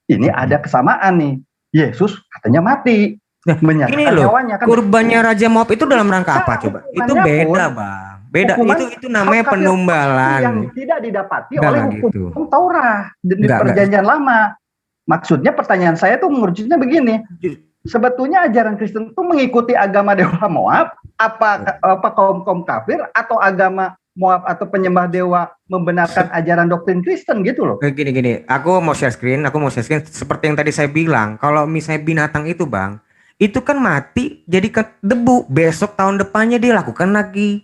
Ini ada kesamaan nih. Yesus katanya mati. Nah, menyatakan ini loh, nyawanya, kan kurbannya Raja Moab itu dalam rangka apa coba? Itu hukumannya beda, pun, Bang. Beda. hukuman Itu namanya kafir penumbalan. yang tidak didapati Enggak oleh lah hukum gitu. Taurat di Enggak. perjanjian lama. Maksudnya pertanyaan saya tuh mengerucutnya begini. Sebetulnya ajaran Kristen itu mengikuti agama dewa Moab, apa kaum kafir, atau agama Moab atau penyembah dewa membenarkan ajaran doktrin Kristen gitu loh. Gini, aku mau share screen seperti yang tadi saya bilang. Kalau misalnya binatang itu, Bang, itu kan mati jadi ke debu. Besok tahun depannya dia lakukan lagi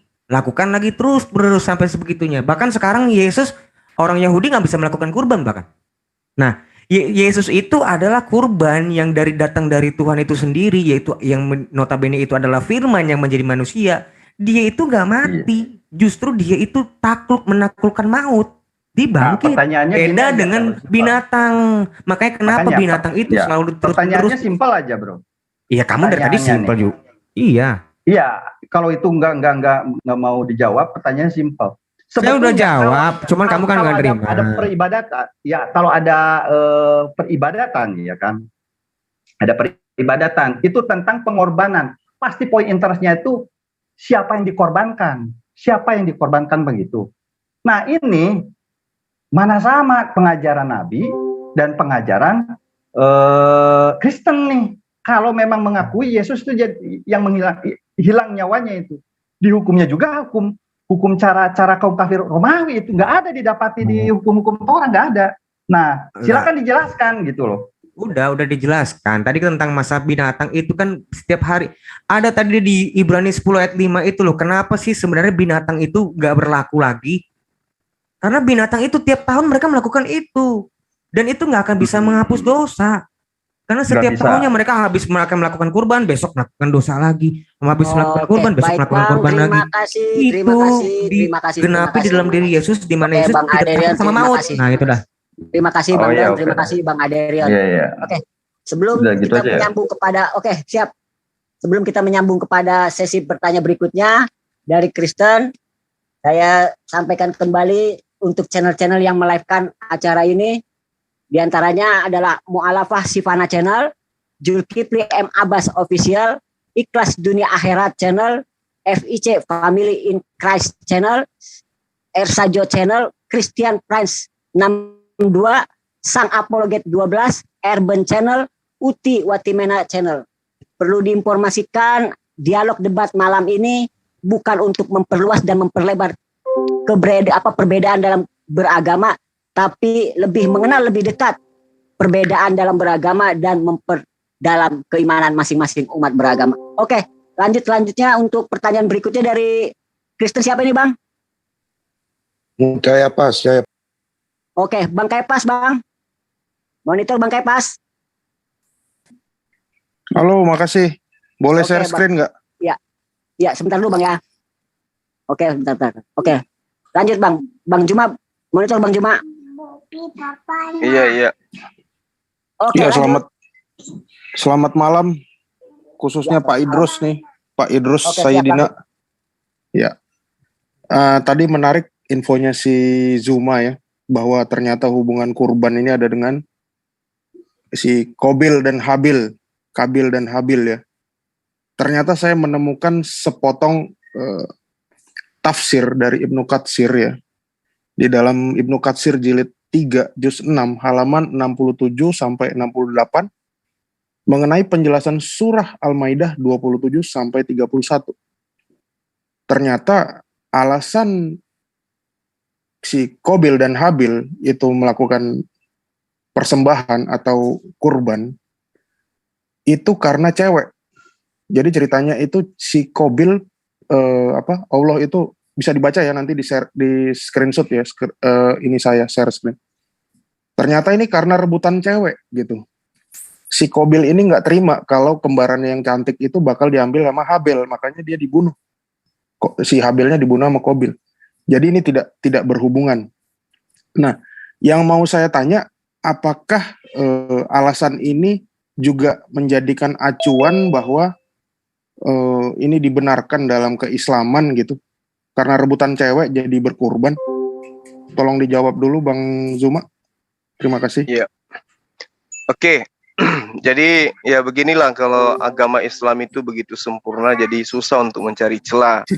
terus sampai sebegitunya. Bahkan sekarang Yesus, orang Yahudi nggak bisa melakukan kurban bahkan. Nah, Yesus itu adalah kurban yang datang dari Tuhan itu sendiri, yaitu yang notabene itu adalah firman yang menjadi manusia. Dia itu nggak mati, justru dia itu menaklukkan maut. Dibangkit. Pertanyaannya Beda gini dengan aja, binatang. Makanya kenapa Makanya, binatang itu ya, selalu pertanyaannya terus. simpel aja, bro. Iya, kamu dari tadi Pertanyaannya simpel nih. juga. Iya. Iya, kalau itu nggak mau dijawab, pertanyaan simpel. Saya udah jawab, cuman kamu kan nggak kalau terima. ada peribadatan, ya kalau ada peribadatan, ya kan, ada peribadatan itu tentang pengorbanan. Pasti poin interestnya itu siapa yang dikorbankan begitu. Nah ini mana sama pengajaran Nabi dan pengajaran Kristen nih. Kalau memang mengakui Yesus itu yang hilang nyawanya itu, dihukumnya juga hukum cara kaum kafir Romawi itu nggak ada didapati di hukum-hukum Torah, nggak ada. Nah, silakan dijelaskan gitu loh. Udah dijelaskan. Tadi tentang masa binatang itu kan setiap hari ada tadi di Ibrani 10 ayat 5 itu loh. Kenapa sih sebenarnya binatang itu nggak berlaku lagi? Karena binatang itu tiap tahun mereka melakukan itu. Dan itu nggak akan bisa menghapus dosa. Karena setiap tahunnya mereka habis melakukan kurban, besok melakukan dosa lagi. Habis melakukan kurban, besok melakukan kurban lagi. Terima kasih. Genapi di dalam diri Yesus, di mana Yesus tidak takut sama maut. Nah itu dah. Terima kasih Bang Dan, terima kasih Bang Aderian. Oke, sebelum gitu kita menyambung kepada, siap. Sebelum kita menyambung kepada sesi bertanya berikutnya dari Kristen, saya sampaikan kembali untuk channel-channel yang melive-kan acara ini. Di antaranya adalah Mu'alafah Sifana Channel, Zulkifli M. Abbas Official, Ikhlas Dunia Akhirat Channel, FIC Family in Christ Channel, Ersajo Channel, Christian Prince 62, Sang Apologet 12, Urban Channel, Uti Watimena Channel. Perlu diinformasikan, dialog debat malam ini bukan untuk memperluas dan memperlebar perbedaan dalam beragama, tapi lebih mengenal lebih dekat perbedaan dalam beragama dan memperdalam keimanan masing-masing umat beragama. Oke, selanjutnya untuk pertanyaan berikutnya dari Kristen siapa ini Bang? Kayapas. Oke, Bang Kayapas Bang. Monitor Bang Kayapas. Halo, makasih. Boleh share screen nggak? Ya, sebentar dulu Bang ya. Oke, sebentar. Oke, lanjut Bang. Bang Juma, monitor Bang Juma. Iya. Oke, Ya, lanjut. selamat malam. Khususnya Ya, Pak Idrus nih. Pak Idrus Oke, Sayidina. Ya. Tadi menarik infonya si Zuma ya. Bahwa ternyata hubungan kurban ini ada dengan si Kabil dan Habil ya. Ternyata saya menemukan sepotong tafsir dari Ibnu Katsir ya. di dalam Ibnu Katsir jilid 3 juz 6 halaman 67 sampai 68 mengenai penjelasan surah Al-Maidah 27 sampai 31. Ternyata alasan si Qabil dan Habil itu melakukan persembahan atau kurban itu karena cewek. Jadi ceritanya itu si Qabil Allah itu bisa dibaca ya, nanti di screenshot ya, ini saya share screen. Ternyata ini karena rebutan cewek gitu. Si Qabil ini nggak terima kalau kembarannya yang cantik itu bakal diambil sama Habil, makanya dia dibunuh. Si Habilnya dibunuh sama Qabil. Jadi ini tidak berhubungan. Nah, yang mau saya tanya, apakah alasan ini juga menjadikan acuan bahwa ini dibenarkan dalam keislaman gitu? Karena rebutan cewek jadi berkurban. Tolong dijawab dulu Bang Zuma. Terima kasih. Iya. Oke. Jadi ya beginilah, kalau agama Islam itu begitu sempurna, jadi susah untuk mencari celah.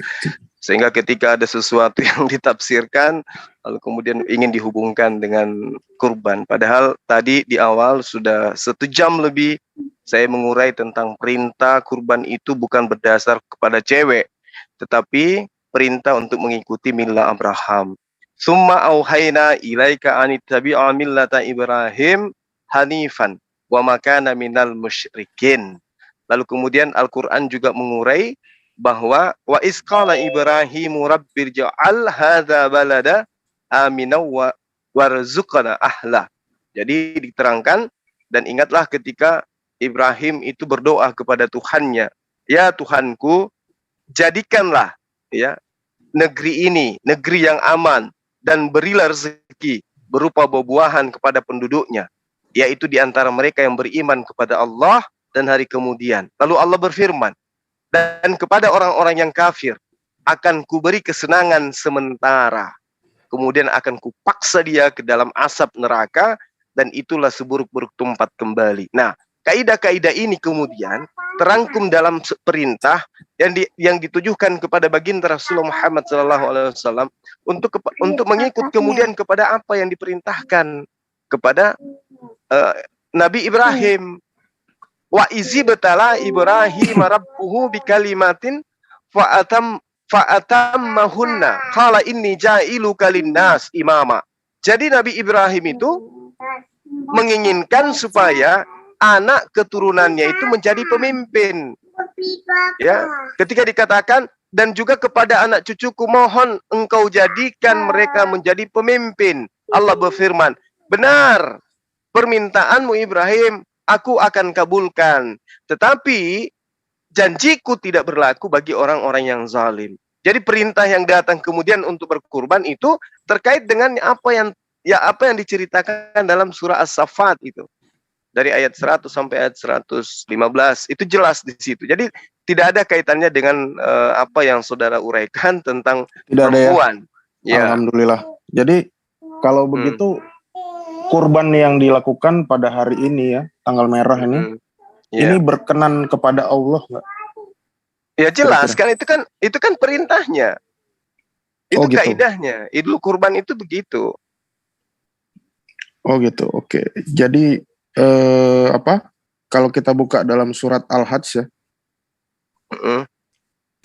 Sehingga ketika ada sesuatu yang ditafsirkan lalu kemudian ingin dihubungkan dengan kurban. Padahal tadi di awal sudah 1 jam lebih saya mengurai tentang perintah kurban itu bukan berdasar kepada cewek, tetapi perintah untuk mengikuti milah Abraham. Summa auhayna ilaika anittabi'a millata Ibrahim hanifan wa makana minal musyrikin. Lalu kemudian Al-Qur'an juga mengurai bahwa wa isqala Ibrahimu rabbirja'al hadza balada aminau wa warzuqna ahla. Jadi diterangkan, dan ingatlah ketika Ibrahim itu berdoa kepada Tuhannya, ya Tuhanku, jadikanlah ya negeri ini negeri yang aman dan berilah rezeki berupa buah-buahan kepada penduduknya, yaitu di antara mereka yang beriman kepada Allah dan hari kemudian. Lalu Allah berfirman, dan kepada orang-orang yang kafir akan kuberi kesenangan sementara, kemudian akan kupaksa dia ke dalam asap neraka, dan itulah seburuk-buruk tempat kembali. Nah, kaidah-kaidah ini kemudian terangkum dalam perintah yang ditujukan kepada baginda Rasulullah Muhammad SAW untuk mengikut kemudian kepada apa yang diperintahkan kepada Nabi Ibrahim. Wa izibtala Ibrahim rabbuhu bikalimatin fa'atammahunna qala inni ja'iluka linnas imama. Jadi Nabi Ibrahim itu menginginkan supaya anak keturunannya itu menjadi pemimpin. Ya, ketika dikatakan dan juga kepada anak cucuku mohon engkau jadikan mereka menjadi pemimpin. Allah berfirman, benar permintaanmu Ibrahim, aku akan kabulkan. Tetapi janjiku tidak berlaku bagi orang-orang yang zalim. Jadi perintah yang datang kemudian untuk berkurban itu terkait dengan apa yang diceritakan dalam surah As-Saffat itu. Dari ayat 100 sampai ayat 115 itu jelas di situ. Jadi tidak ada kaitannya dengan apa yang saudara uraikan tentang tidak perempuan. Ada ya? Alhamdulillah. Jadi kalau begitu kurban yang dilakukan pada hari ini ya, tanggal merah ini, ini berkenan kepada Allah nggak? Ya jelas kan, itu kan perintahnya. Itu gitu. kaidahnya. Idul kurban itu begitu. Oh gitu. Oke. Jadi kalau kita buka dalam surat Al-Hajj ya,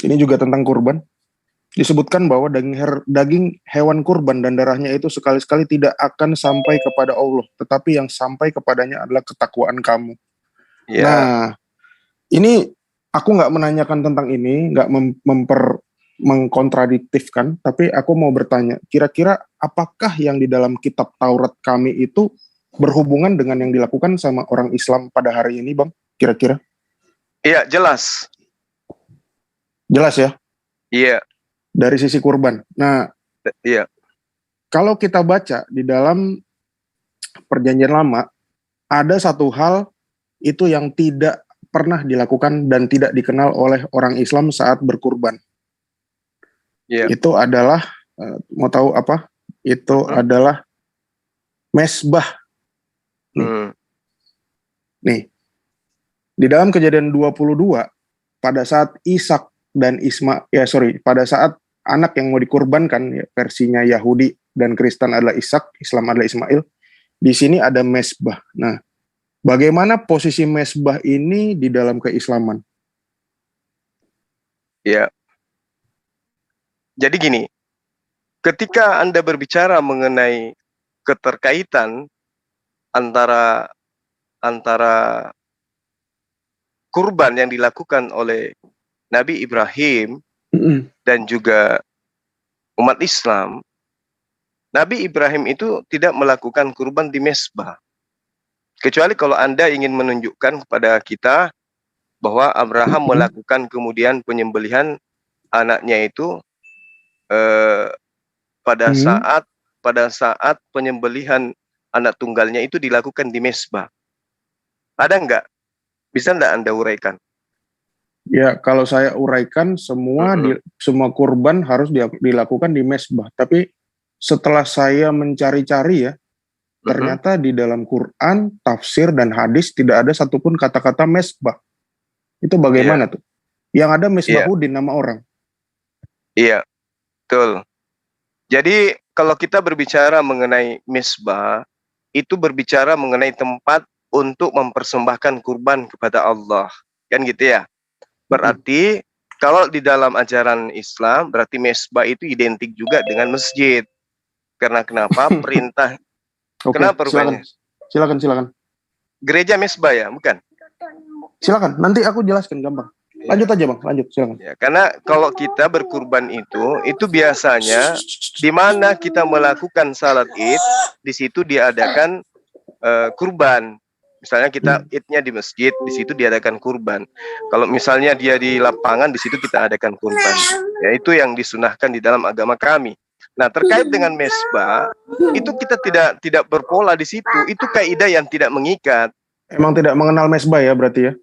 ini juga tentang kurban. Disebutkan bahwa daging hewan kurban dan darahnya itu sekali-sekali tidak akan sampai kepada Allah, tetapi yang sampai kepadanya adalah ketakwaan kamu. Yeah. Nah, ini aku nggak menanyakan tentang ini, nggak mengkontradiktifkan, tapi aku mau bertanya, kira-kira apakah yang di dalam kitab Taurat kami itu berhubungan dengan yang dilakukan sama orang Islam pada hari ini, Bang? Kira-kira? Iya, jelas. Jelas ya? Iya. Dari sisi kurban. Nah, iya. Kalau kita baca di dalam Perjanjian Lama, ada satu hal itu yang tidak pernah dilakukan dan tidak dikenal oleh orang Islam saat berkurban. Iya. Itu adalah, mau tahu apa? Itu adalah mesbah. Nih, di dalam Kejadian 22, pada saat Ishak dan pada saat anak yang mau dikurbankan, ya, versinya Yahudi dan Kristen adalah Ishak, Islam adalah Ismail. Di sini ada mesbah. Nah, bagaimana posisi mesbah ini di dalam keislaman? Ya. Jadi gini, ketika Anda berbicara mengenai keterkaitan antara kurban yang dilakukan oleh Nabi Ibrahim dan juga umat Islam, Nabi Ibrahim itu tidak melakukan kurban di mesbah. Kecuali kalau Anda ingin menunjukkan kepada kita bahwa Abraham melakukan kemudian penyembelihan anaknya itu pada saat penyembelihan anak tunggalnya itu dilakukan di mesbah. Ada enggak? Bisa enggak Anda uraikan? Ya, kalau saya uraikan semua semua kurban harus dilakukan di mesbah. Tapi setelah saya mencari-cari ya, ternyata di dalam Quran, tafsir dan hadis tidak ada satupun kata-kata mesbah. Itu bagaimana tuh? Yang ada mesbahudin nama orang. Iya, betul. Jadi kalau kita berbicara mengenai mesbah, itu berbicara mengenai tempat untuk mempersembahkan kurban kepada Allah. Kan gitu ya? Berarti kalau di dalam ajaran Islam, berarti mesbah itu identik juga dengan masjid. Karena kenapa? Perintah. Kenapa rupanya? Silakan. Gereja mesbah ya, bukan? Silakan, nanti aku jelaskan gampang. Lanjut aja Bang, lanjut silakan. Ya, karena kalau kita berkurban itu biasanya di mana kita melakukan salat Id, di situ diadakan kurban. Misalnya kita Idnya di masjid, di situ diadakan kurban. Kalau misalnya dia di lapangan, di situ kita adakan kurban. Ya, itu yang disunahkan di dalam agama kami. Nah, terkait dengan mesbah, itu kita tidak berpola di situ. Itu kaidah yang tidak mengikat. Emang tidak mengenal mesbah ya berarti ya?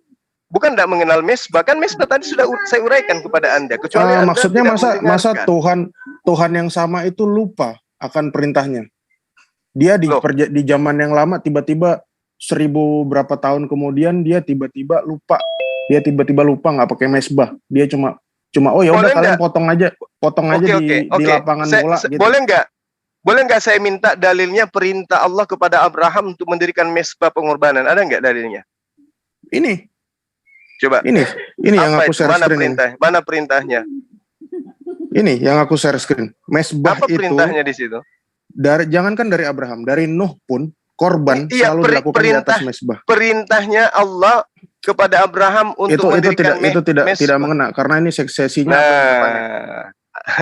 Bukan tidak mengenal mesbah, kan mesbah tadi sudah saya uraikan kepada Anda. Kecuali Anda maksudnya masa mendengarkan. Tuhan yang sama itu lupa akan perintahnya. Dia di zaman yang lama tiba-tiba 1000 berapa tahun kemudian dia tiba-tiba lupa. Dia tiba-tiba lupa nggak pakai mesbah. Dia cuma oh ya udah kalian potong aja di lapangan bola gitu. Boleh nggak saya minta dalilnya perintah Allah kepada Abraham untuk mendirikan mesbah pengorbanan? Ada nggak dalilnya? Ini. Coba. Ini yang aku share screen. Mana perintahnya? Ini yang aku share screen. Mesbah apa perintahnya di situ? Jangankan dari Abraham, dari Nuh pun korban selalu dilakukan di atas mesbah. Perintahnya Allah kepada Abraham untuk mendirikan mesbah. Itu tidak mengena karena ini sesinya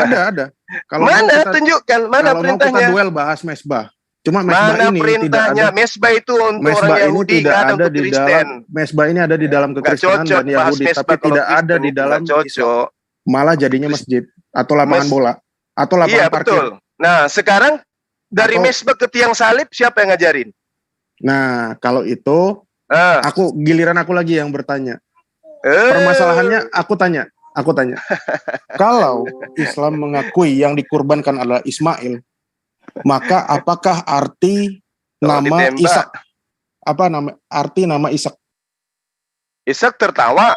ada. Kalau mana tunjukkan mana perintahnya? Kita duel bahas mesbah. Cuma mesbah mana ini perintahnya? tidak ada. Mesbah itu untuk mesbah orang Yahudi, tidak ada untuk di Kristen. dalam mesbah ini ada di dalam kekristenan dan Yahudi, tapi tidak ada di dalam Islam. Malah jadinya masjid atau lapangan bola atau lapangan parkir. Betul. Nah, sekarang dari mesbah ke tiang salib siapa yang ngajarin? Nah, kalau itu giliran aku lagi yang bertanya. Permasalahannya aku tanya. Kalau Islam mengakui yang dikurbankan adalah Ismail, maka apakah arti nama Ishak? Arti nama Ishak? Ishak tertawa.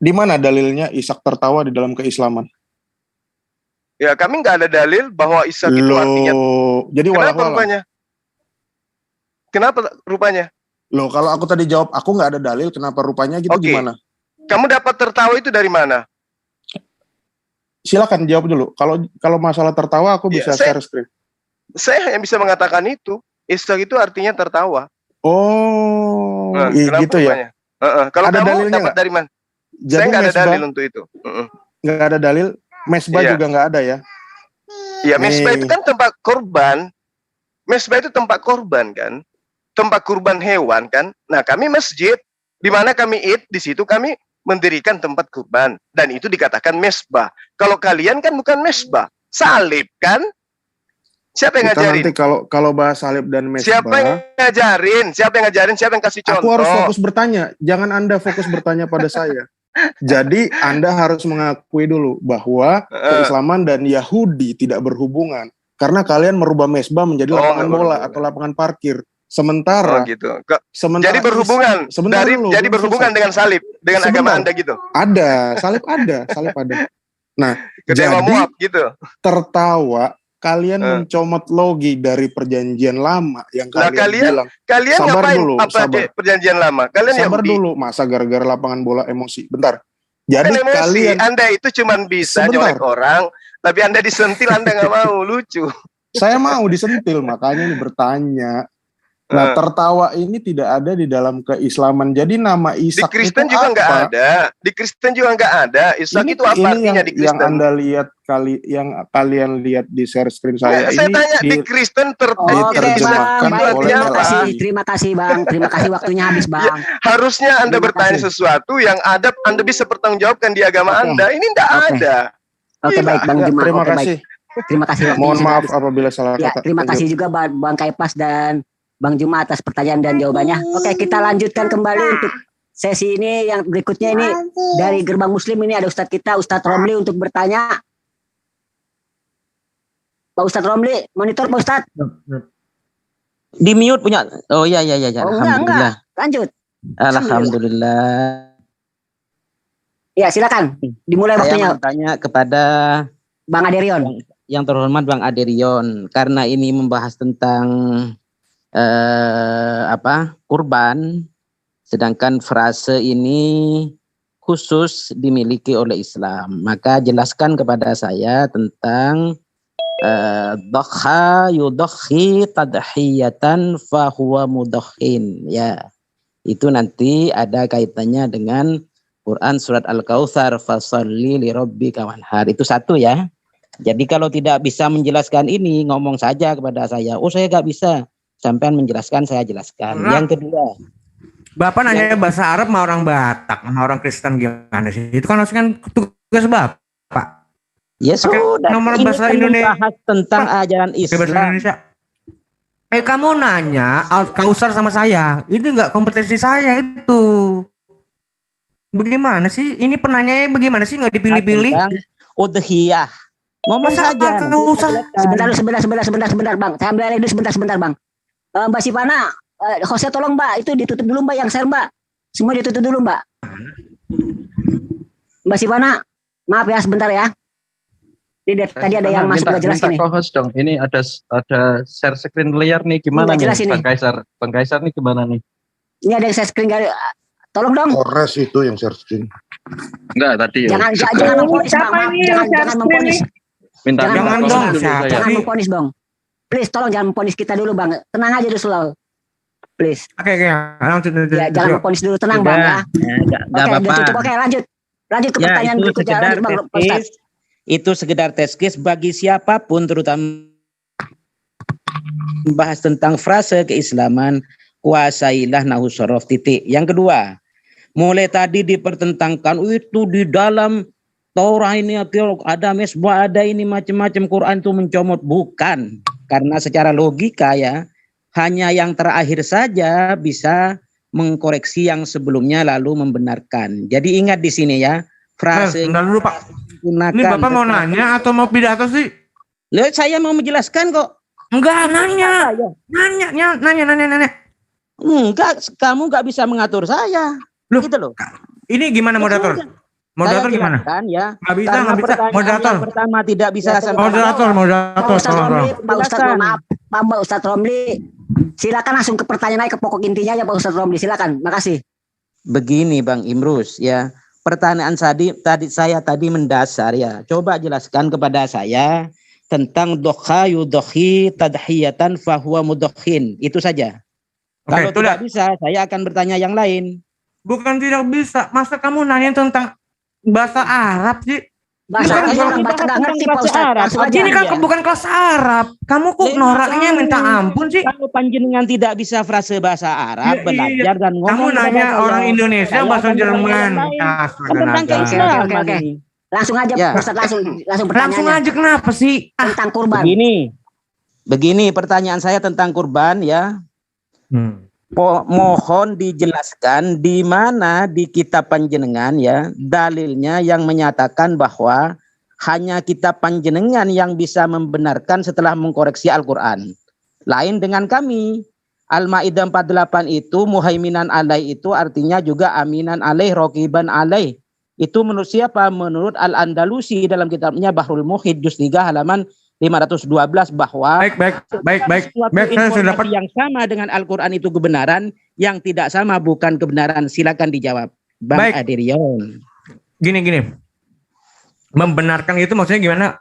Di mana dalilnya Ishak tertawa di dalam keislaman? Ya, kami nggak ada dalil bahwa Ishak itu artinya. Jadi Kenapa rupanya? Loh, kalau aku tadi jawab aku nggak ada dalil, kenapa rupanya gitu gimana? Kamu dapat tertawa itu dari mana? Silakan jawab dulu. Kalau masalah tertawa aku bisa share screen. Saya hanya bisa mengatakan itu. Ishak itu artinya tertawa. Oh, gitu rupanya? Ya. Kalau kamu dapat dari mana? Jadi saya nggak ada dalil untuk itu. Nggak ada dalil. Mesbah juga nggak ada ya? Ya, mesbah itu kan tempat korban. Mesbah itu tempat korban kan? Tempat kurban hewan kan? Nah, kami masjid. Di mana kami Id, di situ kami mendirikan tempat kurban. Dan itu dikatakan mesbah. Kalau kalian kan bukan mesbah. Salib kan? Siapa yang ngajarin? Nanti kalau bahas salib dan mesbah. Siapa yang ngajarin? Siapa yang kasih contoh? Aku harus fokus bertanya. Jangan Anda fokus bertanya pada saya. Jadi Anda harus mengakui dulu bahwa keislaman dan Yahudi tidak berhubungan. Karena kalian merubah mesbah menjadi lapangan bola atau lapangan parkir. Sementara jadi berhubungan jadi berhubungan dengan salib, dengan agama Anda gitu. Ada, salib ada. Nah, jadi gitu. kalian mencomot logi dari perjanjian lama yang Lah kalian bilang. kalian Sabar ngapain dulu, apa sabar. perjanjian lama? Kalian Sabar Yahudi. dulu, masa gara-gara lapangan bola emosi. Bentar. Bukan Jadi emosi, kalian Anda itu cuma bisa Sebentar. nyolek orang, tapi Anda disentil, Anda nggak mau, lucu. saya mau disentil, makanya ini bertanya. Nah, tertawa ini tidak ada di dalam keislaman. Jadi nama Di Ishak Kristen itu juga nggak apa? ada. Di Kristen juga nggak ada. Ishak itu apa artinya yang, di Kristen? yang Anda lihat yang kalian lihat di share screen saya Saya ini tanya di Kristen Oke diterjemahkan Bang, baik, oleh terima kasih, LAI. terima kasih Bang, terima kasih waktunya habis Bang. Harusnya Anda Terima bertanya kasih. sesuatu yang ada, Anda bisa pertanggungjawabkan di agama Oke. Anda. Ini nggak Oke. ada. Oke Gila. baik Bang Ya, Juma, terima oke baik. kasih. Terima kasih waktunya Mohon sudah maaf habis. apabila salah Ya, kata. terima Lanjut. kasih juga Bang Kaipas dan Bang Juma atas pertanyaan dan jawabannya. Oke, kita lanjutkan kembali untuk sesi ini yang berikutnya ini dari Gerbang Muslim ini ada Ustadz kita, Ustadz Romli untuk bertanya. Pak Ustadz Romli, monitor Pak Ustadz. Di mute punya. Oh iya. Oh, Alhamdulillah. Lanjut. Alhamdulillah. Ya, silakan. Dimulai Saya waktunya, mau tanya kepada Bang Aderion. yang terhormat Bang Aderion, karena ini membahas tentang kurban, sedangkan frase ini khusus dimiliki oleh Islam. Maka jelaskan kepada saya tentang Dhakha yudakhi tadhiyatan fahuwa mudakhin. Ya, itu nanti ada kaitannya dengan Quran surat Al-Kautsar, fasalli li rabbika wanhar. Itu satu ya. Jadi kalau tidak bisa menjelaskan ini, ngomong saja kepada saya. Oh, saya nggak bisa. Sampai menjelaskan, saya jelaskan. Yang kedua, Bapak nanya bahasa Arab sama orang Batak, sama orang Kristen gimana sih? Itu kan harusnya kan tugas Bapak. ya Pakai sudah. nomor Ini bahasa kan Indonesia. membahas tentang ajaran Pakai bahasa Islam. Indonesia. Kamu nanya Al-Kausar sama saya, itu nggak kompetensi saya itu. Bagaimana sih? Ini penanyanya bagaimana sih? Nggak dipilih-pilih? Tentang udhiyah. Ngomong Masa saja. Sebentar Bang. Saya ambil air dulu sebentar Bang. Mbak Sivana, Jose tolong Mbak, itu ditutup dulu Mbak yang share Mbak. Semua ditutup dulu Mbak. Mbak Sivana, maaf ya sebentar ya. Ini tadi ada yang masuk nggak jelas ini. Co-host dong. Ini ada share screen layar nih, gimana Nggak nih jelas ini. Bang Kaisar? Bang Kaisar nih gimana nih? Ini ada yang share screen tolong dong. Kores itu yang share screen. Enggak tadi ya. Jangan memponis Bang, maaf, jangan memponis. Minta Jangan minta dong, co-host dulu siapa? saya. Jangan memponis Bang. Please tolong jangan memponis kita dulu Bang. Tenang aja dulu slow. Please. Oke, langsung. Ya, jangan memponis dulu, tenang Bang ya. Nggak Oke, apa-apa. udah cukup. Oke, lanjut. Lanjut ke Ya, pertanyaan itu berikutnya. sekedar Lanjut Bang Ustaz. teskis. Itu sekedar teskis bagi siapapun, terutama membahas tentang frase keislaman, kuasailah nahwu sorof titik. Yang kedua, mulai tadi dipertentangkan itu di dalam Torah ini ada mesbah, ada ini macam-macam, Quran itu mencomot. Bukan, karena secara logika ya, hanya yang terakhir saja bisa mengkoreksi yang sebelumnya lalu membenarkan. Jadi ingat di sini ya, frase Bentar dulu Pak. Ini Bapak mau nanya atau mau pidato sih? Loh, saya mau menjelaskan kok. Enggak, nanya. Nanya. Enggak, kamu nggak bisa mengatur saya. Loh, Gitu loh. ini gimana moderator? Moderator Saya gimana? jelaskan ya. Nggak bisa, Karena nggak bisa. pertanyaan Moderator. yang pertama tidak bisa sampai Moderator, Pak Ustadz tolong. Romli, Pak Ustadz mohon maaf, Pak Ustadz Romli, silakan langsung ke pertanyaan aja, ke pokok intinya ya Pak Ustadz Romli, silakan, makasih. Begini Bang Imrus ya. Pertanyaan tadi saya mendasar ya. Coba jelaskan kepada saya tentang dokha yudokhi tadhiyatan fahuwa mudokhin. Itu saja. Oke, Kalau itu tidak dah. bisa, saya akan bertanya yang lain. Bukan tidak bisa. Masa kamu nanya tentang bahasa Arab sih? Bahasa Bukan, Arab orang baca nggak ngerti Pak Ustadz, langsung aja. Ini kan bukan kelas Arab. Kamu kok noraknya minta ampun sih? Kalau panjenengan tidak bisa frase bahasa Arab, Ya, belajar dan ngomong. Kamu nanya kepada saya. orang Indonesia Saya bahasa akan Jerman. bertanya yang lain. Tentang Astaga. keislaman Oke. ini. Langsung aja Ya. Pak Ustadz, langsung Langsung pertanyaannya aja kenapa sih? tentang kurban. Begini pertanyaan saya tentang kurban ya. Mohon dijelaskan di mana di kitab panjenengan ya dalilnya yang menyatakan bahwa hanya kitab panjenengan yang bisa membenarkan setelah mengkoreksi Al-Quran. Lain dengan kami. Al-Maidah 48 itu muhaiminan alaih itu artinya juga aminan alaih, rokiban alaih. Itu menurut siapa? Menurut Al-Andalusi dalam kitabnya Bahrul Muhit juz 3 halaman 512 bahwa Baik. suatu Saya sudah dapat. informasi yang sama dengan Al-Quran itu kebenaran, yang tidak sama bukan kebenaran. Silakan dijawab, Bang Baik. Adirion. Gini. Membenarkan itu maksudnya gimana?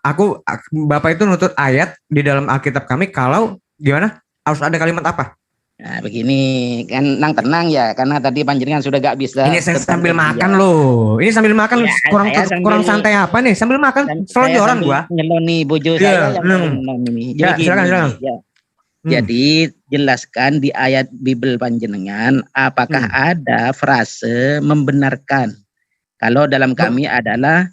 Bapak itu nutut ayat di dalam Alkitab kami kalau gimana? Harus ada kalimat apa? Nah, begini kan tenang ya, karena tadi panjenengan sudah gak bisa. Ini saya sambil makan loh. Ini sambil makan Ya, kurang santai apa nih? Sambil makan selonjoran gua. Nyeloni bojo Iya, saya yang ini. Ya, silakan. Ya. Jadi jelaskan di ayat Bible panjenengan apakah ada frase membenarkan. Kalau dalam kami adalah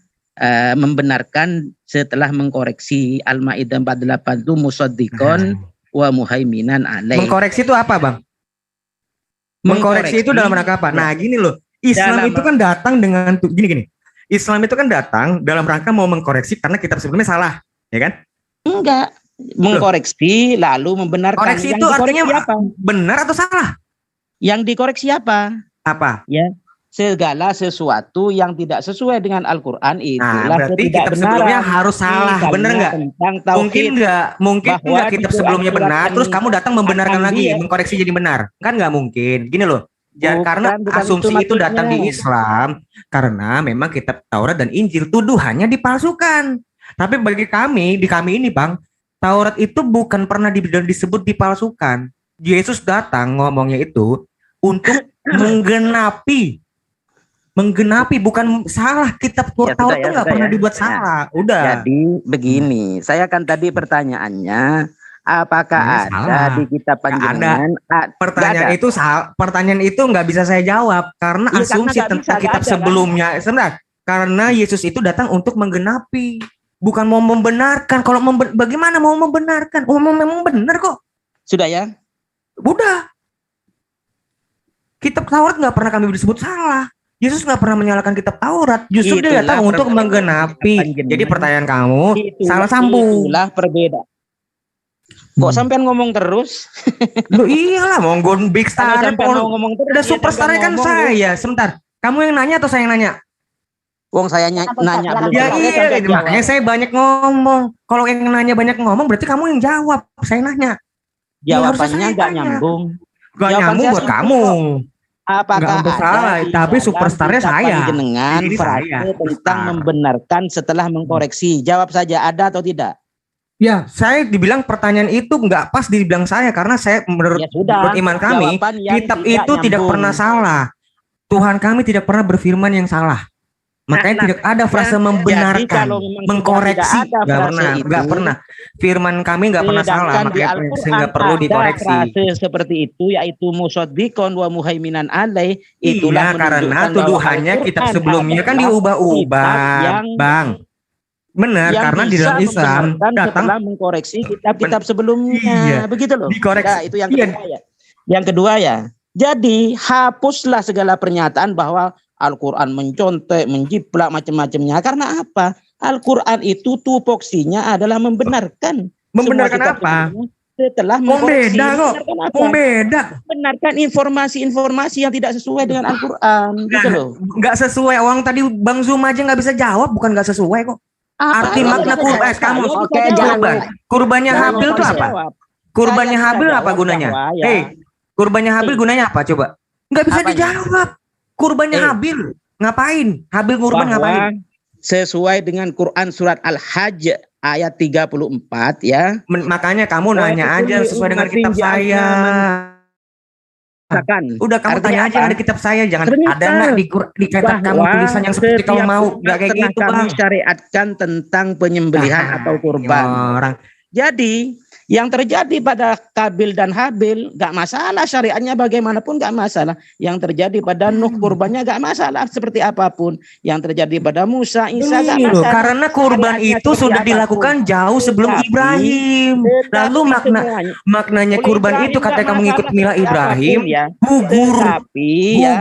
membenarkan setelah mengkoreksi Al-Maidah 48 itu musaddiqon wa muhaiminan alaih. Mengkoreksi itu apa, Bang? Mengkoreksi itu dalam rangka apa? Nah, gini loh. Islam itu kan datang dengan gini. Islam itu kan datang dalam rangka mau mengkoreksi karena kitab sebelumnya salah, ya kan? Enggak. Mengkoreksi lalu membenarkan. Koreksi itu artinya apa? Benar atau salah? Yang dikoreksi apa? Apa? Ya. Segala sesuatu yang tidak sesuai dengan Al-Quran itulah berarti kitab sebelumnya harus salah, bener nggak? Mungkin nggak kitab sebelumnya benar, terus kamu datang membenarkan lagi, mengkoreksi jadi benar, kan nggak mungkin. Gini loh, karena asumsi itu datang di Islam, karena memang kitab Taurat dan Injil tuduhannya dipalsukan. Tapi bagi kami, di kami ini Bang, Taurat itu bukan pernah disebut dipalsukan. Yesus datang ngomongnya itu untuk menggenapi bukan salah. Kitab Taurat itu nggak pernah dibuat salah. Udah. Jadi begini, saya kan tadi pertanyaannya apakah ada di kitab panjenengan? Pertanyaan itu nggak bisa saya jawab karena asumsi tentang kitab sebelumnya. Sebentar, karena Yesus itu datang untuk menggenapi, bukan mau membenarkan. Kalau bagaimana mau membenarkan? Memang benar kok. Sudah ya? Udah. Kitab Taurat nggak pernah kami disebut salah. Yesus nggak pernah menyalahkan kitab Taurat, justru dia datang untuk menggenapi. Jadi pertanyaan kamu salah sambung. Itulah perbedaan. Kok sampean ngomong terus? Lu iyalah, monggo big star. Ada superstarnya kan saya. Sebentar, kamu yang nanya atau saya yang nanya? Wong saya nanya belum. Ya iya, makanya saya banyak ngomong. Kalau yang nanya banyak ngomong, berarti kamu yang jawab. Saya nanya. Jawabannya nggak nyambung. Gak nyambung buat kamu. Apakah salah, tapi superstarnya saya. Dengan frase tentang membenarkan setelah mengkoreksi. Jawab saja, ada atau tidak? Ya, saya dibilang pertanyaan itu nggak pas dibilang saya karena saya menurut iman kami kitab itu tidak pernah salah. Tuhan kami tidak pernah berfirman yang salah. Makanya tidak ada frase membenarkan, mengkoreksi, nggak pernah. Firman kami nggak pernah salah, makanya sehingga perlu dikoreksi. Frase seperti itu yaitu musaddiqon wa muhaiminan alaih. Itulah karena tuduhannya kitab sebelumnya kan diubah-ubah, Bang. Benar, karena di dalam Islam datang mengkoreksi kitab-kitab sebelumnya, begitu loh. Dikoreksi. Nah, itu yang kedua ya. Yang kedua ya. Jadi hapuslah segala pernyataan bahwa Al-Quran mencontek, menjiplak macam-macamnya. Karena apa? Al-Quran itu tupoksinya adalah membenarkan. Membenarkan apa? Setelah mengkoreksi. Beda. Membenarkan informasi-informasi yang tidak sesuai dengan Al-Quran. Gitu loh. Nggak sesuai. Orang tadi Bang Zum aja nggak bisa jawab. Bukan nggak sesuai kok. Arti makna kurban. Kamu kurbannya Habil itu apa? Kurbannya Habil apa gunanya? Kurbannya Habil gunanya apa? Coba. Nggak bisa dijawab. Kurbannya Habil ngapain? Habil kurban ngapain? Sesuai dengan Quran surat Al-Hajj ayat 34 ya. Makanya kamu nanya aja sesuai dengan kitab saya. Udah kamu tanya aja ada kitab saya, jangan ada nggak di kitab kamu tulisan yang seperti kamu mau? Nggak kayak gitu Bang. Syariatkan tentang penyembelihan atau kurban. Jadi yang terjadi pada Kabil dan Habil gak masalah, syariatnya bagaimanapun gak masalah. Yang terjadi pada Nuh kurbannya gak masalah seperti apapun. Yang terjadi pada Musa, Isa gak masalah. Karena kurban itu sudah dilakukan jauh sebelum Ibrahim. Lalu maknanya kurban itu kata kamu ngikut mila Ibrahim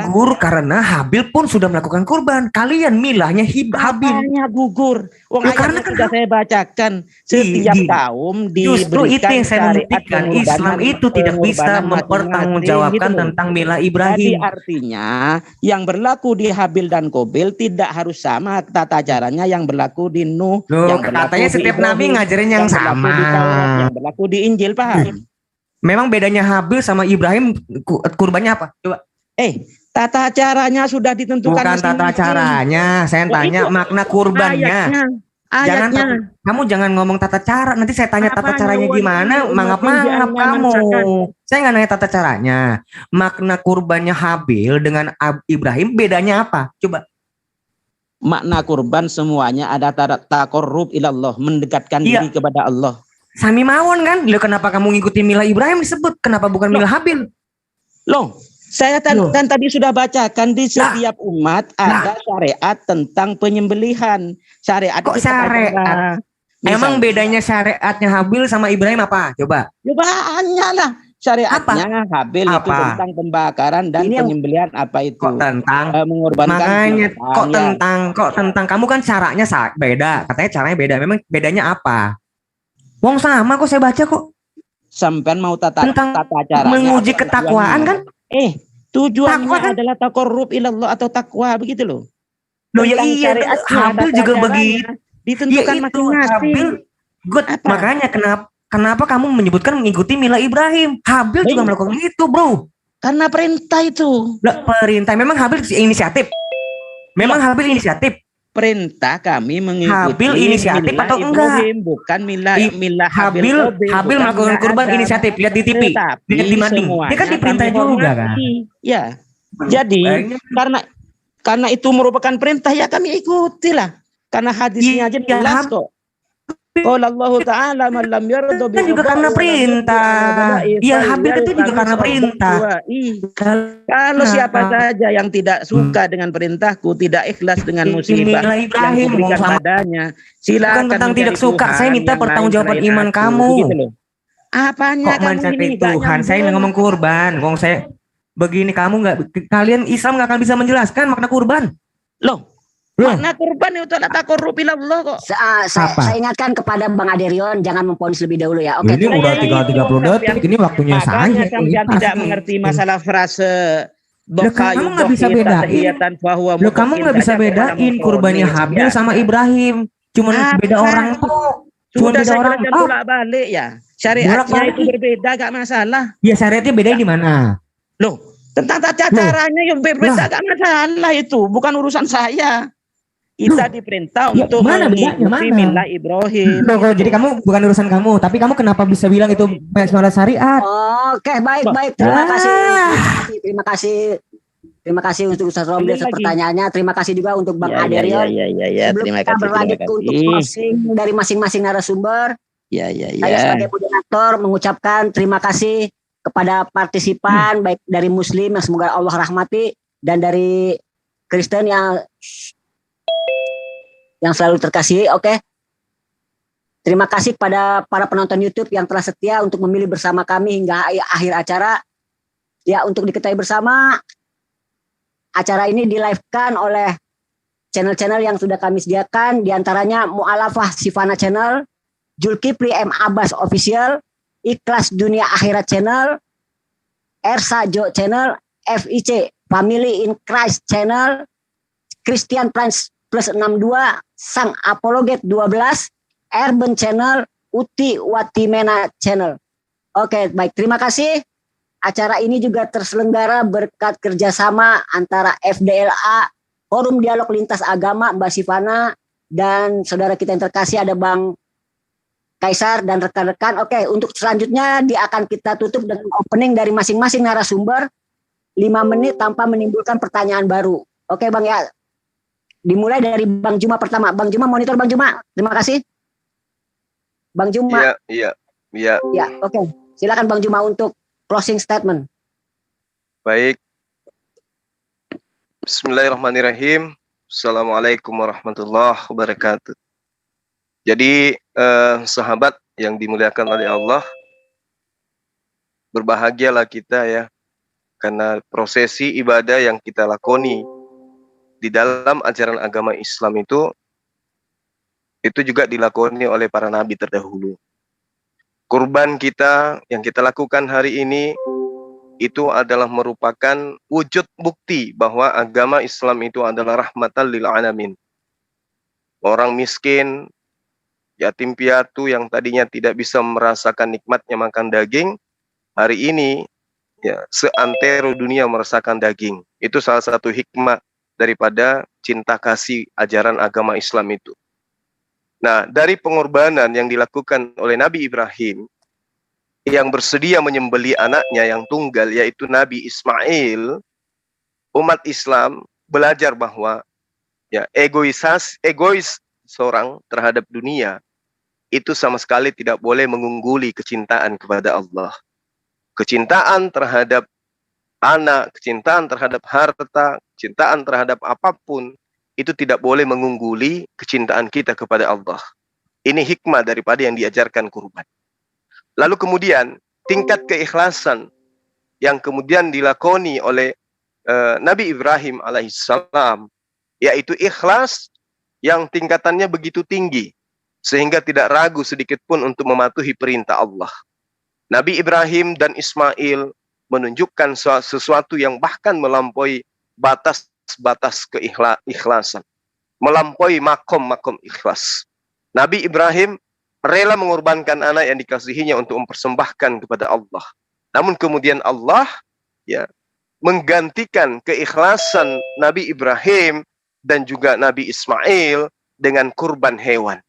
gugur karena Habil pun sudah melakukan kurban. Kalian milahnya Habil. Gugur. Karena sudah saya bacakan setiap kaum diberi itu yang saya syariat membuktikan. Islam itu tidak bisa pengorbanan mempertanggungjawabkan masing-masing, gitu loh. tentang Mila Jadi Ibrahim. artinya yang berlaku di Habil dan Kobil tidak harus sama tata caranya yang berlaku di Nuh, Loh, yang berlaku katanya di setiap nabi Ibrahim, ngajarin yang berlaku sama. di Taurat, yang berlaku di Injil, paham? Memang bedanya Habil sama Ibrahim kurbannya apa? Coba. Tata caranya sudah ditentukan Bukan tata masing-masing. caranya, saya Loh, tanya itu makna kurbannya. Ayatnya. Kamu jangan ngomong tata cara. Nanti saya tanya tata Apanya, caranya wa gimana, kullu mangap-mangap ummatin kamu. ja'alna Saya nggak nanya tata caranya. Makna kurbannya Habil dengan Ibrahim bedanya apa? Coba. Makna kurban semuanya ada taqarrub ilallah, mendekatkan Iya. diri kepada Allah. Sami mawon kan? Loh, kenapa kamu ngikutin Mila Ibrahim disebut? Kenapa bukan Mila Habil? Loh, saya kan tadi sudah bacakan di setiap umat ada syariat tentang penyembelihan. Syariat Kok itu tata syariat? cara. Emang Misalnya, bedanya syariatnya Habil sama Ibrahim apa? Coba. ya banyak lah. Syariatnya Habil itu Apa? tentang pembakaran dan Ini yang- penyembelihan apa itu? Kok tentang? Mengorbankan Makanya binatang, kok tentang kamu kan caranya beda. Katanya caranya beda. Memang bedanya apa? Wong sama kok saya baca kok. Sampean mau tata Tentang caranya menguji apa ketakwaan kan? tujuannya Takwa kan? adalah taqarrub ilallah atau takwa, begitu loh. Loh ya Tentang iya, syariatnya, Habil tata juga caranya begitu. ditentukan Ya itu masing-masing. Habil. Good. Apa? Makanya kenapa kamu menyebutkan mengikuti Mila Ibrahim? Habil juga melakukan itu, bro. Karena perintah itu. Lah, perintah. Memang Habil inisiatif. Memang Habil inisiatif. Perintah kami mengikuti Habil inisiatif milah atau enggak? Ibrahim, bukan milah Habil bukan melakukan milah kurban Adam. inisiatif. Lihat di TV. Tetapi Lihat di Mading. semuanya Dia kan diperintah kami juga kan. hormati. Ya. Jadi karena itu merupakan perintah ya kami ikutilah. Karena hadisnya aja jelas kok. Qala Allah Ta'ala man lam yarda Kan juga karena perintah. Iya, Habil itu juga karena perintah. Kalau siapa saja yang tidak suka dengan perintahku, tidak ikhlas dengan musibah Mila yang Ibrahim kuberikan sama. padanya, silakan Bukan tentang mencari tidak suka, Tuhan saya minta yang pertanggungjawaban lain selain iman aku, kamu. begitu loh. Apanya Kok kamu mencari ini gak Tuhan? Saya nyambung. ngomong kurban. Wong saya begini, kalian Islam nggak akan bisa menjelaskan makna kurban. Loh, makna kurban itu adalah taqarrub ilallah kok. Saya ingatkan kepada Bang Aderion jangan memponis lebih dahulu ya. Oke. Ini udah 30 detik, ini waktunya Makanya saya. sampean tidak mengerti masalah frase Kamu nggak bisa bedain. Loh, kamu nggak bisa bedain kurbannya Habil sama Ibrahim. Cuman beda orang tuh. Cuman Sudah beda saya orang. jelaskan bolak-balik ya. Syariatnya itu berbeda gak masalah. Ya syariatnya bedain di mana? Loh, tentang tata caranya yang berbeda gak masalah itu. Bukan urusan saya. Kita diperintah Ya, untuk mana bedanya, mengikuti mana? milah Ibrahim. Loh, kalau jadi kamu bukan urusan kamu, tapi kamu kenapa bisa bilang itu masalah syariat? Oke, baik. Terima kasih. Terima kasih. Terima kasih untuk Ustaz Romli atas pertanyaannya. Terima kasih juga untuk Bang Aderion. Ya, Sebelum terima kita kasih. berlanjut untuk closing dari masing-masing narasumber, Ya. saya sebagai moderator mengucapkan terima kasih kepada partisipan baik dari Muslim yang semoga Allah rahmati dan dari Kristen yang selalu terkasihi. Oke. Terima kasih kepada para penonton YouTube yang telah setia untuk memilih bersama kami hingga akhir acara. Ya, untuk diketahui bersama, acara ini di-live-kan oleh channel-channel yang sudah kami sediakan, diantaranya Mu'alafah Sifana Channel, Julkifli M. Abbas Official, Ikhlas Dunia Akhirat Channel, Ersa Jo Channel, FIC Family in Christ Channel, Christian Prince Plus 62, Sang Apologet 12, Urban Channel, Uti Watimena Channel. Oke, baik. Terima kasih. Acara ini juga terselenggara berkat kerjasama antara FDLA, Forum Dialog Lintas Agama, Mbak Sifana, dan saudara kita yang terkasih ada Bang Kaisar dan rekan-rekan. Oke, untuk selanjutnya akan kita tutup dengan opening dari masing-masing narasumber 5 menit tanpa menimbulkan pertanyaan baru. Oke Bang ya. Dimulai dari Bang Juma pertama. Bang Juma, monitor Bang Juma. Terima kasih. Bang Juma. Iya. Ya, oke. Silakan Bang Juma untuk closing statement. Baik. Bismillahirrahmanirrahim. Assalamualaikum warahmatullahi wabarakatuh. Jadi sahabat yang dimuliakan oleh Allah, berbahagialah kita ya, karena prosesi ibadah yang kita lakoni di dalam ajaran agama Islam itu juga dilakoni oleh para nabi terdahulu. kurban kita yang kita lakukan hari ini itu adalah merupakan wujud bukti bahwa agama Islam itu adalah rahmatan lil alamin. Orang miskin, yatim piatu yang tadinya tidak bisa merasakan nikmatnya makan daging, hari ini ya seantero dunia merasakan daging. Itu salah satu hikmah daripada cinta kasih ajaran agama Islam itu. Nah, dari pengorbanan yang dilakukan oleh Nabi Ibrahim yang bersedia menyembelih anaknya yang tunggal, yaitu Nabi Ismail, umat Islam belajar bahwa ya egois seorang terhadap dunia itu sama sekali tidak boleh mengungguli kecintaan kepada Allah. Kecintaan terhadap anak, kecintaan terhadap harta, kecintaan terhadap apapun itu tidak boleh mengungguli kecintaan kita kepada Allah. Ini hikmah daripada yang diajarkan kurban. Lalu kemudian tingkat keikhlasan yang kemudian dilakoni oleh Nabi Ibrahim alaihissalam, yaitu ikhlas yang tingkatannya begitu tinggi sehingga tidak ragu sedikit pun untuk mematuhi perintah Allah. Nabi Ibrahim dan Ismail menunjukkan sesuatu yang bahkan melampaui batas-batas keikhlasan, melampaui makom-makom ikhlas. Nabi Ibrahim rela mengorbankan anak yang dikasihinya untuk mempersembahkan kepada Allah. Namun kemudian Allah ya menggantikan keikhlasan Nabi Ibrahim dan juga Nabi Ismail dengan kurban hewan.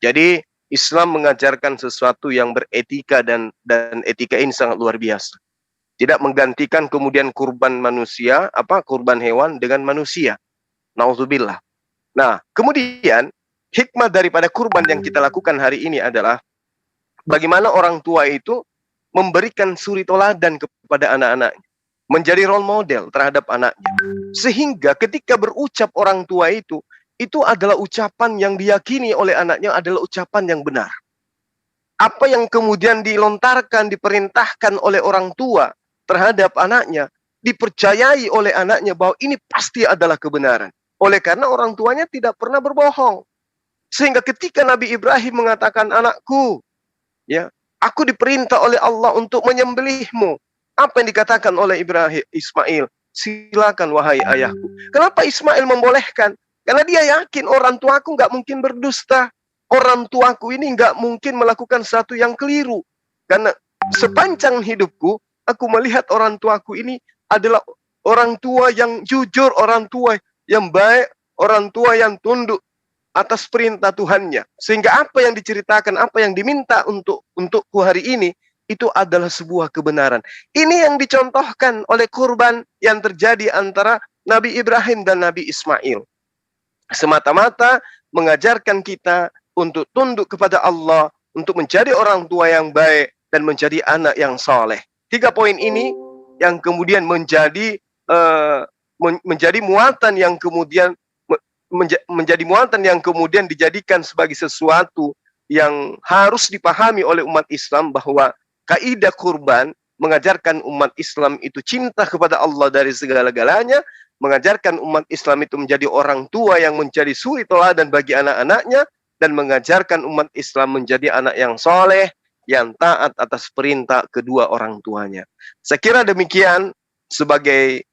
Jadi Islam mengajarkan sesuatu yang beretika dan etika ini sangat luar biasa. Tidak menggantikan kemudian kurban manusia, kurban hewan dengan manusia. Nauzubillah. Nah, kemudian hikmah daripada kurban yang kita lakukan hari ini adalah bagaimana orang tua itu memberikan suri toladan kepada anak-anaknya, menjadi role model terhadap anaknya. Sehingga ketika berucap orang tua itu adalah ucapan yang diyakini oleh anaknya adalah ucapan yang benar. Apa yang kemudian dilontarkan, diperintahkan oleh orang tua terhadap anaknya, dipercayai oleh anaknya bahwa ini pasti adalah kebenaran. Oleh karena orang tuanya tidak pernah berbohong. Sehingga ketika Nabi Ibrahim mengatakan, anakku, ya, aku diperintah oleh Allah untuk menyembelihmu. Apa yang dikatakan oleh Ismail? Silakan wahai ayahku. Kenapa Ismail membolehkan? Karena dia yakin orang tuaku nggak mungkin berdusta. Orang tuaku ini nggak mungkin melakukan sesuatu yang keliru. Karena sepanjang hidupku, aku melihat orang tuaku ini adalah orang tua yang jujur, orang tua yang baik, orang tua yang tunduk atas perintah Tuhannya. Sehingga apa yang diceritakan, apa yang diminta untukku hari ini, itu adalah sebuah kebenaran. Ini yang dicontohkan oleh kurban yang terjadi antara Nabi Ibrahim dan Nabi Ismail. Semata-mata mengajarkan kita untuk tunduk kepada Allah, untuk menjadi orang tua yang baik, dan menjadi anak yang saleh. 3 poin ini yang kemudian menjadi muatan yang kemudian menjadi muatan yang kemudian dijadikan sebagai sesuatu yang harus dipahami oleh umat Islam, bahwa kaidah kurban mengajarkan umat Islam itu cinta kepada Allah dari segala-galanya, mengajarkan umat Islam itu menjadi orang tua yang menjadi suri teladan bagi anak-anaknya, dan mengajarkan umat Islam menjadi anak yang soleh, yang taat atas perintah kedua orang tuanya. Saya kira demikian sebagai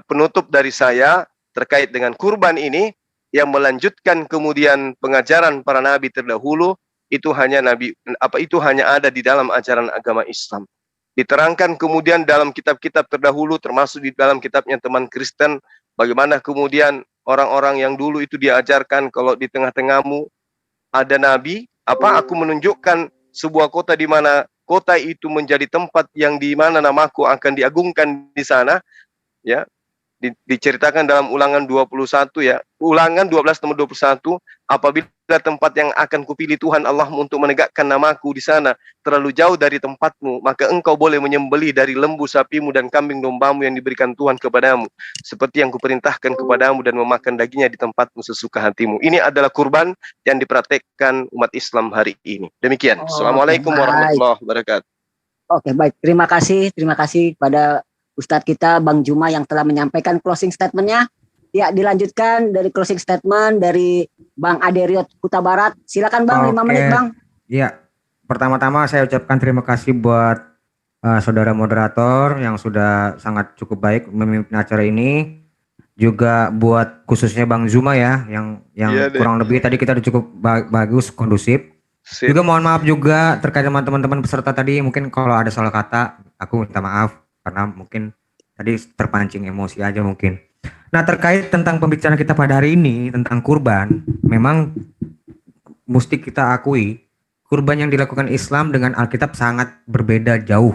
penutup dari saya terkait dengan kurban ini, yang melanjutkan kemudian pengajaran para nabi terdahulu itu hanya ada di dalam ajaran agama Islam. Diterangkan kemudian dalam kitab-kitab terdahulu, termasuk di dalam kitabnya teman Kristen, bagaimana kemudian orang-orang yang dulu itu diajarkan kalau di tengah-tengahmu ada nabi, aku menunjukkan sebuah kota di mana kota itu menjadi tempat yang di mana namaku akan diagungkan di sana, ya. Diceritakan dalam Ulangan 21 ya, Ulangan 12 nomor 21, apabila tempat yang akan kupilih Tuhan Allahmu untuk menegakkan namaku di sana terlalu jauh dari tempatmu, maka engkau boleh menyembelih dari lembu sapimu dan kambing dombamu yang diberikan Tuhan kepadamu, seperti yang kuperintahkan kepadamu, dan memakan dagingnya di tempatmu sesuka hatimu. Ini adalah kurban yang dipraktekkan umat Islam hari ini. Demikian. Assalamualaikum warahmatullahi wabarakatuh. Oke, baik. Terima kasih pada Ustadz kita Bang Juma yang telah menyampaikan closing statement-nya. Ya, dilanjutkan dari closing statement dari Bang Aderiot Kuta Barat. Silakan Bang, 5 menit Bang. Iya. pertama-tama saya ucapkan terima kasih buat saudara moderator yang sudah sangat cukup baik memimpin acara ini. Juga buat khususnya Bang Zuma ya, yang Iya deh. kurang lebih tadi kita udah cukup bagus, kondusif. Sip. Juga mohon maaf juga terkait dengan teman-teman peserta tadi, mungkin kalau ada salah kata, aku minta maaf karena mungkin tadi terpancing emosi aja mungkin. Nah, terkait tentang pembicaraan kita pada hari ini tentang kurban, memang mesti kita akui kurban yang dilakukan Islam dengan Alkitab sangat berbeda jauh.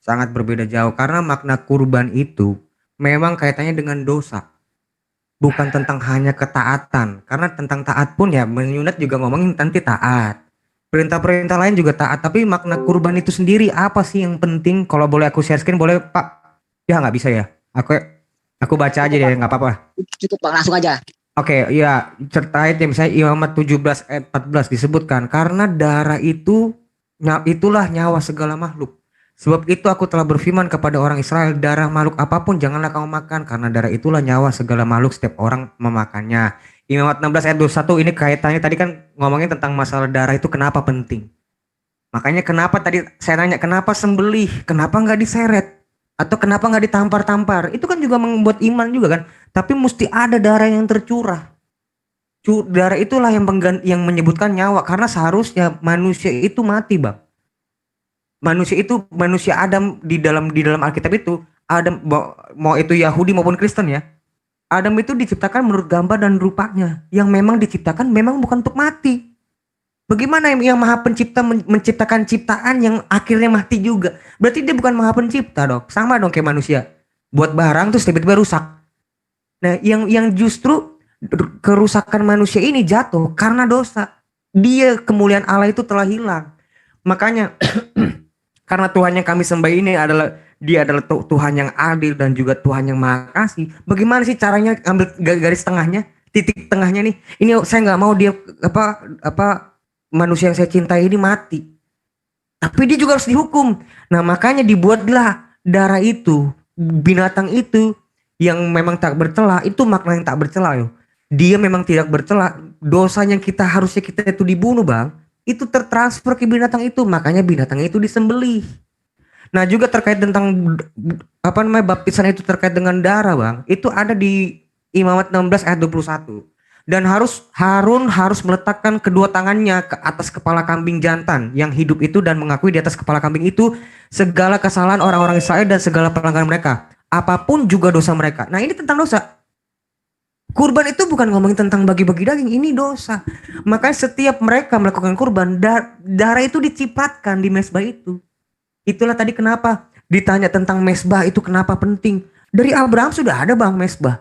Sangat berbeda jauh karena makna kurban itu memang kaitannya dengan dosa. Bukan tentang hanya ketaatan. Karena tentang taat pun ya menyunat juga ngomongin nanti taat. Perintah-perintah lain juga taat. Tapi makna kurban itu sendiri apa sih yang penting? Kalau boleh aku share screen boleh Pak? Ya nggak bisa ya. Aku baca aja deh, nggak apa-apa. Cukup Pak, langsung aja. Oke, ya terkait ya misalnya Imamat 17 ayat 14 disebutkan karena darah itu itulah nyawa segala makhluk. Sebab itu aku telah berfirman kepada orang Israel, darah makhluk apapun janganlah kamu makan karena darah itulah nyawa segala makhluk, setiap orang memakannya. Imamat 16 ayat 21 ini kaitannya tadi kan ngomongin tentang masalah darah itu kenapa penting. Makanya kenapa tadi saya nanya kenapa sembelih, kenapa nggak diseret atau kenapa nggak ditampar-tampar? Itu kan juga membuat iman juga kan. Tapi mesti ada darah yang tercurah. Darah itulah yang menyebutkan nyawa karena seharusnya manusia itu mati, Bang. Manusia Adam di dalam Alkitab itu Adam, mau itu Yahudi maupun Kristen ya, Adam itu diciptakan menurut gambar dan rupanya yang memang diciptakan memang bukan untuk mati. Bagaimana yang Maha Pencipta menciptakan ciptaan yang akhirnya mati juga? Berarti dia bukan Maha Pencipta dong. Sama dong kayak manusia. Buat barang terus tiba-tiba rusak. Nah, yang justru kerusakan manusia ini jatuh karena dosa. Dia kemuliaan Allah itu telah hilang. Makanya karena Tuhan yang kami sembah ini Dia adalah Tuhan yang adil dan juga Tuhan yang Maha Kasih. Bagaimana sih caranya ambil garis tengahnya, titik tengahnya nih? Ini saya nggak mau dia manusia yang saya cintai ini mati. Tapi dia juga harus dihukum. Nah, makanya dibuatlah darah itu, binatang itu yang memang tak bercela, itu makna yang tak bercela yo. Dia memang tidak bercela. Dosanya harusnya kita itu dibunuh, Bang. Itu tertransfer ke binatang itu, makanya binatang itu disembelih. Nah, juga terkait tentang baptisan itu terkait dengan darah, Bang. Itu ada di Imamat 16 ayat 21. Dan Harun harus meletakkan kedua tangannya ke atas kepala kambing jantan yang hidup itu dan mengakui di atas kepala kambing itu segala kesalahan orang-orang Israel dan segala pelanggaran mereka, apapun juga dosa mereka. Nah, ini tentang dosa. Kurban itu bukan ngomongin tentang bagi-bagi daging, ini dosa. Makanya setiap mereka melakukan kurban, darah itu dicipratkan di mezbah itu. Itulah tadi kenapa ditanya tentang mezbah itu kenapa penting. Dari Abraham sudah ada, Bang, mezbah.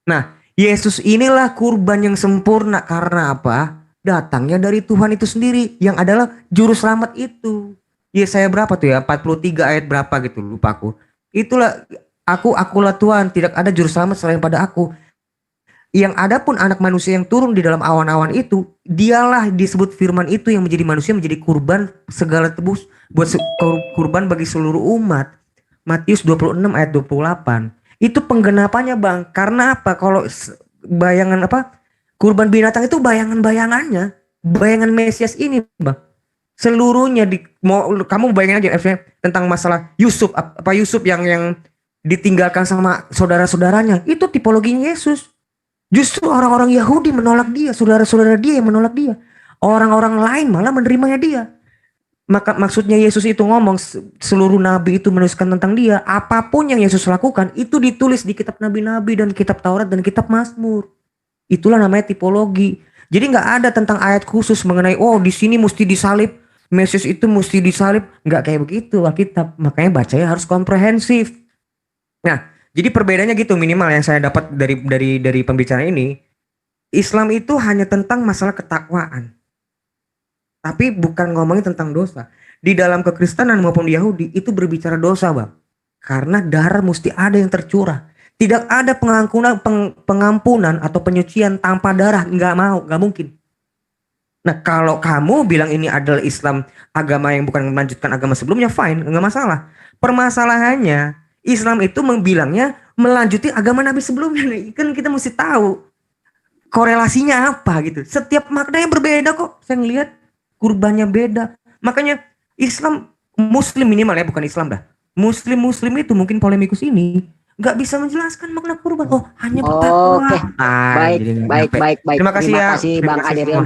Nah, Yesus inilah kurban yang sempurna karena apa? Datangnya dari Tuhan itu sendiri yang adalah juru selamat itu. Yesaya berapa tuh ya? 43 ayat berapa gitu, lupa aku. Itulah akulah Tuhan, tidak ada juru selamat selain pada aku. Yang ada pun anak manusia yang turun di dalam awan-awan itu, dialah disebut firman itu yang menjadi manusia, menjadi kurban segala tebus, buat kurban bagi seluruh umat. Matius 26 ayat 28. Itu penggenapannya, Bang. Karena apa? Kalau bayangan kurban binatang itu bayangan-bayangannya, bayangan Mesias ini, Bang. Seluruhnya kamu bayangin aja tentang masalah Yusuf yang ditinggalkan sama saudara-saudaranya, itu tipologinya Yesus. Justru orang-orang Yahudi menolak dia, saudara-saudara dia yang menolak dia. Orang-orang lain malah menerimanya dia. Maka maksudnya Yesus itu ngomong seluruh nabi itu menuliskan tentang dia. Apapun yang Yesus lakukan itu ditulis di kitab nabi-nabi dan kitab Taurat dan kitab Mazmur. Itulah namanya tipologi. Jadi nggak ada tentang ayat khusus mengenai di sini mesti disalib, Mesias itu mesti disalib. Nggak kayak begitu Alkitab. Makanya bacanya harus komprehensif. Nah, jadi perbedaannya gitu minimal yang saya dapat dari pembicaraan ini. Islam itu hanya tentang masalah ketakwaan. Tapi bukan ngomongin tentang dosa. Di dalam kekristenan maupun di Yahudi itu berbicara dosa, Bang. Karena darah mesti ada yang tercurah. Tidak ada pengampunan atau penyucian tanpa darah. Nggak mungkin. Nah, kalau kamu bilang ini adalah Islam, agama yang bukan melanjutkan agama sebelumnya, fine, nggak masalah. Permasalahannya, Islam itu bilangnya melanjuti agama Nabi sebelumnya. Kan kita mesti tahu korelasinya apa gitu. Setiap maknanya berbeda kok, saya ngelihat. kurbannya beda. Makanya Islam, Muslim minimal ya, bukan Islam dah. Muslim itu mungkin polemikus ini nggak bisa menjelaskan makna kurban. Oh, hanya bertakwa. Oke. Baik. Terima kasih Bang Aderian.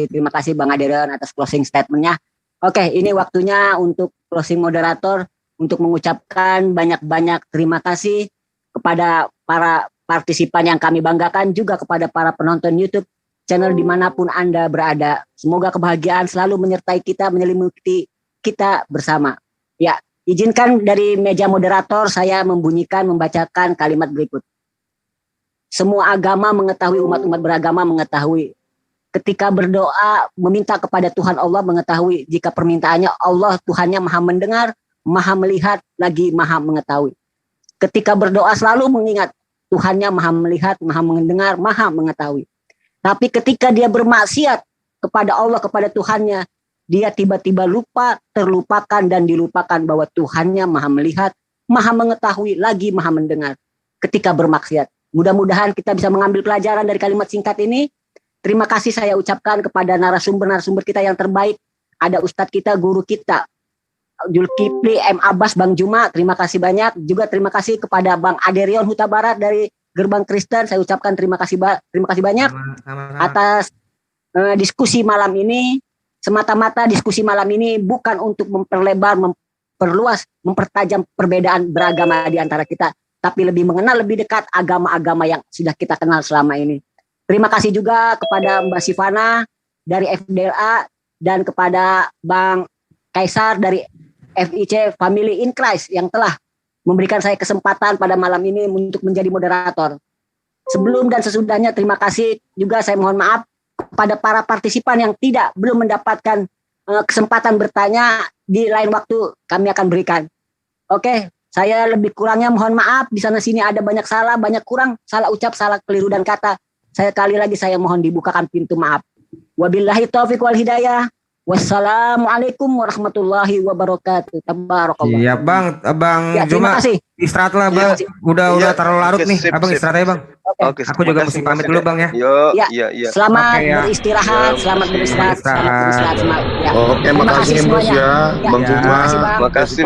Terima kasih Bang Aderian atas closing statementnya. Oke, ini waktunya untuk closing moderator untuk mengucapkan banyak-banyak terima kasih kepada para partisipan yang kami banggakan, juga kepada para penonton YouTube channel dimanapun Anda berada. Semoga kebahagiaan selalu menyertai kita, menyelimuti kita bersama. Ya, izinkan dari meja moderator saya membacakan kalimat berikut. Semua agama mengetahui, umat-umat beragama mengetahui. Ketika berdoa meminta kepada Tuhan Allah, mengetahui jika permintaannya Allah Tuhannya maha mendengar, maha melihat, lagi maha mengetahui. Ketika berdoa selalu mengingat Tuhannya maha melihat, maha mendengar, maha mengetahui. Tapi ketika dia bermaksiat kepada Allah, kepada Tuhannya, dia tiba-tiba lupa, terlupakan dan dilupakan bahwa Tuhannya maha melihat, maha mengetahui, lagi maha mendengar ketika bermaksiat. Mudah-mudahan kita bisa mengambil pelajaran dari kalimat singkat ini. Terima kasih saya ucapkan kepada narasumber kita yang terbaik. Ada Ustadz kita, guru kita, Zulkifli M. Abbas, Bang Juma. Terima kasih banyak. Juga terima kasih kepada Bang Aderion Huta Barat dari Gerbang Kristen. Saya ucapkan terima kasih banyak atas diskusi malam ini. Semata-mata diskusi malam ini bukan untuk memperlebar, memperluas, mempertajam perbedaan beragama di antara kita, tapi lebih mengenal lebih dekat agama-agama yang sudah kita kenal selama ini. Terima kasih juga kepada Mbak Sivana dari FDLA dan kepada Bang Kaisar dari FIC Family in Christ yang telah memberikan saya kesempatan pada malam ini untuk menjadi moderator. Sebelum dan sesudahnya terima kasih juga saya mohon maaf kepada para partisipan yang belum mendapatkan kesempatan bertanya. Di lain waktu kami akan berikan. Oke, saya lebih kurangnya mohon maaf. Di sana sini ada banyak salah, banyak kurang, salah ucap, salah keliru dan kata. Saya mohon dibukakan pintu maaf. Wabillahi taufiq wal hidayah. Wassalamualaikum warahmatullahi wabarakatuh. Tabarakallah. Iya Bang Ya, Juma, kasih. istirahatlah Bang. Udah terlalu larut nih. Abang istirahat aja Bang. Oke, Aku juga mesti pamit dulu Bang ya. Iya. Selamat Oke, ya. beristirahat, selamat beristirahat. Beristirahat. Ya. Oke, Terima makasih kasih Bos semuanya. ya, Bang Terima Juma. kasih, Bang. Makasih.